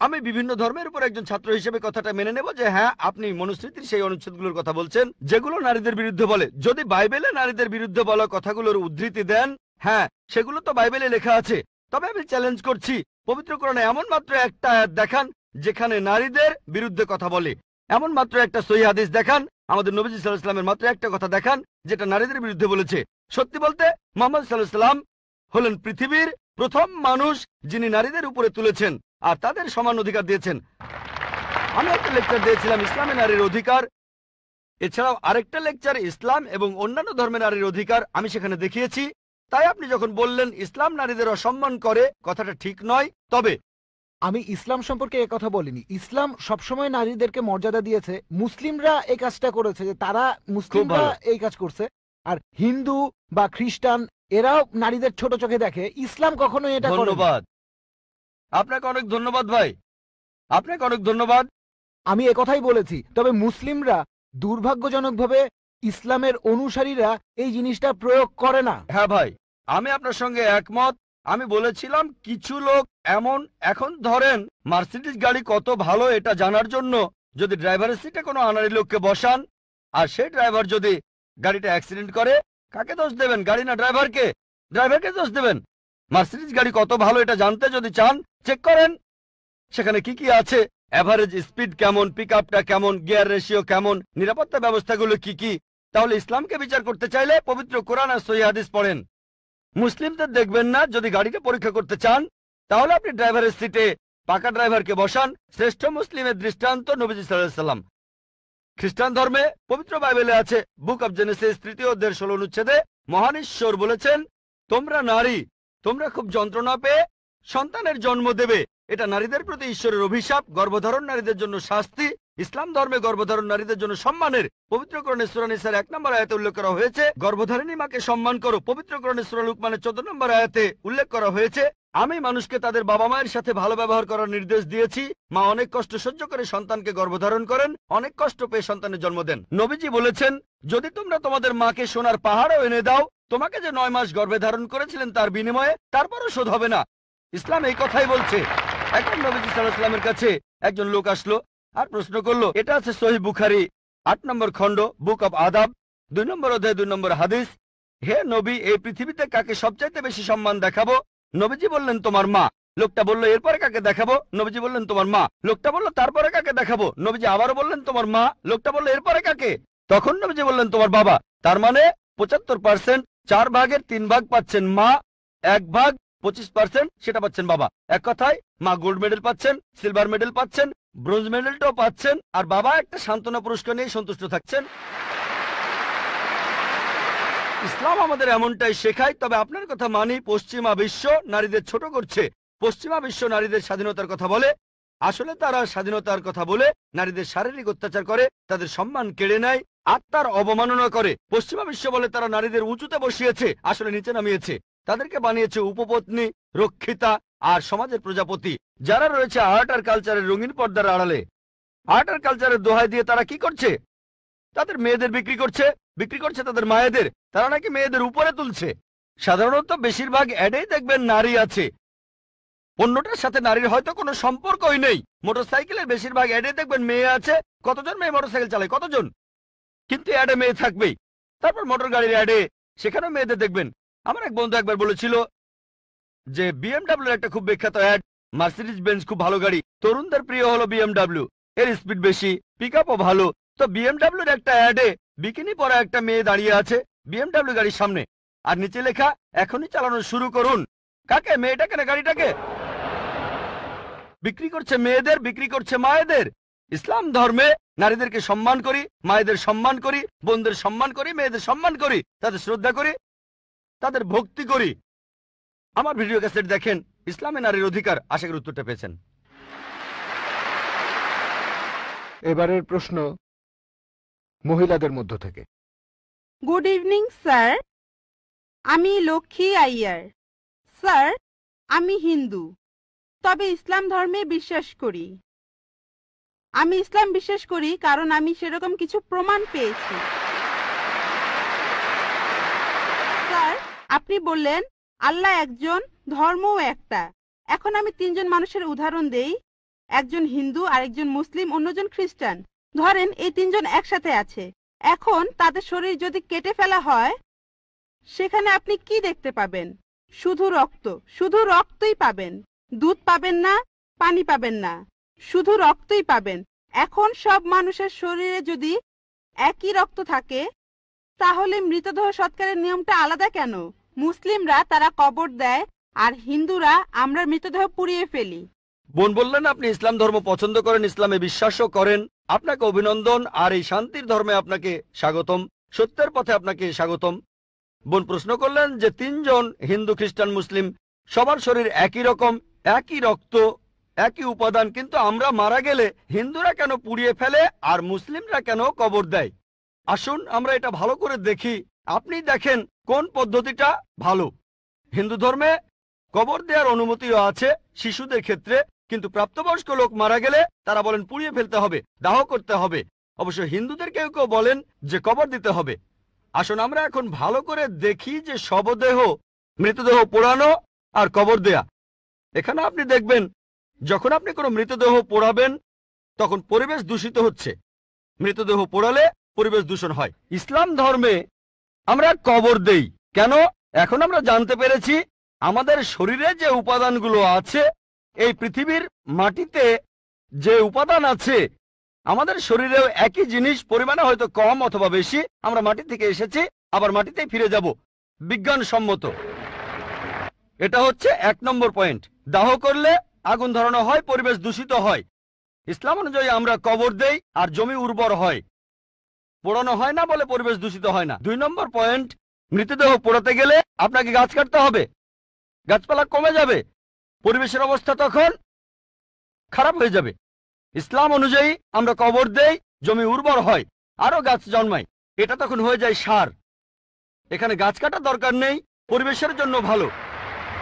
আমি বিভিন্ন ধর্মের উপর একজন ছাত্র হিসেবে কথাটা মেনে নেব যে হ্যাঁ, আপনি মনুস্মৃতির সেই অনুচ্ছেদগুলোর কথা বলছেন যেগুলো নারীদের বিরুদ্ধে বলে। যদি বাইবেলে নারীদের বিরুদ্ধে বলা কথাগুলোর উদ্ধৃতি দেন, হ্যাঁ সেগুলো তো বাইবেলে লেখা আছে, তবে আমি চ্যালেঞ্জ করছি পবিত্র কোরআনে এমন মাত্র একটা আয়াত দেখান যেখানে নারীদের বিরুদ্ধে কথা বলে। এমন মাত্র একটা সহিহ হাদিস দেখান, আমাদের নবীজি সাল্লাল্লাহু আলাইহি ওয়াসাল্লামের মাত্র একটা কথা দেখান যেটা নারীদের বিরুদ্ধে বলেছে। সত্যি বলতে মুহাম্মদ সাল্লাল্লাহু আলাইহি ওয়াসাল্লাম হলেন পৃথিবীর প্রথম মানুষ যিনি নারীদের উপরে তুলেছেন আর তাদের সমান অধিকার দিয়েছেন। আমি একটা লেকচার দিয়েছিলাম ইসলামে নারীর অধিকার, এছাড়াও আরেকটা লেকচার ইসলাম এবং অন্যান্য ধর্মের নারীর অধিকার আমি সেখানে দেখিয়েছি। তাই আপনি যখন বললেন ইসলাম নারীদের অসম্মান করে, কথাটা ঠিক নয়। তবে আমি ইসলাম সম্পর্কে কথা বলিনি। ইসলাম সবসময় নারীদেরকে মর্যাদা দিয়েছে। মুসলিমরা এই কাজটা করেছে, যে তারা মুসলিমরা এই কাজ করছে। আর হিন্দু বা খ্রিস্টান এরাও নারীদের ছোট চোখে দেখে। ইসলাম কখনো এটা করে না। ধন্যবাদ আপনাকে, অনেক ধন্যবাদ ভাই, আপনাকে অনেক ধন্যবাদ। আমি একথাই বলেছি। তবে মুসলিমরা দুর্ভাগ্যজনকভাবে ইসলামের অনুসারীরা এই জিনিসটা প্রয়োগ করে না। হ্যাঁ ভাই, আমি আপনার সঙ্গে একমত। আমি বলেছিলাম কিছু লোক এমন, এখন ধরেন মার্সিডিজ গাড়ি কত ভালো এটা জানার জন্য যদি ড্রাইভারের সিটে কোনো আনাড়ি লোককে বসান আর সেই ড্রাইভার যদি গাড়িটা অ্যাক্সিডেন্ট করে, কাকে দোষ দেবেন? গাড়ি না ড্রাইভারকে? ড্রাইভারকে দোষ দেবেন। মার্সিডিজ গাড়ি কত ভালো এটা জানতে যদি চান, চেক করেন সেখানে কি কি আছে, এভারেজ স্পিড কেমন, পিকআপটা কেমন, গিয়ার রেশিও কেমন, নিরাপত্তা ব্যবস্থাগুলো কি কি। তাহলে ইসলামকে বিচার করতে চাইলে পবিত্র কোরআন আর সহিহ হাদিস পড়েন। মুসলিমদের দেখবেন না। যদি গাড়িটা পরীক্ষা করতে চান তাহলে আপনি ড্রাইভারের সিটে পাকা ড্রাইভারকে বসান। শ্রেষ্ঠ মুসলিমের দৃষ্টান্ত নবীজি সাল্লাল্লাহু আলাইহি ওয়াসাল্লাম। খ্রিস্টান ধর্মে পবিত্র বাইবেলে আছে, বুক অব জেনেসিস 3 অধ্যায়ের 16 অনুচ্ছেদে মহান ঈশ্বর বলেছেন, তোমরা নারী, তোমরা খুব যন্ত্রণা পেয়ে সন্তানের জন্ম দেবে। এটা নারীদের প্রতি ঈশ্বরের অভিশাপ, গর্ভধারণ নারীদের জন্য শাস্তি। ইসলাম ধর্মে গর্ভধারণ নারীদের জন্য সম্মানের। পবিত্র কোরআনে সূরা নিসার 1 নম্বর আয়াতে উল্লেখ করা হয়েছে গর্ভধারিণী মাকে সম্মান করো। পবিত্র কোরআনে সূরা লুকমানের 14 নম্বর আয়াতে উল্লেখ করা হয়েছে আমি মানুষকে তাদের বাবা মায়ের সাথে ভালো ব্যবহার করার নির্দেশ দিয়েছি। মা অনেক কষ্ট সহ্য করে সন্তানকে গর্ভধারণ করেন, অনেক কষ্ট পেয়ে সন্তানের জন্ম দেন। নবীজি বলেছেন, যদি তোমরা তোমাদের মাকে সোনার পাহাড়ও এনে দাও, তোমাকে যে 9 মাস গর্ভে ধারণ করেছিলেন তার বিনিময়ে, তারপরও শোধ হবে না। ইসলাম এই কথাই বলছে। এখন নবীজি সাল্লাল্লাহু আলাইহি ওয়াসাল্লামের কাছে একজন লোক আসলো আর প্রশ্ন করলো, এটা আছে সহিহ বুখারী 8 নম্বর খণ্ড, বুক অব আদাব 2 নম্বর অধ্যায় 2 নম্বর হাদিস, হে নবী, এই পৃথিবীতে কাকে সবচাইতে বেশি সম্মান দেখাবো? নবীজি বললেন, তোমার মা। লোকটা বলল, এরপরে কাকে দেখাবো? নবীজি বললেন, তোমার মা। লোকটা বলল, তারপরে কাকে দেখাবো? নবীজি আবারও বললেন, তোমার মা। লোকটা বলল, এরপরে কাকে? তখন নবীজি বললেন, তোমার বাবা। তার মানে 75%, 4 ভাগের 3 ভাগ পাচ্ছেন মা, 1 ভাগ 25% সেটা পাচ্ছেন বাবা। এক কথায় মা গোল্ড মেডেল পাচ্ছেন, সিলভার মেডেল পাচ্ছেন, ব্রোঞ্জ মেডেলটাও পাচ্ছেন, আর বাবা একটা সান্ত্বনা পুরস্কার নিয়ে সন্তুষ্ট থাকছেন। ইসলাম আমাদের এমনটাই শেখায়। তবে আপনার কথা মানি, পশ্চিমা বিশ্ব নারীদের ছোট করছে। পশ্চিমা বিশ্ব নারীদের স্বাধীনতার কথা বলে, আসলে তারা স্বাধীনতার কথা বলে নারীদের শারীরিক অত্যাচার করে, তাদের সম্মান কেড়ে নেয়, আত্মার অবমাননা করে। পশ্চিমা বিশ্ব বলে তারা নারীদের উঁচুতে বসিয়েছে, আসলে নিচে নামিয়েছে। তাদেরকে বানিয়েছে উপপত্নী, রক্ষিতা আর সমাজের প্রজাপতি, যারা রয়েছে আর্ট আর কালচারের রঙিন পর্দার আড়ালে। আর্ট আর কালচারের দোহাই দিয়ে তারা কি করছে? তাদের মেয়েদের বিক্রি করছে তাদের মায়েদের। তারা নাকি মেয়েদের উপরে তুলছে। সাধারণত বেশিরভাগ অ্যাডেই দেখবেন নারী আছে, পণ্যটার সাথে নারীর হয়তো কোনো সম্পর্কই নেই। মোটরসাইকেলের বেশিরভাগ অ্যাডে দেখবেন মেয়ে আছে। কতজন মেয়ে মোটরসাইকেল চালায়? কতজন? কিন্তু অ্যাডে মেয়ে থাকবেই। তারপর মোটর গাড়ির অ্যাডে, সেখানেও মেয়েদের দেখবেন। আমার এক বন্ধু একবার বলেছিল যে বিএমডাব্লিউর একটা খুব বিখ্যাত অ্যাড, মার্সিডিজ বেঞ্জ খুব ভালো গাড়ি, তরুণদের প্রিয় হলো বিএমডাব্লিউ, এর স্পিড বেশি, পিকআপও ভালো। তো বিএমডাব্লিউর একটা অ্যাডে বিকিনি পরা একটা মেয়ে দাঁড়িয়ে আছে, বিএমডব্লিউ গাড়ির সামনে, আর নিচে লেখা এখনই চালানো শুরু করুন। কাকে? মেয়েটাকে না গাড়িটাকে? বিক্রি করছে মেয়েদের, বিক্রি করছে মায়েদের। ইসলাম ধর্মে নারীদেরকে সম্মান করি, মায়েদের সম্মান করি, বোনদের সম্মান করি, মেয়েদের সম্মান করি, তাদের শ্রদ্ধা করি, তাদের ভক্তি করি। আমার ভিডিও ক্যাসেট দেখেন, ইসলামে নারীর অধিকার। আশা করি উত্তরটা পেয়েছেন। এবারের প্রশ্ন মহিলাদের মধ্য থেকে। গুড ইভিনিং স্যার, আমি লক্ষ্মী আইয়ার। স্যার, আমি হিন্দু, তবে ইসলাম ধর্মে বিশ্বাস করি। আমি ইসলাম বিশ্বাস করি কারণ আমি সেরকম কিছু প্রমাণ পেয়েছি। স্যার, আপনি বললেন আল্লাহ একজন, ধর্মও একটা। এখন আমি তিনজন মানুষের উদাহরণ দেই, একজন হিন্দু, আরেকজন মুসলিম, অন্যজন খ্রিস্টান। ধরেন এই তিনজন একসাথে আছে। এখন তাদের শরীর যদি কেটে ফেলা হয়, সেখানে আপনি কি দেখতে পাবেন? শুধু রক্ত, শুধু রক্তই পাবেন। দুধ পাবেন না, পানি পাবেন না, শুধু রক্তই পাবেন। এখন সব মানুষের শরীরে যদি একই রক্ত থাকে, তাহলে মৃতদেহ সৎকারের নিয়মটা আলাদা কেন? মুসলিমরা তারা কবর দেয়, আর হিন্দুরা আমরা মৃতদেহ পুড়িয়ে ফেলি। বোন বললেন আপনি ইসলাম ধর্ম পছন্দ করেন, ইসলামে বিশ্বাসও করেন। আপনাকে অভিনন্দন, আর এই শান্তির ধর্মে আপনাকে স্বাগতম, সত্যের পথে আপনাকে স্বাগতম। বোন প্রশ্ন করলেন যে তিনজন হিন্দু, খ্রিস্টান, মুসলিম, সবার শরীর একই রকম, একই রক্ত, একই উপাদান, কিন্তু আমরা মারা গেলে হিন্দুরা কেন পুড়িয়ে ফেলে আর মুসলিমরা কেন কবর দেয়? আসুন আমরা এটা ভালো করে দেখি। আপনি দেখেন কোন পদ্ধতিটা ভালো। হিন্দু ধর্মে কবর দেওয়ার অনুমতিও আছে শিশুদের ক্ষেত্রে, কিন্তু প্রাপ্তবয়স্ক লোক মারা গেলে তারা বলেন পুড়িয়ে ফেলতে হবে, দাহ করতে হবে। অবশ্য হিন্দুদের কেউ কেউ বলেন যে কবর দিতে হবে। আসুন আমরা এখন ভালো করে দেখি যে শবদেহ, মৃতদেহ পোড়ানো আর কবর দেয়া। এখানে আপনি দেখবেন যখন আপনি কোনো মৃতদেহ পোড়াবেন তখন পরিবেশ দূষিত হচ্ছে। মৃতদেহ পোড়ালে পরিবেশ দূষণ হয়। ইসলাম ধর্মে আমরা কবর দেই কেন? এখন আমরা জানতে পেরেছি আমাদের শরীরে যে উপাদানগুলো আছে, এই পৃথিবীর মাটিতে যে উপাদান আছে, আমাদের শরীরেও একই জিনিস, পরিমাণে হয়তো কম অথবা বেশি। আমরা মাটি থেকে এসেছি, আবার মাটিতেই ফিরে যাব, বিজ্ঞানসম্মত। এটা হচ্ছে 1 নম্বর পয়েন্ট। দাহ করলে আগুন ধরানো হয়, পরিবেশ দূষিত হয়। ইসলাম অনুযায়ী আমরা কবর দেই আর জমি উর্বর হয়, পোড়ানো হয় না বলে পরিবেশ দূষিত হয় না। 2 নম্বর পয়েন্ট, মৃতদেহ পোড়াতে গেলে আপনাকে গাছ কাটতে হবে, গাছপালা কমে যাবে, পরিবেশের অবস্থা তখন খারাপ হয়ে যাবে। ইসলাম অনুযায়ী আমরা কবর দেই, জমি উর্বর হয়, আরো গাছ জন্মায়, এটা তখন হয়ে যায় সার। এখানে গাছ কাটার দরকার নেই, পরিবেশের জন্য ভালো।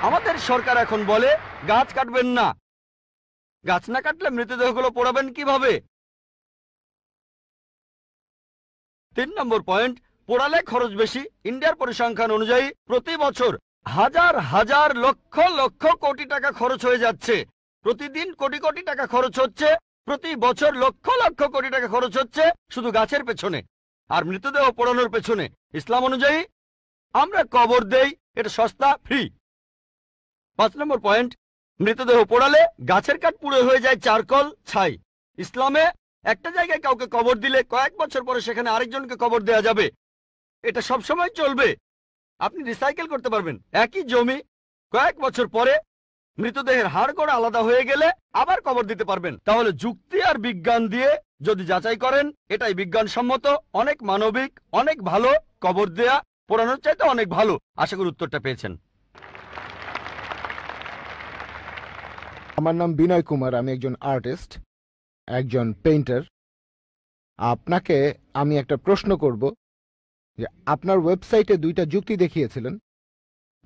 আমাদের সরকার এখন বলে গাছ কাটবেন না। গাছ না কাটলে মৃতদেহগুলো পোড়াবেন কিভাবে? 3 নম্বর পয়েন্ট, পোড়ালে খরচ বেশি। ইন্ডিয়ার পরিসংখ্যান অনুযায়ী প্রতি বছর হাজার হাজার লক্ষ লক্ষ কোটি টাকা খরচ হয়ে যাচ্ছে। প্রতিদিন কোটি কোটি টাকা খরচ হচ্ছে, প্রতি বছর লক্ষ লক্ষ কোটি টাকা খরচ হচ্ছে শুধু গাছের পেছনে আর মৃতদেহ পোড়ানোর পেছনে। ইসলাম অনুযায়ী আমরা কবর দেই, এটা সস্তা, ফ্রি। 5 নম্বর পয়েন্ট, মৃতদেহ পোড়ালে গাছের কাঠ পুড়ে হয়ে যায় চারকল, ছাই। ইসলামে একটা জায়গায় কাউকে কবর দিলে কয়েক বছর পরে সেখানে আরেকজনকে কবর দেয়া যাবে, এটা সব সময় চলবে। আপনি রিসাইকেল করতে পারবেন। একই জমি কয়েক বছর পরে মৃতদেহের হাড় গোড়া আলাদা হয়ে গেলে আবার কবর দিতে পারবেন। তাহলে যুক্তি আর বিজ্ঞান দিয়ে যদি যাচাই করেন, এটাই বিজ্ঞানসম্মত, অনেক মানবিক, অনেক ভালো। কবর দেয়া পোড়ানোর চাইতে অনেক ভালো। আশা করি উত্তরটা পেয়েছেন। আমার নাম বিনয় কুমার, আমি একজন আর্টিস্ট, একজন পেইন্টার। আপনাকে আমি একটা প্রশ্ন করব যে আপনার ওয়েবসাইটে 2টা যুক্তি দেখিয়েছিলেন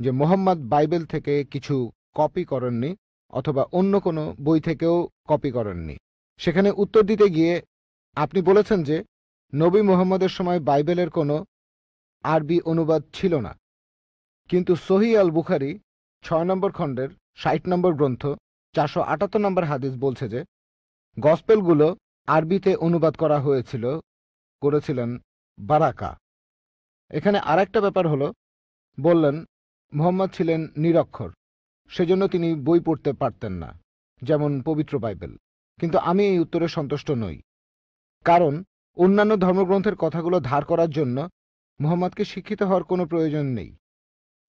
যে মোহাম্মদ বাইবেল থেকে কিছু কপি করেননি অথবা অন্য কোনো বই থেকেও কপি করেননি। সেখানে উত্তর দিতে গিয়ে আপনি বলেছেন যে নবী মুহাম্মদের সময় বাইবেলের কোনো আরবি অনুবাদ ছিল না, কিন্তু সহিহ আল বুখারী 6 নম্বর খণ্ডের 60 নম্বর গ্রন্থ 478 নম্বর হাদিস বলছে যে গসপেলগুলো আরবিতে অনুবাদ করা হয়েছিল, করেছিলেন বারাকা। এখানে আরেকটা ব্যাপার হলো, বললেন মুহাম্মদ ছিলেন নিরক্ষর, সেজন্য তিনি বই পড়তে পারতেন না, যেমন পবিত্র বাইবেল। কিন্তু আমি এই উত্তরে সন্তুষ্ট নই, কারণ অন্যান্য ধর্মগ্রন্থের কথাগুলো ধার করার জন্য মুহাম্মদকে শিক্ষিত হওয়ার কোনো প্রয়োজন নেই।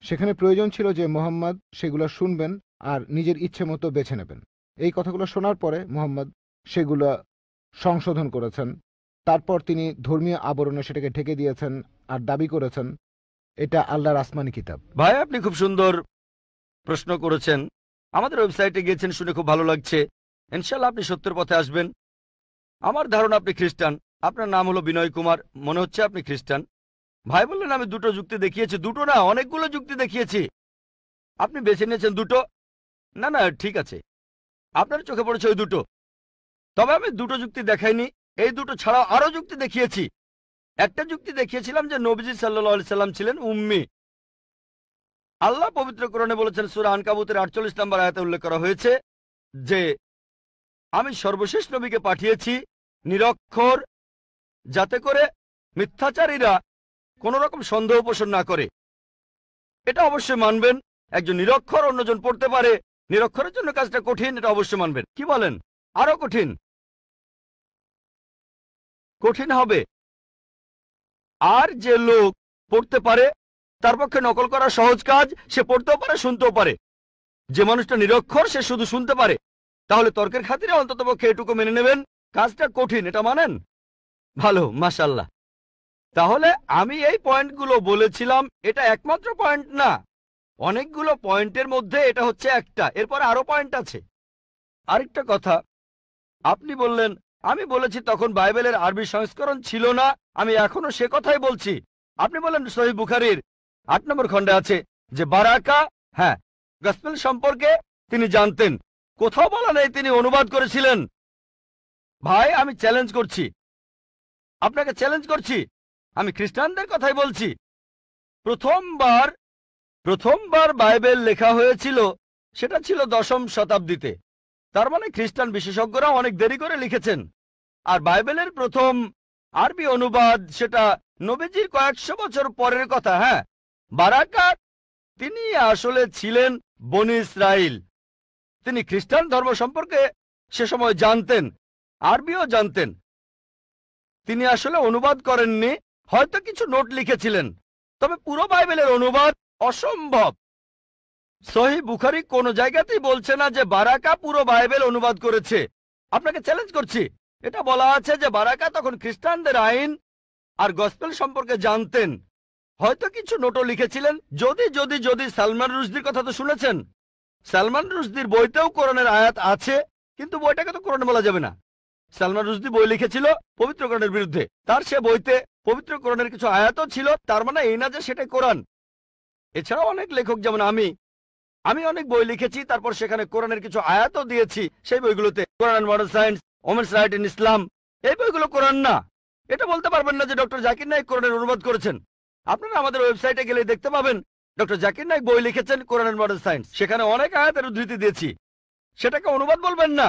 সেখানে প্রয়োজন ছিল যে মুহাম্মদ সেগুলো শুনবেন আর নিজের ইচ্ছে মতো বেছে নেবেন। এই কথাগুলো শোনার পরে মুহাম্মদ সেগুলো সংশোধন করেছেন। তারপর তিনি ধর্মীয় আবরণে সেটাকে ঢেকে দিয়েছেন আর দাবি করেছেন এটা আল্লাহর আসমানি কিতাব। ভাই, আপনি খুব সুন্দর প্রশ্ন করেছেন। আমাদের ওয়েবসাইটে গিয়েছেন শুনে খুব ভালো লাগছে। ইনশাল্লাহ আপনি সত্যের পথে আসবেন। আমার ধারণা আপনি খ্রিস্টান। আপনার নাম হলো বিনয় কুমার, মনে হচ্ছে আপনি খ্রিস্টান। ভাই বললেন আমি দুটো যুক্তি দেখিয়েছি। দুটো না, অনেকগুলো যুক্তি দেখিয়েছি। আপনি বেছে নিয়েছেন দুটো। না না, ঠিক আছে, আপনার চোখে পড়েছে ওই দুটো। তবে আমি দুটো যুক্তি দেখাইনি, এই দুটো ছাড়াও আরো যুক্তি দেখিয়েছি। একটা যুক্তি দেখিয়েছিলাম যে নবীজি সাল্লাল্লাহু আলাইহি সাল্লাম ছিলেন উম্মি। আল্লাহ পবিত্র কোরআনে বলেছেন, সূরা আনকাবুতের 48 নম্বর আয়াতে উল্লেখ করা হয়েছে যে আমি সর্বশেষ নবীকে পাঠিয়েছি নিরক্ষর, যাতে করে মিথ্যাচারীরা কোন রকম সন্দেহ পোষণ না করে। এটা অবশ্যই মানবেন। একজন নিরক্ষর অন্যজন পড়তে পারে, নিরক্ষরের জন্য কাজটা কঠিন, এটা অবশ্যই মানবেন। কি বলেন? আরো কঠিন? কঠিন হবে। আর যে লোক পড়তে পারে তার পক্ষে নকল করা সহজ কাজ। সে পড়তেও পারে, শুনতেও পারে। যে মানুষটা নিরক্ষর সে শুধু শুনতে পারে। তাহলে তর্কের খাতিরে অন্তত পক্ষে এটুকু মেনে নেবেন কাজটা কঠিন, এটা মানেন? ভালো, মাশাআল্লাহ। তাহলে আমি এই পয়েন্টগুলো বলেছিলাম, এটা একমাত্র পয়েন্ট না, অনেকগুলো পয়েন্টের মধ্যে এটা হচ্ছে একটা। এরপরে আরো পয়েন্ট আছে। আরেকটা কথা আপনি বললেন, আমি বলেছি তখন বাইবেলের আরবি সংস্করণ ছিল না, আমি এখনো সে কথাই বলছি। আপনি বললেন সহিহ বুখারীর 8 নম্বর খণ্ডে আছে যে বারাকা, হ্যাঁ, গসপেল সম্পর্কে তিনি জানতেন। কোথাও বলা নেই তিনি অনুবাদ করেছিলেন। ভাই, আমি চ্যালেঞ্জ করছি, আপনাকে চ্যালেঞ্জ করছি, আমি খ্রিস্টানদের কথাই বলছি। প্রথমবার বাইবেল লেখা হয়েছিল সেটা ছিল 10ম শতাব্দীতে। তার মানে খ্রিস্টান বিশেষজ্ঞরা অনেক দেরি করে লিখেছেন। আর বাইবেলের প্রথম আরবি অনুবাদ সেটা নবীজির কয়েকশো বছর পরের কথা। হ্যাঁ, বারাকা তিনি আসলে ছিলেন বনি ইসরাইল। তিনি খ্রিস্টান ধর্ম সম্পর্কে সে সময় জানতেন, আরবিও জানতেন। তিনি আসলে অনুবাদ করেননি, হয়তো কিছু নোট লিখেছিলেন, তবে পুরো বাইবেলের অনুবাদ অসম্ভব। সহিহ বুখারী কোনো জায়গাতেই বলছে না যে বারাকা পুরো বাইবেল অনুবাদ করেছে। আপনাকে চ্যালেঞ্জ করছি, এটা বলা আছে যে বারাকা তখন খ্রিস্টানদের আইন আর গসপেল সম্পর্কে জানতেন, হয়তো কিছু নোটও লিখেছিলেন। যদি সালমান রুশদির কথা তো শুনেছেন, সালমান রুশদির বইতেও কোরআনের আয়াত আছে, কিন্তু বইটাকে তো কোরআন বলা যাবে না। সালমান রুশদি বই লিখেছিল পবিত্র কোরআনের বিরুদ্ধে, তার সে বইতে পবিত্র কোরআনের কিছু আয়াতও ছিল, তার মানে এই না যে সেটাই কোরআন। এছাড়াও অনেক লেখক যেমন আমি অনেক বই লিখেছি, তারপর সেখানে কোরআনের কিছু আয়াতও দিয়েছি সেই বইগুলোতে। Quran modern science, women's right in Islam, এই বইগুলো কোরআন না। এটা বলতে পারবেন না যে ডক্টর জাকির নায়েক কোরআনের অনুবাদ করেছেন। আপনারা আমাদের ওয়েবসাইটে গেলে দেখতে পাবেন ডক্টর জাকির নায়েক বই লিখেছেন কোরআনের মডার্ন সায়েন্স, সেখানে অনেক আয়াতের উদ্ধৃতি দিয়েছি। সেটাকে অনুবাদ বলবেন না,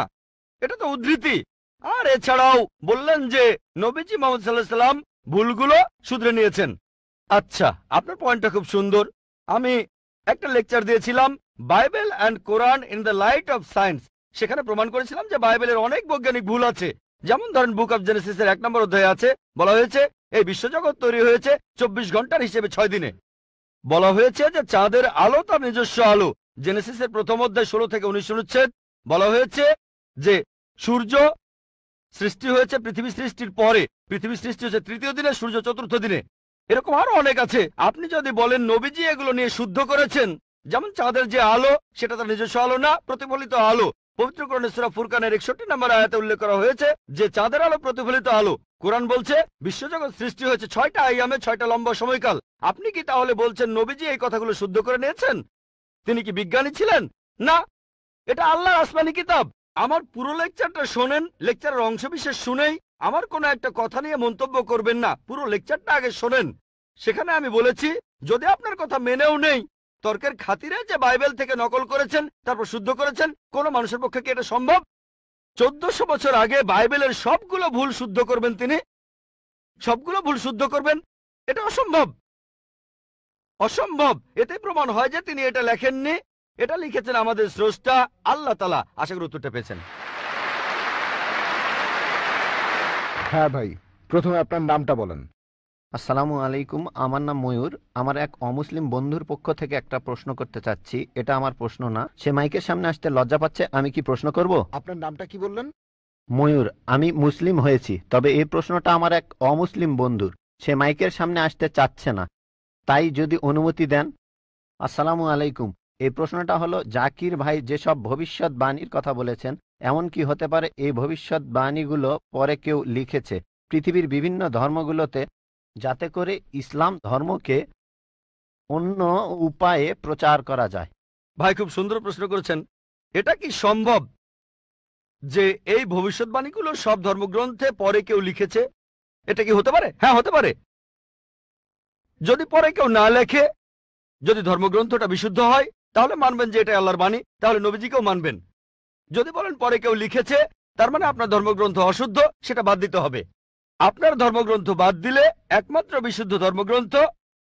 এটা তো উদ্ধৃতি। আর এছাড়াও বললেন যে নবীজি মুহাম্মদ সাল্লাল্লাহু আলাইহি সাল্লাম ভুলগুলো শুধরে নিয়েছেন। আচ্ছা, আপনার পয়েন্টটা খুব সুন্দর। আমি একটা লেকচার দিয়েছিলাম Bible and Quran in the light of science. সেখানে প্রমাণ করেছিলাম যে বাইবেলের অনেক বৈজ্ঞানিক ভুল আছে। যেমন ধরেন বুক অফ জেনেসিসের 1 নম্বর অধ্যায়ে আছে, বলা হয়েছে এই বিশ্বজগৎ তৈরি হয়েছে 24 ঘন্টার হিসেবে 6 দিনে। বলা হয়েছে যে চাঁদের আলো তার নিজস্ব আলো। জেনেসিসের 1ম অধ্যায় 16 থেকে 19 অনুচ্ছেদ বলা হয়েছে যে সূর্য সৃষ্টি হয়েছে পৃথিবী সৃষ্টির পরে, পৃথিবী সৃষ্টি হয়েছে 3য় দিনে, সূর্য 4র্থ দিনে। এরকম আরো অনেক আছে। আপনি যদি বলেন নবীজি এগুলো নিয়ে শুদ্ধ করেছেন, যেমন চাঁদের যে আলো সেটা তার নিজস্ব আলো না, প্রতিফলিত আলো। পবিত্র কোরআনে সূরা ফুরকানের 61 নম্বর আয়াতে উল্লেখ করা হয়েছে যে চাঁদের আলো প্রতিফলিত আলো। কোরআন বলছে বিশ্বজগৎ সৃষ্টি হয়েছে 6টা আইয়ামে, 6টা লম্বা সময়কাল। আপনি কি তাহলে বলছেন নবীজি এই কথাগুলো শুদ্ধ করে নিয়েছেন? তিনি কি বিজ্ঞানী ছিলেন? না, এটা আল্লাহর আসমানি কিতাব। আমার পুরো লেকচারটা শোনেন, লেকচারের অংশবিশেষ শুনেই আমার কোনো একটা কথা নিয়ে মন্তব্য করবেন না, পুরো লেকচারটা আগে শোনেন। সেখানে আমি বলেছি যদি আপনার কথা মেনেও নেই, তর্কের খাতিরে যে বাইবেল থেকে নকল করেছেন তারপর শুদ্ধ করেছেন, কোন মানুষের পক্ষে কি এটা সম্ভব? 1400 বছর আগে বাইবেলের সবগুলো ভুল শুদ্ধ করবেন তিনি, সবগুলো ভুল শুদ্ধ করবেন, এটা অসম্ভব, অসম্ভব। এতে প্রমাণ হয় যে তিনি এটা লেখেননি, এটা লিখেছেন আমাদের স্রষ্টা আল্লাহ তাআলা। আশা করি উত্তরটা পেয়েছেন। হ্যাঁ ভাই, প্রথমে আপনার নামটা বলেন। আসসালামু আলাইকুম, আমার নাম ময়ূর। আমার এক অমুসলিম বন্ধুর পক্ষ থেকে একটা প্রশ্ন করতে চাচ্ছি। এটা আমার প্রশ্ন না, সে মাইকের সামনে আসতে লজ্জা পাচ্ছে। আমি কি প্রশ্ন করব? আপনার নামটা কি বললেন? ময়ূর। আমি মুসলিম হয়েছি, তবে এই প্রশ্নটা আমার এক অমুসলিম বন্ধুর। সে মাইকের সামনে আসতে চাচ্ছে না, তাই যদি অনুমতি দেন। আসসালামু আলাইকুম। এই প্রশ্নটা হলো, জাকির ভাই যেসব ভবিষ্যৎবাণীর কথা বলেছেন, এমন কি হতে পারে এই ভবিষ্যৎবাণীগুলো পরে কেউ লিখেছে পৃথিবীর বিভিন্ন ধর্মগুলোতে, যাতে করে ইসলাম ধর্মকে অন্য উপায়ে প্রচার করা যায়? ভাই খুব সুন্দর প্রশ্ন করেছেন। এটা কি সম্ভব যে এই ভবিষ্যৎবাণীগুলো সব ধর্মগ্রন্থে পরে কেউ লিখেছে? এটা কি হতে পারে? হ্যাঁ, হতে পারে। যদি পরে কেউ না লেখে, যদি ধর্মগ্রন্থটা বিশুদ্ধ হয়, তাহলে মানবেন যে এটা আল্লাহর বাণী, তাহলে নবীজিকেও মানবেন। যদি বলেন পরে কেউ লিখেছে, তার মানে আপনার ধর্মগ্রন্থ অশুদ্ধ, সেটা বাদ দিতে হবে। আপনার ধর্মগ্রন্থ বাদ দিলে একমাত্র বিশুদ্ধ ধর্মগ্রন্থ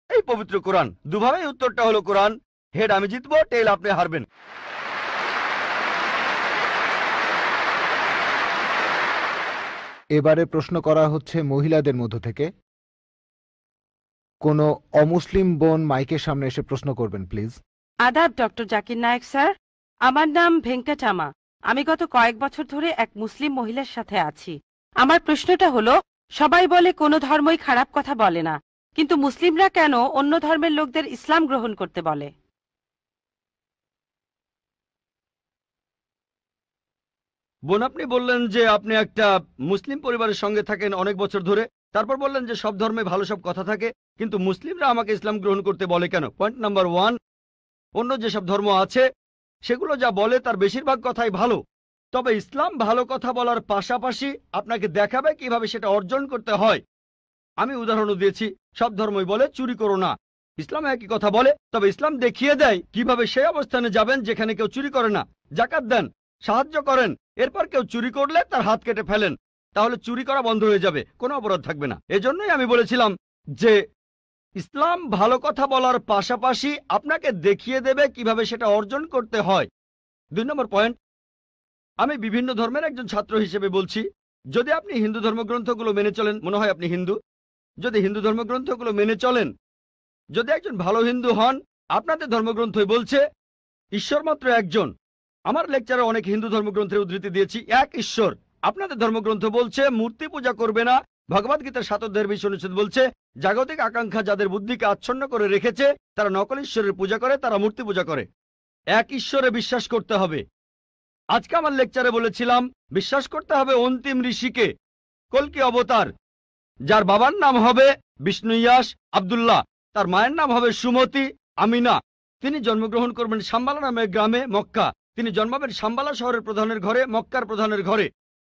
এই পবিত্র কোরআন। দুভাবেই উত্তরটা হলো কোরআন। হেড আমি জিতবো, টেল আপনি হারবেন। এবারে প্রশ্ন করা হচ্ছে মহিলাদের মধ্য থেকে। কোনো অমুসলিম বোন মাইকের সামনে এসে প্রশ্ন করবেন প্লিজ। আদাব ডক্টর জাকির নায়েক স্যার, আমার নাম ভেঙ্কটামা। আমি গত কয়েক বছর ধরে এক মুসলিম মহিলার সাথে আছি। আমার প্রশ্নটা হলো, সবাই বলে কোনো ধর্মই খারাপ কথা বলে না, কিন্তু মুসলিমরা কেন অন্য ধর্মের লোকদের ইসলাম গ্রহণ করতে বলে? বোন, আপনি বললেন যে আপনি একটা মুসলিম পরিবারের সঙ্গে থাকেন অনেক বছর ধরে, তারপর বললেন যে সব ধর্মে ভালো সব কথা থাকে, কিন্তু মুসলিমরা আমাকে ইসলাম গ্রহণ করতে বলে কেন? পয়েন্ট নাম্বার 1, অন্য যেসব ধর্ম আছে সেগুলো যা বলে তার বেশিরভাগ কথাই ভালো, তবে ইসলাম ভালো কথা বলার পাশাপাশি আপনাকে দেখাবে কিভাবে সেটা অর্জন করতে হয়। আমি উদাহরণও দিয়েছি। সব ধর্মই বলে চুরি করো না, ইসলাম একই কথা বলে, তবে ইসলাম দেখিয়ে দেয় কিভাবে সেই অবস্থানে যাবেন যেখানে কেউ চুরি করে না। জাকাত দেন, সাহায্য করেন, এরপর কেউ চুরি করলে তার হাত কেটে ফেলেন, তাহলে চুরি করা বন্ধ হয়ে যাবে, কোনো অপরাধ থাকবে না। এজন্যই আমি বলেছিলাম যে ইসলাম ভালো কথা বলার পাশাপাশি আপনাকে দেখিয়ে দেবে কিভাবে সেটা অর্জন করতে হয়। 2 নম্বর পয়েন্ট, আমি বিভিন্ন ধর্মের একজন ছাত্র হিসেবে বলছি, যদি আপনি হিন্দু ধর্মগ্রন্থগুলো মেনে চলেন, মনে হয় আপনি হিন্দু, যদি হিন্দু ধর্মগ্রন্থগুলো মেনে চলেন, যদি একজন ভালো হিন্দু হন, আপনাদের ধর্মগ্রন্থই বলছে ঈশ্বর মাত্র একজন। আমার লেকচারে অনেক হিন্দু ধর্মগ্রন্থের উদ্ধৃতি দিয়েছি, এক ঈশ্বর। আপনাদের ধর্মগ্রন্থ বলছে মূর্তি পূজা করবে না। ভগবদ গীতার 7 অধ্যায়ের 20 অনুচ্ছেদ বলছে জাগতিক আকাঙ্ক্ষা যাদের বুদ্ধিকে আচ্ছন্ন করে রেখেছে তারা নকল ঈশ্বরের পূজা করে, তারা মূর্তি পূজা করে। এক ঈশ্বরে বিশ্বাস করতে হবে। আজকে আমার লেকচারে বলেছিলাম বিশ্বাস করতে হবে অন্তিম ঋষিকে, কল্কি অবতার, যার বাবার নাম হবে বিষ্ণুইয়াস আব্দুল্লাহ, তার মায়ের নাম হবে সুমতি আমিনা। তিনি জন্মগ্রহণ করবেন শাম্বালা নামের গ্রামে মক্কা। তিনি জন্মাবেন শাম্বালা শহরের প্রধানের ঘরে, মক্কার প্রধানের ঘরে।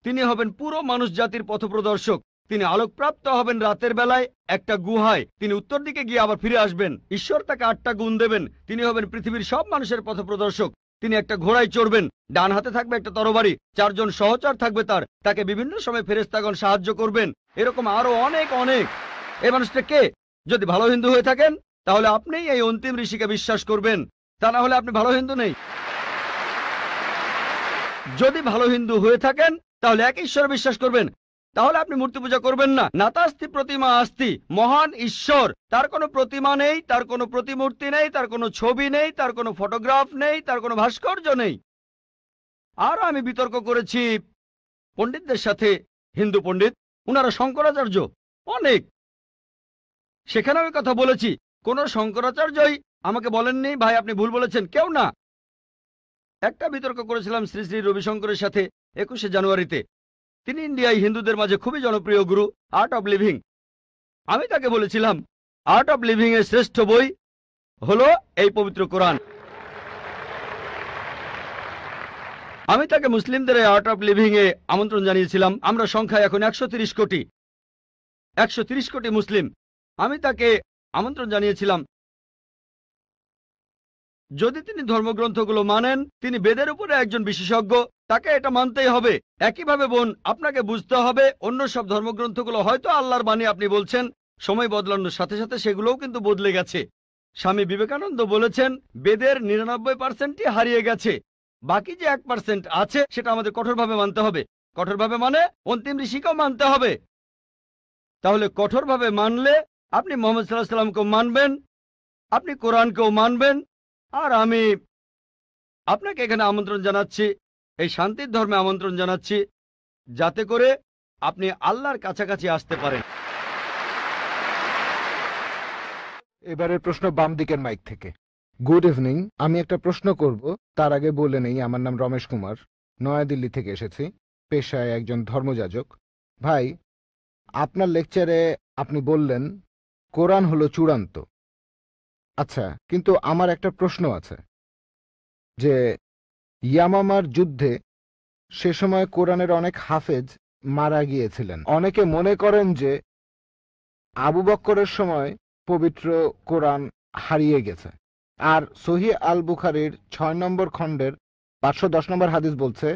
তিনি হবেন পুরো মানুষ জাতির পথপ্রদর্শক। তিনি আলোকপ্রাপ্ত হবেন রাতের বেলায় একটা গুহায়। তিনি উত্তর দিকে গিয়ে আবার ফিরে আসবেন। ঈশ্বর তাকে 8টা গুণ দেবেন। তিনি হবেন পৃথিবীর সব মানুষের পথপ্রদর্শক। তিনি একটা ঘোড়ায় চড়বেন, ডান হাতে থাকবে একটা তরবারি, 4 জন সহচর থাকবে তাকে বিভিন্ন সময় ফেরেশতাগণ সাহায্য করবেন। এরকম আরো অনেক অনেক। এই মানুষটা কে? যদি ভালো হিন্দু হয়ে থাকেন তাহলে আপনি এই অন্তিম ঋষিকে বিশ্বাস করবেন, তা না হলে আপনি ভালো হিন্দু নেই। যদি ভালো হিন্দু হয়ে থাকেন তাহলে এক ঈশ্বর বিশ্বাস করবেন, তাহলে আপনি মূর্তি পূজা করবেন না। নাতাস্তি প্রতিমা আস্তি, মহান ঈশ্বর, তার কোনো প্রতিমা নেই, তার কোনো প্রতিমূর্তি নেই, তার কোনো ছবি নেই, তার কোনো ফটোগ্রাফ নেই, তার কোনো ভাস্কর্য নেই। আর আমি বিতর্ক করেছি পণ্ডিতদের সাথে, হিন্দু পণ্ডিত, উনারা শঙ্করাচার্য অনেক, সেখানে আমি কথা বলেছি। কোন শঙ্করাচার্যই আমাকে বলেননি ভাই আপনি ভুল বলেছেন, কেউ না। একটা বিতর্ক করেছিলাম শ্রী শ্রী রবিশঙ্করের সাথে 21শে জানুয়ারিতে। তিনি ইন্ডিয়ায় হিন্দুদের মাঝে খুবই জনপ্রিয় গুরু, আর্ট অব লিভিং। আমি তাকে বলেছিলাম আর্ট অব লিভিং এর শ্রেষ্ঠ বই হলো এই পবিত্র কোরআন। আমি তাকে মুসলিমদের এই আর্ট অব লিভিং এ আমন্ত্রণ জানিয়েছিলাম। আমরা সংখ্যায় এখন 130 কোটি, 130 কোটি মুসলিম। আমি তাকে আমন্ত্রণ জানিয়েছিলাম যদি তিনি ধর্মগ্রন্থগুলো মানেন, তিনি বেদের উপরে একজন বিশেষজ্ঞ, তাকে এটা মানতেই হবে। একইভাবে বোন, আপনাকে বুঝতে হবে অন্য সব ধর্মগ্রন্থগুলো হয়তো আল্লাহর বাণী আপনি বলছেন, সময় বদলানোর সাথে সাথে সেগুলোও কিন্তু বদলে গেছে। স্বামী বিবেকানন্দ বলেছেন বেদের 99%ই হারিয়ে গেছে, বাকি যে 1% আছে সেটা আমাদের কঠোরভাবে মানতে হবে। কঠোরভাবে মানে অন্তিম ঋষিকেও মানতে হবে। তাহলে কঠোরভাবে মানলে আপনি মোহাম্মদ সাল্লাল্লাহু আলাইহি সাল্লামকেও মানবেন, আপনি কোরআনকেও মানবেন, আর আমি আপনাকে এখানে আমন্ত্রণ জানাচ্ছি, এই শান্তির ধর্মে আমন্ত্রণ জানাচ্ছি, যাতে করে আপনি আল্লাহর কাছাকাছি আসতে পারেন। এবারের প্রশ্ন বাম দিকের মাইক থেকে। গুড ইভিনিং, আমি একটা প্রশ্ন করব, তার আগে বলে নেই আমার নাম রমেশ কুমার, নয়াদিল্লি থেকে এসেছি, পেশায় একজন ধর্মযাজক। ভাই, আপনার লেকচারে আপনি বললেন কোরআন হলো চূড়ান্ত। আচ্ছা, কিন্তু আমার একটা প্রশ্ন আছে যে ইয়ামামার যুদ্ধে সে সময় কোরআনের অনেক হাফেজ মারা গিয়েছিলেন। অনেকে মনে করেন যে আবু বক্করের সময় পবিত্র কোরআন হারিয়ে গেছে। আর সহিহ আল বুখারীর 6 নম্বর খণ্ডের 510 নম্বর হাদিস বলছে,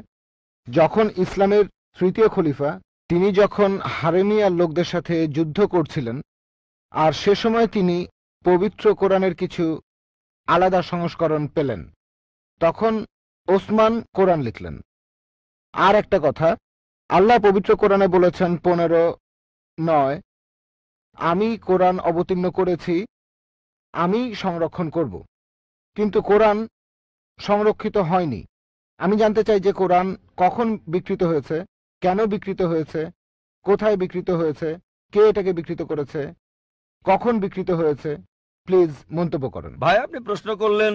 যখন ইসলামের তৃতীয় খলিফা তিনি যখন হারেমিয়ার লোকদের সাথে যুদ্ধ করছিলেন, আর সে সময় তিনি পবিত্র কোরআনের কিছু আলাদা সংস্করণ পেলেন, তখন ওসমান কোরআন লিখলেন। আর একটা কথা, আল্লাহ পবিত্র কোরআনে বলেছেন 15:9, আমি কোরআন অবতীর্ণ করেছি, আমি সংরক্ষণ করব। কিন্তু কোরআন সংরক্ষিত হয়নি। আমি জানতে চাই যে কোরআন কখন বিকৃত হয়েছে, কেন বিকৃত হয়েছে, কোথায় বিকৃত হয়েছে, কে এটাকে বিকৃত করেছে, কখন বিকৃত হয়েছে, প্লিজ মন্তব্য করেন। ভাই, আপনি প্রশ্ন করলেন,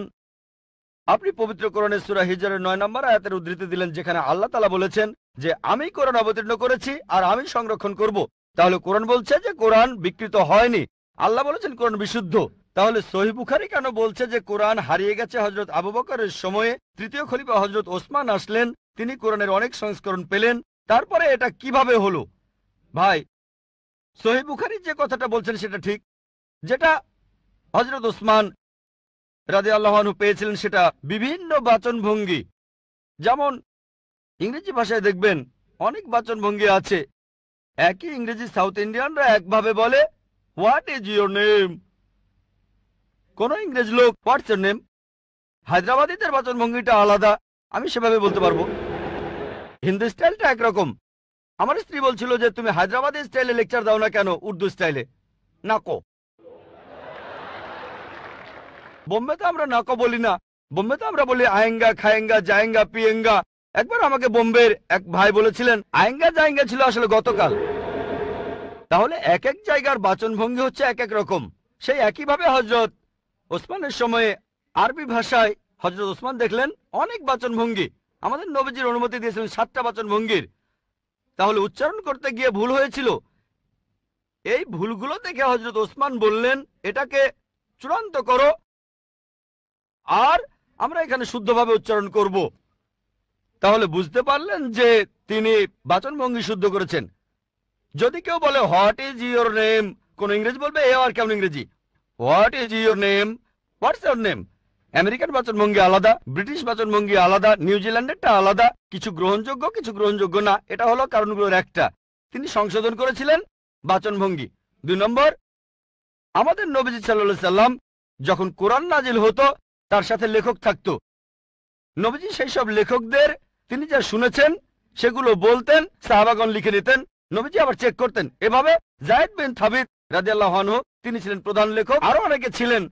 আপনি পবিত্র কোরআনের সূরা হিজরের 9 নম্বর আয়াতের উদ্ধৃতি দিলেন, যেখানে আল্লাহ তাআলা বলেছেন যে আমি কোরআন অবতীর্ণ করেছি আর আমি সংরক্ষণ করব। তাহলে কোরআন বলছে যে কোরআন বিকৃত হয়নি, আল্লাহ বলেছেন কোরআন বিশুদ্ধ। তাহলে সহিহ বুখারী কেন বলছে যে কোরআন হারিয়ে গেছে? হযরত আবু বকরের সময়ে তৃতীয় খলিফা হযরত ওসমান আসলেন, তিনি কোরআনের অনেক সংস্করণ পেলেন, তারপরে এটা কিভাবে হলো? ভাই, সহিহ বুখারী যে কথাটা বলছেন সেটা ঠিক, যেটা হযরত ওসমান রাদিয়াল্লাহু আনহু পেয়েছিলেন সেটা বিভিন্ন বাচনভঙ্গি। যেমন ইংরেজি ভাষায় দেখবেন অনেক বাচনভঙ্গি আছে। একই ইংরেজি সাউথ ইন্ডিয়ানরা একভাবে বলে হোয়াট ইজ ইউর নেম, কোন ইংরেজ লোক হোয়াটস ইউর নেম। হায়দ্রাবাদীদের বাচনভঙ্গিটা আলাদা, আমি সেভাবে বলতে পারবো। হিন্দি স্টাইলটা একরকম। আমার স্ত্রী বলছিল যে তুমি হায়দ্রাবাদী স্টাইলে লেকচার দাও না কেন, উর্দু স্টাইলে। নাকো, বোম্বেতে আমরা নাকো বলি না, বোম্বেতে আমরা বলি আয়েঙ্গা, খায়েঙ্গা, জায়েঙ্গা, পিয়েঙ্গা। একবার আমাকে বোম্বের এক ভাই বলেছিলেন আয়েঙ্গা জায়েঙ্গা ছিল আসলে গতকাল। তাহলে এক এক জায়গার বাচনভঙ্গি হচ্ছে এক এক রকম। সেই একইভাবে হযরত ওসমানের সময়ে আরবি ভাষায় হযরত ওসমান দেখলেন অনেক বাচনভঙ্গি। আমাদের নবীজির অনুমতি দিয়েছিলেন 7টা বাচনভঙ্গির। তাহলে উচ্চারণ করতে গিয়ে ভুল হয়েছিল। এই ভুলগুলো দেখে হযরত ওসমান বললেন এটাকে চূড়ান্ত করো, আর আমরা এখানে শুদ্ধভাবে উচ্চারণ করব। তাহলে বুঝতে পারলেন যে তিনি বাচনভঙ্গি শুদ্ধ করেছেন। যদি কেউ বলে হোয়াট ইজ ইউর নেম, কোন ইংরেজি বলবে এ আর কেমন ইংরেজি, what is your name, what's your name. American বাচনভঙ্গি আলাদা, ব্রিটিশ বাচনভঙ্গি আলাদা, নিউজিল্যান্ডেরটা আলাদা, কিছু গ্রহণযোগ্য কিছু গ্রহণযোগ্য না। এটা হলো কারণগুলোর একটা। তিনি সংশোধন করেছিলেন বাচনভঙ্গি। 2 নম্বর, আমাদের নবীজি সাল্লাল্লাহু আলাইহি সাল্লাম যখন কোরআন নাজিল হতো তার সাথে লেখক থাকতো। নবীজি সেই সব লেখকদের তিনি যা শুনেছেন সেগুলো বলতেন, সাহাবাগণ লিখে নিতেন, নবীজি আবার চেক করতেন। এভাবে যায়েদ বিন সাবিত রাদিয়াল্লাহু আনহু তিনি ছিলেন প্রধান লেখক, আরো অনেকে ছিলেন।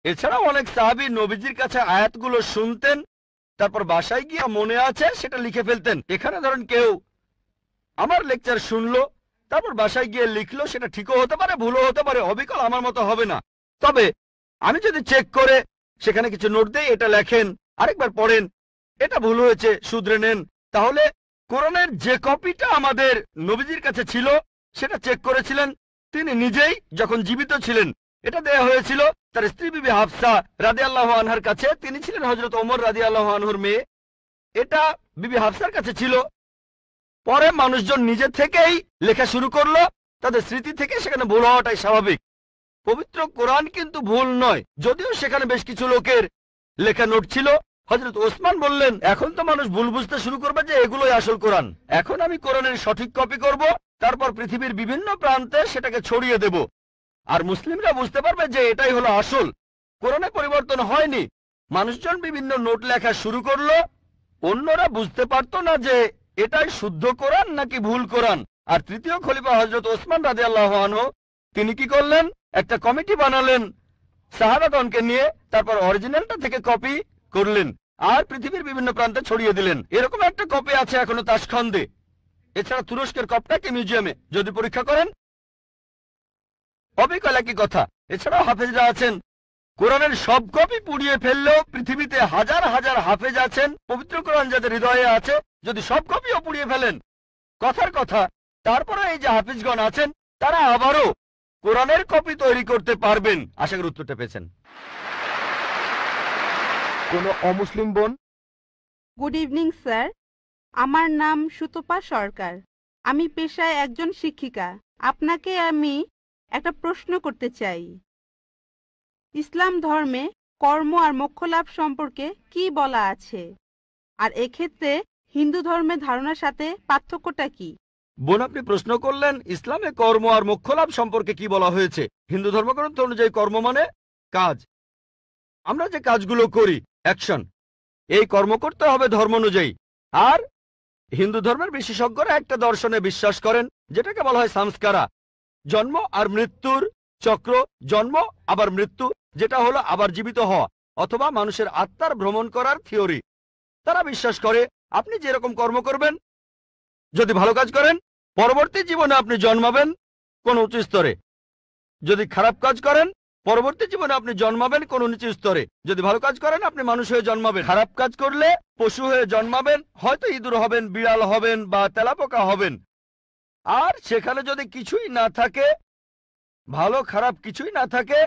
এছাড়াও অনেক সাহাবী নবীজির কাছে আয়াতগুলো শুনতেন, তারপর বাসায় গিয়ে মনে আছে সেটা লিখে ফেলতেন। এখানে ধরেন কেউ আমার লেকচার শুনলো, তারপর বাসায় গিয়ে লিখলো, সেটা ঠিকও হতে পারে ভুলও হতে পারে, অবিকল আমার মতো হবে না। তবে আমি যদি চেক করে সেখানে কিছু নোট দেই, এটা লেখেন, আরেকবার পড়েন, এটা ভুল হয়েছে, শুধরে নেন, তাহলে কোরআনের যে কপিটা আমাদের নবীজির কাছে ছিল সেটা চেক করেছিলেন তিনি নিজেই যখন জীবিত ছিলেন। এটা দেয়া হয়েছিল তার স্ত্রী বিবি হাফসা রাদিয়াল্লাহু আনহার কাছে। তিনি ছিলেন হযরত ওমর রাদিয়াল্লাহু আনহুর মেয়ে। এটা বিবি হাফসার কাছে ছিল। পরে মানুষজন নিজে থেকেই লেখা শুরু করলো, তাদের স্মৃতি থেকে সেখানে ভুল হওয়াটাই স্বাভাবিক। পবিত্র কোরআন কিন্তু ভুল নয়, যদিও সেখানে বেশ কিছু লোকের লেখা নোট ছিল। হযরত ওসমান বললেন এখন তো মানুষ ভুল বুঝতে শুরু করবে যে এগুলোই আসল কোরআন। এখন আমি কোরআনের সঠিক কপি করব, তারপর পৃথিবীর বিভিন্ন প্রান্তে সেটাকে ছড়িয়ে দেব, আর মুসলিমরা বুঝতে পারবে যে এটাই হলো আসল। কোরআনে পরিবর্তন হয়নি। মানুষজন বিভিন্ন নোট লেখা শুরু করলো, অন্যরা বুঝতে পারতো না যে এটাই শুদ্ধ কোরআন নাকি ভুল কোরআন। আর তৃতীয় খলিফা হযরত ওসমান রাদিয়াল্লাহু আনহু তিনি কি করলেন? একটা কমিটি বানালেন সাহাবাগণকে নিয়ে, তারপর অরিজিনালটা থেকে কপি করলেন আর পৃথিবীর বিভিন্ন প্রান্তে ছড়িয়ে দিলেন। এরকম একটা কপি আছে এখনো তাশখন্দে। এছাড়া তুরস্কের কপটাকে মিউজিয়ামে যদি পরীক্ষা করেন অবিকল একই কথা। এছাড়াও হাফেজরা আছেন, কোরআনের সব কপি পুড়িয়ে ফেললেও পৃথিবীতে হাজার হাজার হাফেজ আছেন, পবিত্র কোরআন যাদের হৃদয়ে আছে, যদি সব কপিও পুড়িয়ে ফেলেন কথার কথা, তারপরে এই যে হাফিজগণ আছেন তারা আবারও কোরআনের কপি তৈরি করতে পারবেন। আশা করি উত্তরটা পেয়েছেন। কোনো অমুসলিম বোন? গুড ইভিনিং স্যার, আমার নাম সুতপা সরকার। আমি পেশায় একজন শিক্ষিকা। আপনাকে আমি একটা প্রশ্ন করতে চাই। ইসলাম ধর্মে কর্ম আর মোক্ষ লাভ সম্পর্কে কি বলা আছে, আর এক্ষেত্রে হিন্দু ধর্মের ধারণার সাথে পার্থক্যটা কি? বোন, আপনি প্রশ্ন করলেন ইসলামে কর্ম আর মোক্ষ লাভ সম্পর্কে কি বলা হয়েছে। হিন্দু ধর্মগ্রন্থ অনুযায়ী কর্ম মানে কাজ, আমরা যে কাজগুলো করি, অ্যাকশন, এই কর্ম করতে হবে ধর্ম অনুযায়ী। আর হিন্দু ধর্মের বিশেষজ্ঞরা একটা দর্শনে বিশ্বাস করেন যেটাকে বলা হয় সংস্কারা, জন্ম আর মৃত্যুর চক্র, জন্ম আবার মৃত্যু, যেটা হলো আবার জীবিত হওয়া অথবা মানুষের আত্মার ভ্রমণ করার থিওরি। তারা বিশ্বাস করে আপনি যেরকম কর্ম করবেন, যদি ভালো কাজ করেন পরবর্তী জীবনে আপনি জন্মাবেন কোন উচ্চ স্তরে, যদি খারাপ কাজ করেন পরবর্তী জীবনে আপনি জন্মাবেন কোন নিচু স্তরে। যদি ভালো কাজ করেন আপনি মানুষ হয়ে জন্মাবেন, খারাপ কাজ করলে পশু হয়ে জন্মাবেন, হয়তো ইঁদুর হবেন, বিড়াল হবেন বা তেলাপোকা হবেন। আর সেখানে যদি কিছুই না থাকে, ভালো খারাপ কিছুই না থাকে,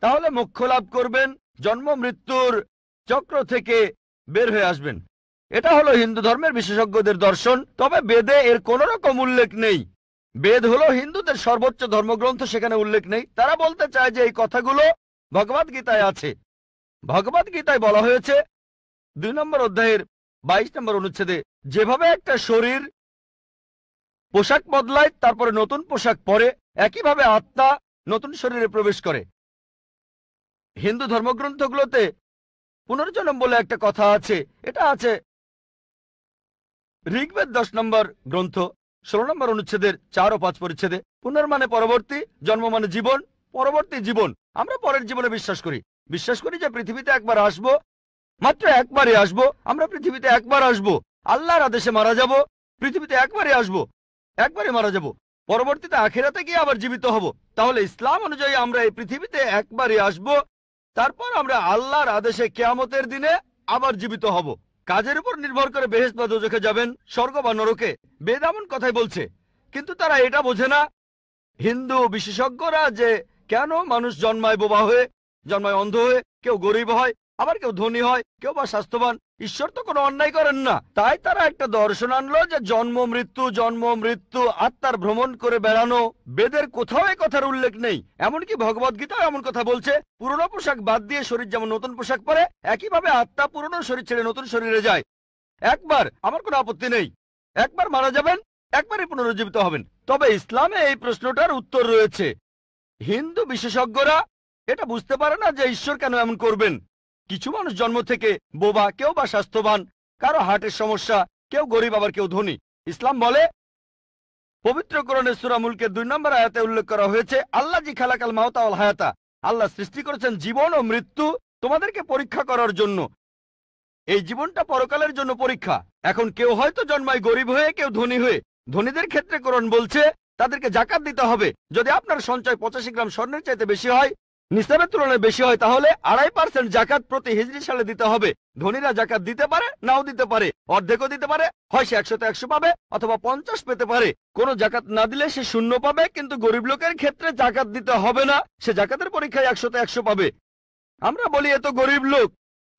তাহলে মোক্ষ লাভ করবেন, জন্ম মৃত্যুর চক্র থেকে বের হয়ে আসবেন। এটা হলো হিন্দু ধর্মের বিশেষজ্ঞদের দর্শন। তবে বেদে এর কোন রকম উল্লেখ নেই। বেদ হলো হিন্দুদের সর্বোচ্চ ধর্মগ্রন্থ, সেখানে উল্লেখ নেই। তারা বলতে চায় যে এই কথাগুলো ভগবদ গীতায় আছে। ভগবদ গীতায় বলা হয়েছে 2 নম্বর অধ্যায়ের 22 নম্বর অনুচ্ছেদে, যেভাবে একটা শরীর পোশাক বদলায় তারপরে নতুন পোশাক পরে, একইভাবে আত্মা নতুন শরীরে প্রবেশ করে। হিন্দু ধর্মগ্রন্থগুলোতে পুনর্জন্ম বলে একটা কথা আছে। এটা আছে ঋগ্বেদ 10 নম্বর গ্রন্থ 16 নম্বর অনুচ্ছেদের 4 ও 5 পরিচ্ছেদে। পুনর্মানে পরবর্তী, জন্ম মানে জীবন, পরবর্তী জীবন। আমরা পরের জীবনে বিশ্বাস করি যে পৃথিবীতে একবার আসবো, মাত্র একবারই আসবো। আমরা পৃথিবীতে একবার আসবো, আল্লাহর আদেশে মারা যাব, পৃথিবীতে একবারই আসবো, একবারই মারা যাব, পরবর্তীতে আখিরাতে গিয়ে আবার জীবিত হব। তাহলে ইসলাম অনুযায়ী আমরা এই পৃথিবীতে একবারই আসবো, তারপর আমরা আল্লাহর আদেশে কিয়ামতের দিনে আবার জীবিত হব। কাজের উপর নির্ভর করে বেহেশত বা দোজখে যাবেন, স্বর্গ বা নরকে, বেদ এমন কথাই বলছে। কিন্তু তারা এটা বোঝে না, হিন্দু বিশেষজ্ঞরা, যে কেন মানুষ জন্মায় বোবা হয়ে, জন্মায় অন্ধ হয়ে, কেউ গরিব হয়, আবার কেউ ধনী হয়, কেউ বা স্বাস্থ্যবান। ঈশ্বর তো কোনো অন্যায় করেন না। তাই তারা একটা দর্শন আনলো যে জন্ম মৃত্যু, আত্মার ভ্রমণ করে বেড়ানো। বেদের কোথাও এই কথার উল্লেখ নেই। এমনকি ভগবদ গীতাও এমন কথা বলছে, পুরনো পোশাক বাদ দিয়ে শরীর যেমন নতুন পোশাক পরে, একইভাবে আত্মা পুরনো শরীর ছেড়ে নতুন শরীরে যায়। একবার, আমার কোনো আপত্তি নেই, একবার মারা যাবেন, একবারই পুনরুজ্জীবিত হবেন। তবে ইসলামে এই প্রশ্নটার উত্তর রয়েছে। হিন্দু বিশেষজ্ঞরা এটা বুঝতে পারে না যে ঈশ্বর কেন এমন করবেন। কিছু মানুষ জন্ম থেকে বোবা, কেউ বা স্বাস্থ্যবান, কারো হার্টের সমস্যা, কেউ গরিব আবার কেউ ধনী। ইসলাম বলে, পবিত্র কোরআনের সূরা মুলকের 2 নম্বর আয়াতে উল্লেখ করা হয়েছে, আল্লাহ জি খালাকাল মাউতা ওয়াল হায়াতা, আল্লাহ সৃষ্টি করেছেন জীবন ও মৃত্যু তোমাদেরকে পরীক্ষা করার জন্য। এই জীবনটা পরকালের জন্য পরীক্ষা। এখন কেউ হয়তো জন্মায় গরিব হয়ে, কেউ ধনী হয়ে। ধনীদের ক্ষেত্রে কোরআন বলছে তাদেরকে জাকাত দিতে হবে। যদি আপনার সঞ্চয় 85 গ্রাম স্বর্ণের চাইতে বেশি হয়, নিসাবের তুলনায় বেশি হয়, তাহলে 2.5% জাকাত প্রতি হিজরি সালে দিতে হবে। ধনীরা জাকাত দিতে পারে, নাও দিতে পারে, অর্ধেকও দিতে পারে, হয় সে 100তে 100 পাবে অথবা 50 পেতে পারে। কোনো জাকাত না দিলে সে 0 পাবে। কিন্তু গরিব লোকের ক্ষেত্রে জাকাত দিতে হবে না, সে জাকাতের পরীক্ষায় 100তে 100 পাবে। আমরা বলি এত গরিব লোক,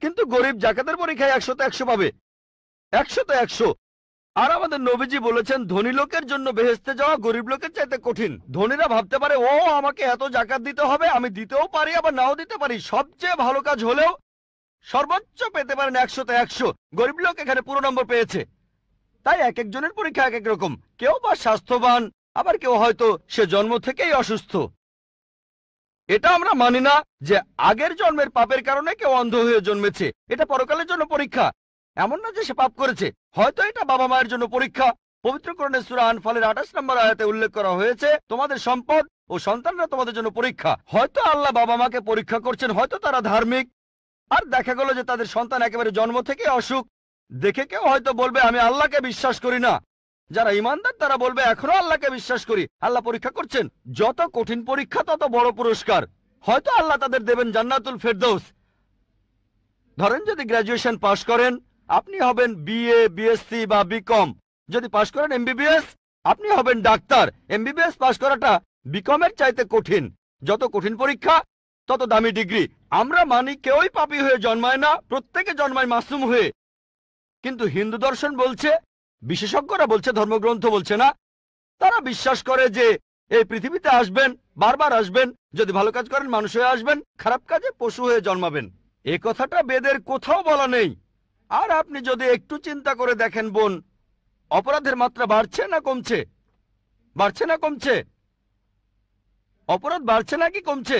কিন্তু গরিব জাকাতের পরীক্ষায় 100তে 100 পাবে, 100তে 100। আর আমাদের নবীজি বলেছেন ধনী লোকের জন্য বেহেশতে যাওয়া গরিব লোকের চাইতে কঠিন। ধনীরা ভাবতে পারে ও আমাকে এত জাকাত দিতে হবে, আমি দিতেও পারি আবার নাও দিতে পারি। সবচেয়ে ভালো কাজ হলেও সর্বোচ্চ পেতে পারেন 100তে 100। গরিব লোক এখানে পুরো নম্বর পেয়েছে। তাই এক একজনের পরীক্ষা এক এক রকম। কেউ বা স্বাস্থ্যবান, আবার কেউ হয়তো সে জন্ম থেকেই অসুস্থ। এটা আমরা মানি না যে আগের জন্মের পাপের কারণে কেউ অন্ধ হয়ে জন্মেছে। এটা পরকালের জন্য পরীক্ষা। এমন না যে সে পাপ করেছে, হয়তো এটা বাবা মায়ের জন্য পরীক্ষা। পবিত্র কোরআনের সূরা আনফালের 28 নম্বর আয়াতে উল্লেখ করা হয়েছে, তোমাদের সম্পদ ও সন্তানরা তোমাদের জন্য পরীক্ষা। হয়তো আল্লাহ বাবা মাকে পরীক্ষা করছেন, হয়তো তারা ধার্মিক, আর দেখা গেল যে তাদের সন্তান একেবারে জন্ম থেকে অসুখ। দেখে কেউ হয়তো বলবে আমি আল্লাহকে বিশ্বাস করি না। যারা ইমানদার তারা বলবে এখনো আল্লাহকে বিশ্বাস করি। আল্লাহ পরীক্ষা করছেন। যত কঠিন পরীক্ষা তত বড় পুরস্কার। হয়তো আল্লাহ তাদের দেবেন জান্নাতুল ফেরদৌস। ধরেন যদি গ্র্যাজুয়েশন পাশ করেন আপনি হবেন বিএ, বিএসসি বা বিকম। যদি পাশ করেন এমবিবিএস আপনি হবেন ডাক্তার। এমবিবিএস পাশ করাটা বিকমের চাইতে কঠিন। যত কঠিন পরীক্ষা তত দামি ডিগ্রি। আমরা মানি কেউই পাপী হয়ে জন্মায় না, প্রত্যেকে জন্মায় মাসুম হয়ে। কিন্তু হিন্দু দর্শন বলছে, বিশেষজ্ঞরা বলছে, ধর্মগ্রন্থ বলছে না। তারা বিশ্বাস করে যে এই পৃথিবীতে আসবেন, বারবার আসবেন। যদি ভালো কাজ করেন মানুষ হয়ে আসবেন, খারাপ কাজে পশু হয়ে জন্মাবেন। এ কথাটা বেদের কোথাও বলা নেই। আর আপনি যদি একটু চিন্তা করে দেখেন বোন, অপরাধের মাত্রা বাড়ছে না কমছে? বাড়ছে না কমছে? অপরাধ বাড়ছে নাকি কমছে?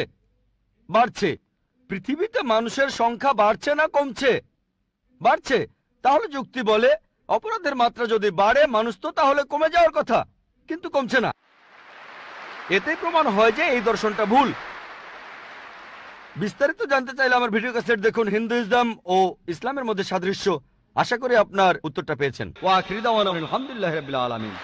বাড়ছে। পৃথিবীতে মানুষের সংখ্যা বাড়ছে না কমছে? বাড়ছে। তাহলে যুক্তি বলে অপরাধের মাত্রা যদি বাড়ে মানুষ তো তাহলে কমে যাওয়ার কথা, কিন্তু কমছে না। এতে প্রমাণ হয় যে এই দর্শনটা ভুল। বিস্তারিত জানতে চাইলে আমার ভিডিও ক্যাসেট দেখুন, হিন্দুইজম ও ইসলামের মধ্যে সাদৃশ্য। আশা করি আপনার উত্তরটা পেয়েছেন। ওয়া আখিরি দাওয়ানা আলহামদুলিল্লাহি রাব্বিল আলামিন।